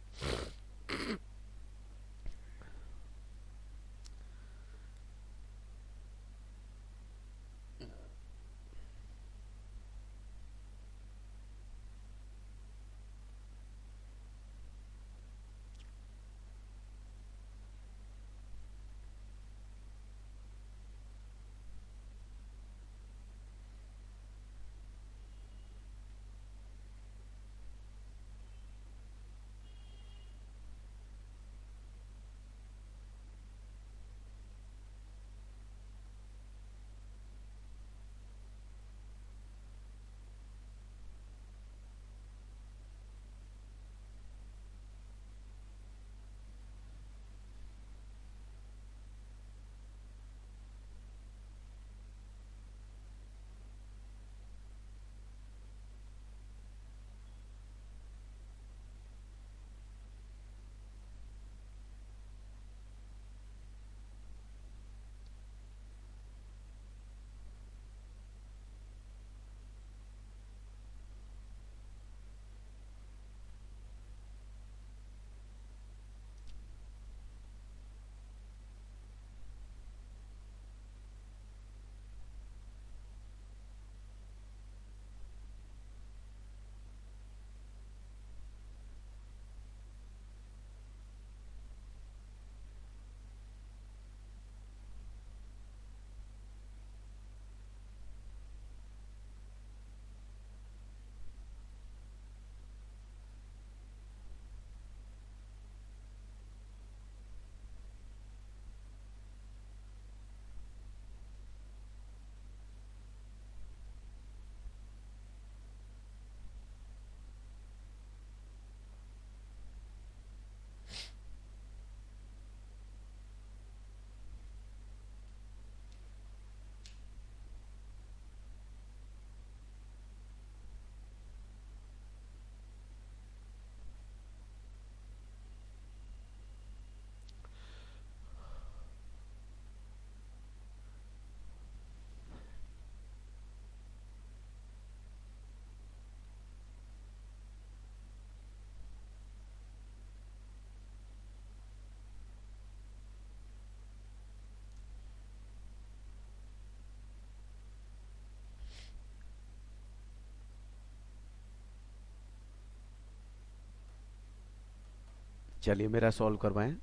[SPEAKER 1] चलिए मेरा सॉल्व करवाएं।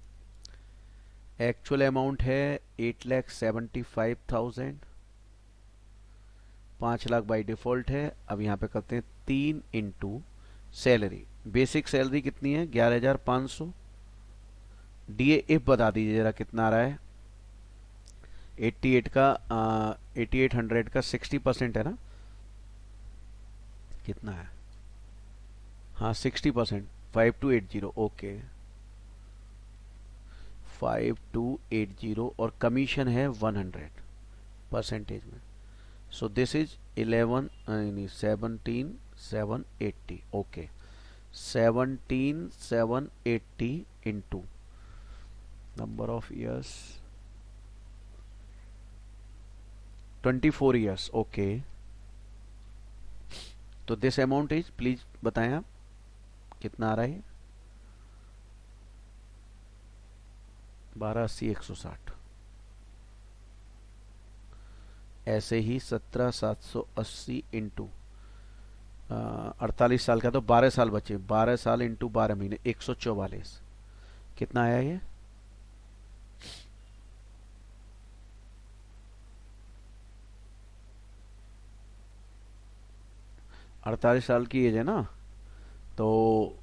[SPEAKER 1] एक्चुअल अमाउंट है 8,75,000, 5 लाख बाई डिफॉल्ट है। अब यहाँ पे करते हैं 3 इंटू सैलरी। बेसिक सैलरी कितनी है? 11,500। डीए इफ बता दीजिए जरा कितना आ रहा है। 88 का 8800 का 60% है ना, कितना है? हाँ 60%, 5280। ओके 5280 और कमीशन है 100 परसेंटेज में। सो this is 17,780। Okay 17,780 into number of years 24 years. Okay तो दिस अमाउंट इज, प्लीज बताएं आप कितना आ रहा है? 12,80,160। ऐसे ही 17,780 इंटू 48 साल का, तो 12 साल बचे। 12 साल इंटू 12 महीने 144। कितना आया ये? अड़तालीस साल की एज है ना, तो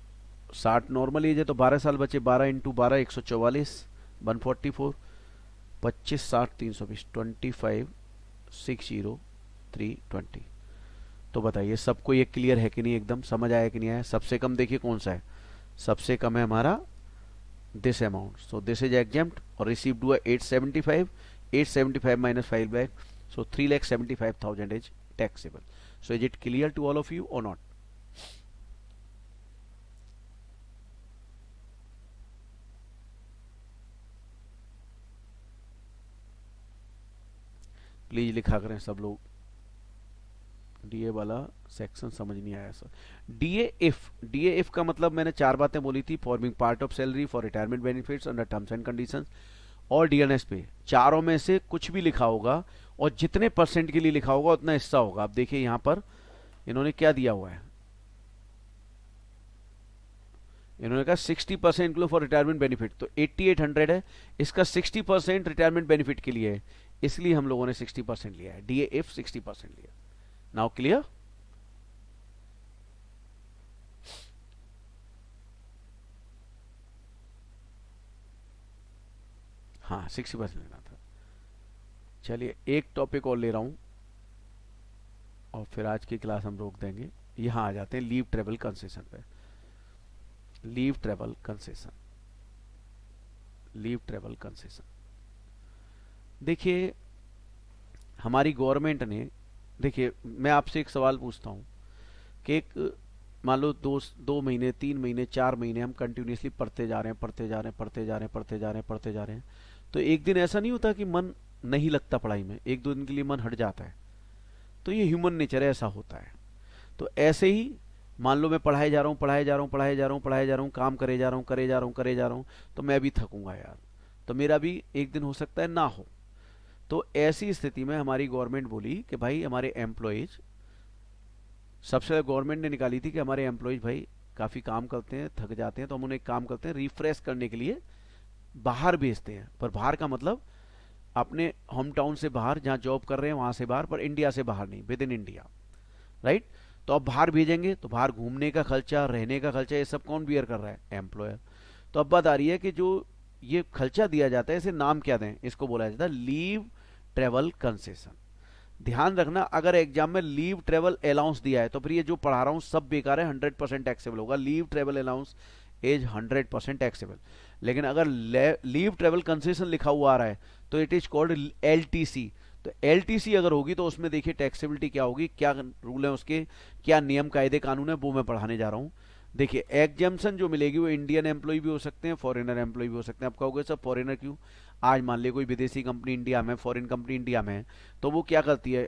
[SPEAKER 1] 60 नॉर्मल एज है, तो 12 साल बचे। 12 इंटू 12 144, 144। 25 60 320, 25 60 320। तो बताइए सबको ये क्लियर है कि नहीं, एकदम समझ आया कि नहीं आया? सबसे कम देखिए कौन सा है, सबसे कम है हमारा this amount, so this is exempt और रिसीव्ड हुआ 875, 875 minus 5 lakh, so 3,75,000 is taxable. So is it clear to all of you or not? Please लिखा करें सब लोग। डीए वाला सेक्शन समझ नहीं आया सर। डीए इफ का मतलब मैंने चार बातें बोली थी, forming part of salary for retirement benefits under terms and conditions और डीएनएस पे, चारों में से कुछ भी लिखा होगा और जितने परसेंट के लिए लिखा होगा उतना हिस्सा होगा। आप देखिए यहां पर इन्होंने क्या दिया हुआ है, इन्होंने कहा 60% के लिए फॉर रिटायरमेंट बेनिफिट, तो 8800 है, इसका 60% रिटायरमेंट बेनिफिट के लिए है, इसलिए हम लोगों ने 60% लिया है, डीए इफ 60% लिया। Now clear? हाँ 60% लेना था। चलिए एक टॉपिक और ले रहा हूं और फिर आज की क्लास हम रोक देंगे। यहां आ जाते हैं लीव ट्रेवल कंसेशन पे। Leave travel concession, leave travel concession, देखिए हमारी गवर्नमेंट ने, देखिए मैं आपसे एक सवाल पूछता हूं कि एक मान लो 2 महीने 3 महीने 4 महीने हम कंटिन्यूसली पढ़ते जा रहे हैं, पढ़ते जा रहे हैं, पढ़ते जा रहे हैं, पढ़ते जा रहे हैं, पढ़ते जा रहे हैं, तो एक दिन ऐसा नहीं होता कि मन नहीं लगता पढ़ाई में, एक दो दिन के लिए मन हट जाता है, तो ये ह्यूमन नेचर है, ऐसा होता है। तो ऐसे ही मान लो मैं पढ़ाए जा रहा हूँ, पढ़ाए जा रहा हूँ, पढ़ाए जा रहा हूँ, पढ़ाए जा रहा हूँ, काम करे जा रहा हूँ, करे जा रहा हूँ, करे जा रहा हूँ, तो मैं भी थकूंगा यार, तो मेरा भी एक दिन हो सकता है ना हो। तो ऐसी स्थिति में हमारी गवर्नमेंट बोली कि भाई हमारे एम्प्लॉयज, सबसे पहले गवर्नमेंट ने निकाली थी कि हमारे एम्प्लॉयज भाई काफी काम करते हैं, थक जाते हैं, तो हम उन्हें एक काम करते हैं, रिफ्रेश करने के लिए बाहर भेजते हैं। पर बाहर का मतलब अपने होम टाउन से बाहर, जहां जॉब कर रहे हैं वहां से बाहर, पर इंडिया से बाहर नहीं, विद इन इंडिया, राइट। तो अब बाहर भेजेंगे तो बाहर घूमने का खर्चा, रहने का खर्चा, ये सब कौन बियर कर रहा है? एम्प्लॉयर। तो अब बात आ रही है कि जो ये खर्चा दिया जाता है इसे नाम क्या दें? इसको बोला जाता है लीव ट्रेवल कंसेशन। ध्यान रखना, अगर एग्जाम में लीव ट्रेवल अलाउंस दिया है तो फिर ये जो पढ़ा रहा हूं सब बेकार है, 100% टैक्सेबल होगा। Leave travel allowance is 100% taxable. लेकिन अगर लीव ट्रेवल कंसेशन लिखा हुआ आ रहा है तो इट इज कॉल्ड एलटीसी। तो एलटीसी अगर होगी तो उसमें देखिए टैक्सेबिलिटी क्या होगी, क्या रूल है उसके, क्या नियम कायदे कानून है, वो मैं पढ़ाने जा रहा हूं। देखिए एग्जाम्पशन जो मिलेगी वो इंडियन एम्प्लॉय भी हो सकते हैं, फॉरेनर एम्प्लॉय भी हो सकते हैं। आप कहोगे सर फॉरेनर क्यों? आज मान लिया कोई विदेशी कंपनी इंडिया में, फॉरेन कंपनी इंडिया में है, तो वो क्या करती है,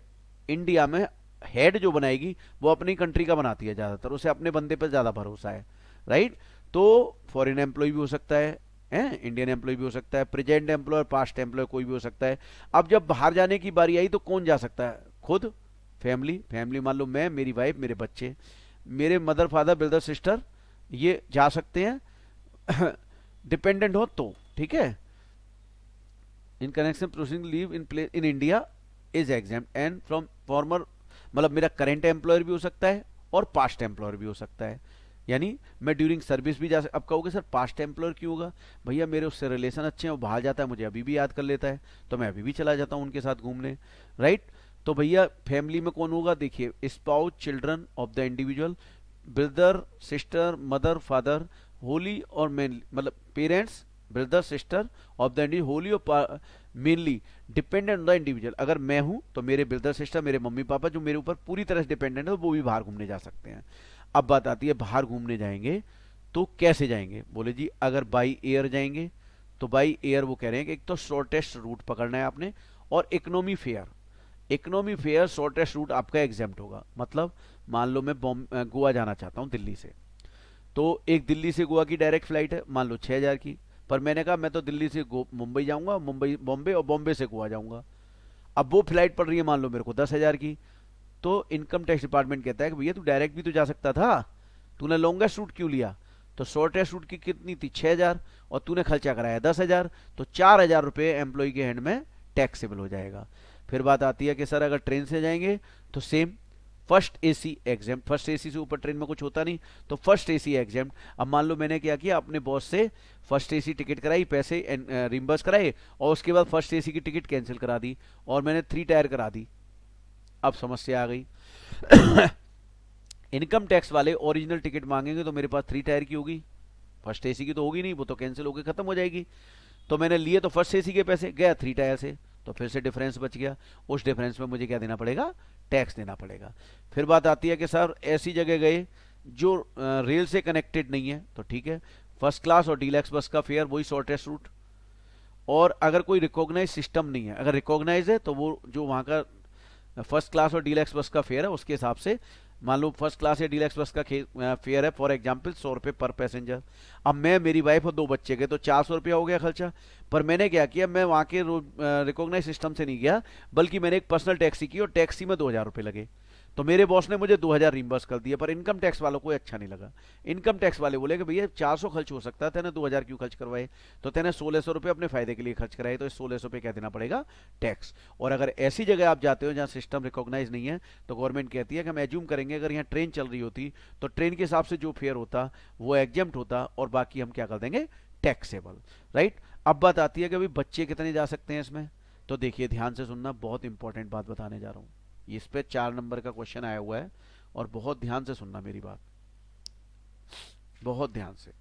[SPEAKER 1] इंडिया में हेड जो बनाएगी वो अपनी कंट्री का बनाती है ज्यादातर, उसे अपने बंदे पर ज्यादा भरोसा है, राइट। तो फॉरेन एम्प्लॉय भी हो सकता है, इंडियन एम्प्लॉय भी हो सकता है, प्रेजेंट एम्प्लॉय, पास्ट एम्प्लॉय, कोई भी हो सकता है। अब जब बाहर जाने की बारी आई तो कौन जा सकता है? खुद फैमिली मान लो मैं, मेरी वाइफ, मेरे बच्चे, मेरे मदर फादर ब्रदर सिस्टर, ये जा सकते हैं डिपेंडेंट हो तो, ठीक है। In connection proceeding leave in place in India is exempt and from farmer, मतलब मेरा करंट एम्प्लॉयर भी हो सकता है और पास्ट एम्प्लॉयर भी हो सकता है, यानी मैं ड्यूरिंग सर्विस भी जा सकता। अब कहोगे सर पास्ट एम्प्लॉयर क्यों होगा? भैया मेरे उससे रिलेशन अच्छे हैं, वो बाहर जाता है मुझे अभी भी याद कर लेता है, तो मैं अभी भी चला जाता हूँ उनके साथ घूमने, राइट। तो भैया फैमिली में कौन होगा? देखिए spouse, children of the individual, brother sister, mother father, wholly और मेनली, मतलब parents, brother sister of the individual, wholly और mainly dependent on the individual. अगर मैं हूं तो मेरे ब्रदर सिस्टर, मेरे मम्मी पापा जो मेरे ऊपर पूरी तरह से डिपेंडेंट है, वो भी बाहर घूमने जा सकते हैं। अब बात आती है बाहर घूमने जाएंगे तो कैसे जाएंगे? बोले जी अगर बाई एयर जाएंगे तो बाई एयर वो कह रहे हैं कि एक तो शॉर्टेस्ट रूट पकड़ना है आपने, और economy fair, economy fair shortest route आपका एग्जाम्प्ट होगा। मतलब मान लो मैं गोवा जाना चाहता हूं दिल्ली से, तो एक दिल्ली से गोवा की डायरेक्ट फ्लाइट है, मान लो 6,000 की, पर मैंने कहा मैं तो दिल्ली से मुंबई जाऊंगा, मुंबई बॉम्बे, और बॉम्बे से गोवा जाऊंगा। अब वो फ्लाइट पड़ रही है मान लो मेरे को 10,000 की, तो इनकम टैक्स डिपार्टमेंट कहता है कि भैया तू डायरेक्ट भी तो जा सकता था, तूने लॉन्गेस्ट रूट क्यों लिया? तो शॉर्टेस्ट रूट की कितनी थी? 6,000, और तूने खर्चा कराया 10,000, तो 4,000 रुपये एम्प्लॉय के हैंड में टैक्सेबल हो जाएगा। फिर बात आती है कि सर अगर ट्रेन से जाएंगे तो same, first AC exempt, first AC से ऊपर ट्रेन में कुछ होता नहीं, तो फर्स्ट एसी एग्जाम्प्ट। अब मान लो मैंने क्या किया, अपने बॉस से फर्स्ट एसी टिकट कराई, पैसे रिम्बर्स कराए, और उसके बाद फर्स्ट एसी की टिकट कैंसिल करा दी और मैंने 3 टायर करा दी। अब समस्या आ गई इनकम टैक्स वाले ओरिजिनल टिकट मांगेंगे तो मेरे पास 3 टायर की होगी, फर्स्ट एसी की तो होगी नहीं, वो तो कैंसिल होकर खत्म हो जाएगी। तो मैंने लिए तो फर्स्ट एसी के पैसे, गया 3 टायर से, तो फिर से डिफरेंस बच गया। उस डिफरेंस में मुझे क्या देना पड़ेगा, टैक्स देना पड़ेगा। फिर बात आती है कि सर ऐसी जगह गए जो रेल से कनेक्टेड नहीं है, तो ठीक है, फर्स्ट क्लास और डीलक्स बस का फेयर वही शॉर्टेस्ट रूट। और अगर कोई रिकॉग्नाइज सिस्टम नहीं है, अगर रिकॉग्नाइज है तो वो जो वहाँ का फर्स्ट क्लास और डीलक्स बस का फेयर है उसके हिसाब से, मान लो फर्स्ट क्लास या डीलक्स बस का फेयर है फॉर एग्जांपल 100 रुपये पर पैसेंजर। अब मैं, मेरी वाइफ और 2 बच्चे गए तो 400 रुपया हो गया खर्चा। पर मैंने क्या किया, मैं वहाँ के रिकॉग्नाइज सिस्टम से नहीं गया, बल्कि मैंने एक पर्सनल टैक्सी की और टैक्सी में 2,000 रुपये लगे। तो मेरे बॉस ने मुझे 2,000 रिम्बर्स कर दिया, पर इनकम टैक्स वालों को अच्छा नहीं लगा। इनकम टैक्स वाले बोले कि भैया 400 खर्च हो सकता है, तेने 2,000 क्यों खर्च करवाए, तो तेने 1,600 रुपये अपने फायदे के लिए खर्च कराए, तो इस 1,600 पे क्या देना पड़ेगा, टैक्स। और अगर ऐसी जगह आप जाते हो जहाँ सिस्टम रिकॉग्नाइज नहीं है, तो गवर्नमेंट कहती है कि हम एज्यूम करेंगे अगर यहाँ ट्रेन चल रही होती तो ट्रेन के हिसाब से जो फेयर होता वो एग्जेम्प्ट होता, और बाकी हम क्या कर देंगे, टैक्सेबल, राइट। अब बात आती है कि भाई बच्चे कितने जा सकते हैं इसमें, तो देखिए ध्यान से सुनना, बहुत इंपॉर्टेंट बात बताने जा रहा हूँ। इस पे 4 नंबर का क्वेश्चन आया हुआ है, और बहुत ध्यान से सुनना मेरी बात, बहुत ध्यान से।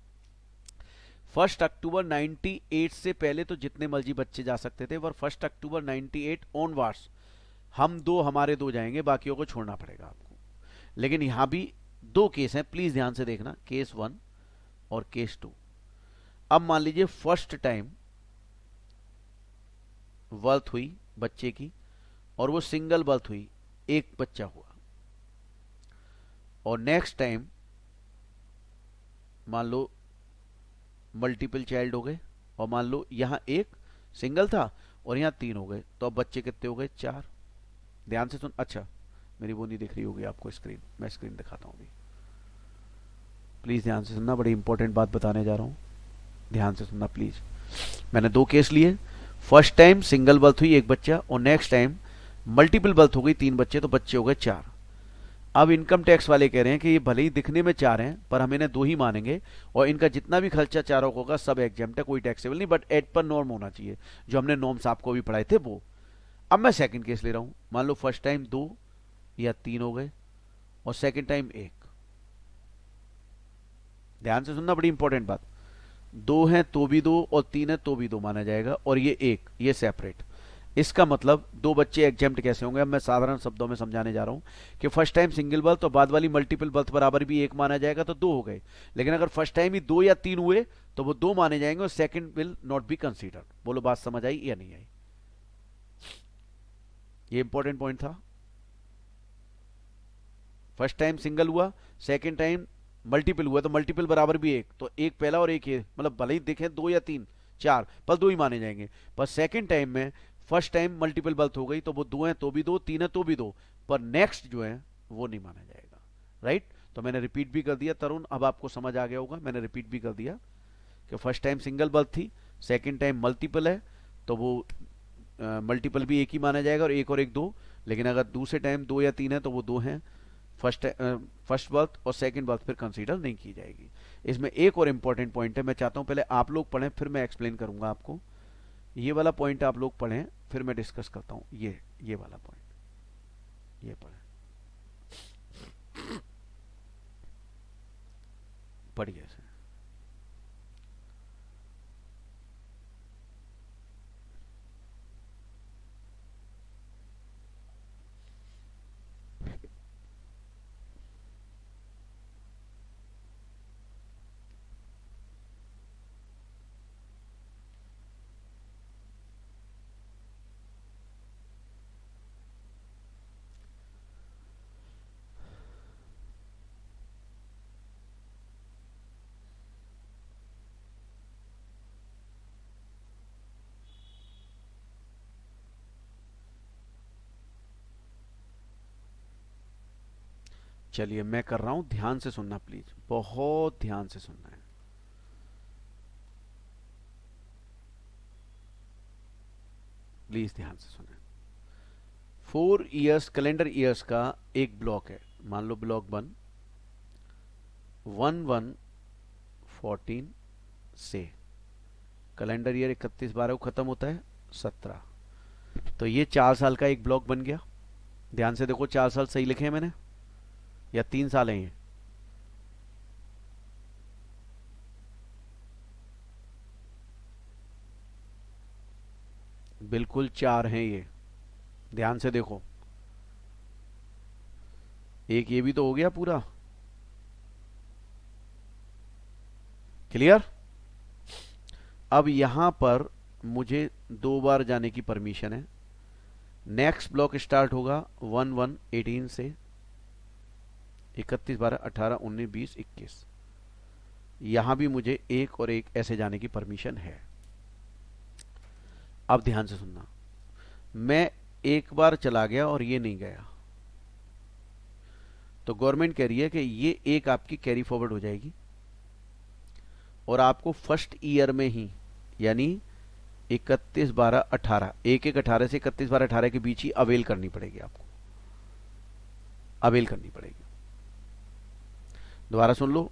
[SPEAKER 1] 1 अक्टूबर 98 से पहले तो जितने मर्जी बच्चे जा सकते थे, पर 1 अक्टूबर 98 ऑनवर्ड्स हम दो, हमारे 2 जाएंगे, बाकियों को छोड़ना पड़ेगा आपको। लेकिन यहां भी 2 केस हैं, प्लीज ध्यान से देखना, केस 1 और केस 2। अब मान लीजिए फर्स्ट टाइम बर्थ हुई बच्चे की, और वो सिंगल बर्थ हुई, एक बच्चा हुआ, और नेक्स्ट टाइम मान लो मल्टीपल चाइल्ड हो गए, और मान लो यहां एक सिंगल था और यहां 3 हो गए, तो अब बच्चे कितने हो गए, 4। ध्यान से सुन, अच्छा मेरी वो नहीं दिख रही होगी आपको स्क्रीन, मैं स्क्रीन दिखाता हूं अभी, प्लीज ध्यान से सुनना, बड़ी इंपॉर्टेंट बात बताने जा रहा हूं, ध्यान से सुनना प्लीज। मैंने 2 केस लिए, फर्स्ट टाइम सिंगल बर्थ हुई एक बच्चा, और नेक्स्ट टाइम मल्टीपल बर्थ हो गई 3 बच्चे, तो बच्चे हो गए 4। अब इनकम टैक्स वाले कह रहे हैं कि ये भले ही दिखने में 4 हैं, पर हम इन्हें 2 ही मानेंगे, और इनका जितना भी खर्चा चारों का होगा सब एग्जेम्प्ट है, कोई टैक्सेबल नहीं, बट एड पर नॉर्म होना चाहिए, जो हमने नॉर्म्स आपको भी पढ़ाए थे वो। अब मैं सेकंड केस ले रहा हूं, मान लो फर्स्ट टाइम 2 या 3 हो गए, और सेकंड टाइम 1। ध्यान से सुनना, बड़ी इंपॉर्टेंट बात, 2 हैं तो भी 2, और 3 है तो भी 2 माना जाएगा, और ये 1, ये सेपरेट। इसका मतलब 2 बच्चे एग्जेम्प्ट कैसे होंगे, अब मैं साधारण शब्दों में समझाने जा रहा हूं कि फर्स्ट टाइम सिंगल बर्थ तो बाद वाली मल्टीपल बर्थ बराबर भी 1 माना जाएगा, तो 2 हो गए। लेकिन अगर फर्स्ट टाइम ही 2 या 3 हुए तो वो 2 माने जाएंगे, और second will not be considered. बोलो बात समझ आई या नहीं आई, ये इंपॉर्टेंट पॉइंट था। फर्स्ट टाइम सिंगल हुआ, सेकंड टाइम मल्टीपल हुआ, तो मल्टीपल बराबर भी 1, तो 1 पहला और 1 ये, मतलब भले ही देखें 2 या 3 4, पर 2 ही माने जाएंगे। पर सेकंड टाइम में फर्स्ट टाइम मल्टीपल बर्थ हो गई, तो वो 2 हैं तो भी 2, 3 है तो भी 2, पर नेक्स्ट जो है वो नहीं माना जाएगा, राइट। तो मैंने रिपीट भी कर दिया तरुण, अब आपको समझ आ गया होगा, मैंने रिपीट भी कर दिया कि फर्स्ट टाइम सिंगल बर्थ थी, सेकंड टाइम मल्टीपल है, तो वो मल्टीपल भी 1 ही माना जाएगा, और एक 2। लेकिन अगर दूसरे टाइम 2 या 3 है तो वो 2 हैं, फर्स्ट बर्थ और सेकंड बर्थ फिर कंसीडर नहीं की जाएगी। इसमें एक और इंपॉर्टेंट पॉइंट है, मैं चाहता हूं पहले आप लोग पढ़ें, फिर मैं एक्सप्लेन करूंगा आपको। ये वाला पॉइंट आप लोग पढ़ें, फिर मैं डिस्कस करता हूं, ये वाला पॉइंट ये पढ़ें, पढ़िए इसे। चलिए मैं कर रहा हूं, ध्यान से सुनना प्लीज, बहुत ध्यान से सुनना है, प्लीज ध्यान से सुना। 4 ईयर्स कैलेंडर ईयर्स का एक ब्लॉक है, मान लो ब्लॉक 1/1/14 से कैलेंडर ईयर 31/12 को खत्म होता है 17, तो ये 4 साल का एक ब्लॉक बन गया। ध्यान से देखो, 4 साल सही लिखे हैं मैंने, या 3 साल है ये? बिल्कुल 4 हैं ये, ध्यान से देखो। एक ये भी तो हो गया पूरा। क्लियर? अब यहां पर मुझे 2 बार जाने की परमिशन है। नेक्स्ट ब्लॉक स्टार्ट होगा 1/1/18 से, 31/12/18/19/20/21। यहां भी मुझे एक और एक ऐसे जाने की परमिशन है। अब ध्यान से सुनना, मैं एक बार चला गया और ये नहीं गया, तो गवर्नमेंट कह रही है कि ये एक आपकी कैरी फॉरवर्ड हो जाएगी और आपको फर्स्ट ईयर में ही, यानी 31/12/18, 1/1/18 से 31/12/18 के बीच ही अवेल करनी पड़ेगी आपको, अवेल करनी पड़ेगी। दोबारा सुन लो,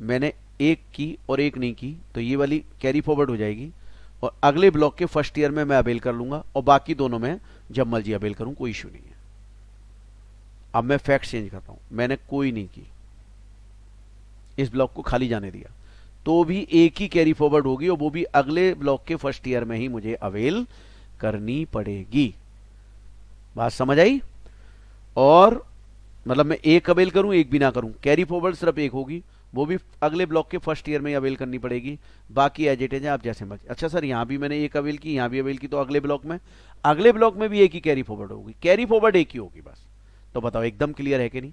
[SPEAKER 1] मैंने एक की और एक नहीं की, तो ये वाली कैरी फॉरवर्ड हो जाएगी और अगले ब्लॉक के फर्स्ट ईयर में मैं अवेल कर लूंगा और बाकी दोनों में जब मर्जी अवेल करूं, कोई इश्यू नहीं है। अब मैं फैक्ट चेंज करता हूं, मैंने कोई नहीं की, इस ब्लॉक को खाली जाने दिया, तो भी एक ही कैरी फॉरवर्ड होगी और वो भी अगले ब्लॉक के फर्स्ट ईयर में ही मुझे अवेल करनी पड़ेगी। बात समझ आई? और मतलब मैं एक अवेल करूं एक भी ना करूं, कैरी फॉरवर्ड सिर्फ एक होगी, वो भी अगले ब्लॉक के फर्स्ट ईयर में ही अवेल करनी पड़ेगी। बाकी एज इट इज है, आप जैसे मर्जी। अच्छा सर, यहां भी मैंने एक अवेल की, यहां भी अवेल की, तो अगले ब्लॉक में भी एक ही कैरी फॉरवर्ड होगी, कैरी फॉरवर्ड एक ही होगी बस। तो बताओ एकदम क्लियर है कि नहीं?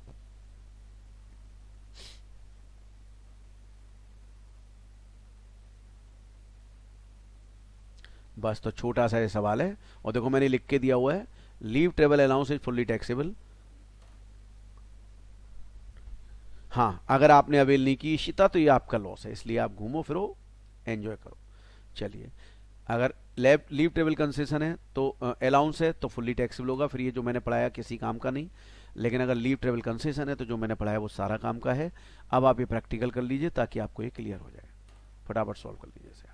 [SPEAKER 1] बस, तो छोटा सा ये सवाल है। और देखो मैंने लिख के दिया हुआ है, leave travel allowance is fully taxable. हाँ, अगर आपने अवेल नहीं की इशिता तो ये आपका लॉस है, इसलिए आप घूमो फिरो, एंजॉय करो। चलिए, अगर लीव ट्रेवल कंसेशन है तो अलाउंस है तो फुल्ली टैक्सेबल होगा, फिर ये जो मैंने पढ़ाया किसी काम का नहीं। लेकिन अगर लीव ट्रेवल कंसेशन है तो जो मैंने पढ़ाया वो सारा काम का है। अब आप ये प्रैक्टिकल कर लीजिए ताकि आपको ये क्लियर हो जाए, फटाफट सॉल्व कर लीजिए इसे।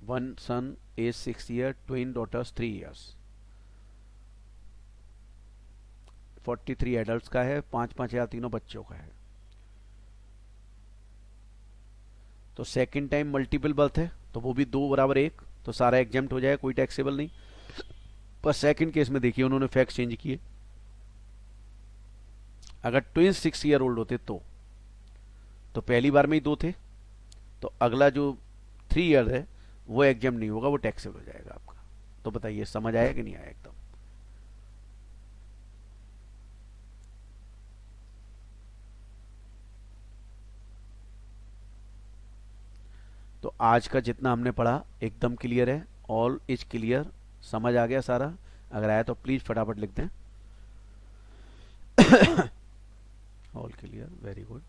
[SPEAKER 1] 1 son age 6 years, twin daughters 3 years। 43 adult का है, 5-5 हजार तीनों बच्चों का है। तो सेकंड टाइम मल्टीपल बर्थ है तो वो भी 2 = 1, तो सारा एग्जेम्प्ट हो जाए, कोई टैक्सेबल नहीं। पर सेकंड केस में देखिए उन्होंने फैक्ट चेंज किए। अगर ट्विन 6 ईयर ओल्ड होते तो पहली बार में ही 2 थे, तो अगला जो 3 ईयर है वो एग्जाम नहीं होगा, वो टैक्सेबल हो जाएगा आपका। तो बताइए समझ आया कि नहीं आया एकदम? तो आज का जितना हमने पढ़ा एकदम क्लियर है, ऑल इज क्लियर, समझ आ गया सारा? अगर आया तो प्लीज फटाफट लिख दें। All clear, very good,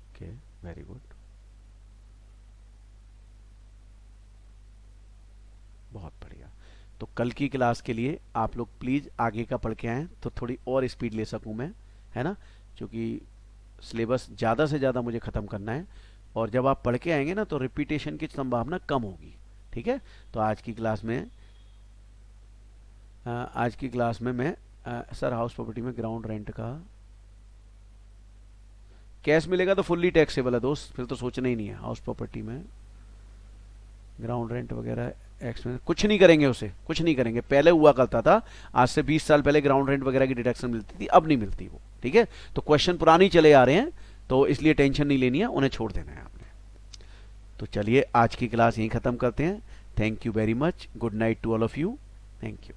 [SPEAKER 1] okay, very good, बहुत बढ़िया। तो कल की क्लास के लिए आप लोग प्लीज आगे का पढ़ के आए तो थोड़ी और स्पीड ले सकूं मैं, है ना, क्योंकि सिलेबस ज़्यादा से ज़्यादा मुझे ख़त्म करना है। और जब आप पढ़ के आएंगे ना तो रिपीटेशन की संभावना कम होगी, ठीक है? तो आज की क्लास में मैं सर हाउस प्रॉपर्टी में ग्राउंड रेंट का कैश मिलेगा तो फुल्ली टैक्सेबल है दोस्त, फिर तो सोचना ही नहीं है। हाउस प्रॉपर्टी में ग्राउंड रेंट वगैरह एक्सपेंस कुछ नहीं करेंगे, उसे कुछ नहीं करेंगे। पहले हुआ करता था, आज से 20 साल पहले ग्राउंड रेंट वगैरह की डिडक्शन मिलती थी, अब नहीं मिलती वो, ठीक है? तो क्वेश्चन पुरानी चले आ रहे हैं, तो इसलिए टेंशन नहीं लेनी है, उन्हें छोड़ देना है आपने। तो चलिए आज की क्लास यहीं खत्म करते हैं। Thank you very much, good night to all of you, thank you.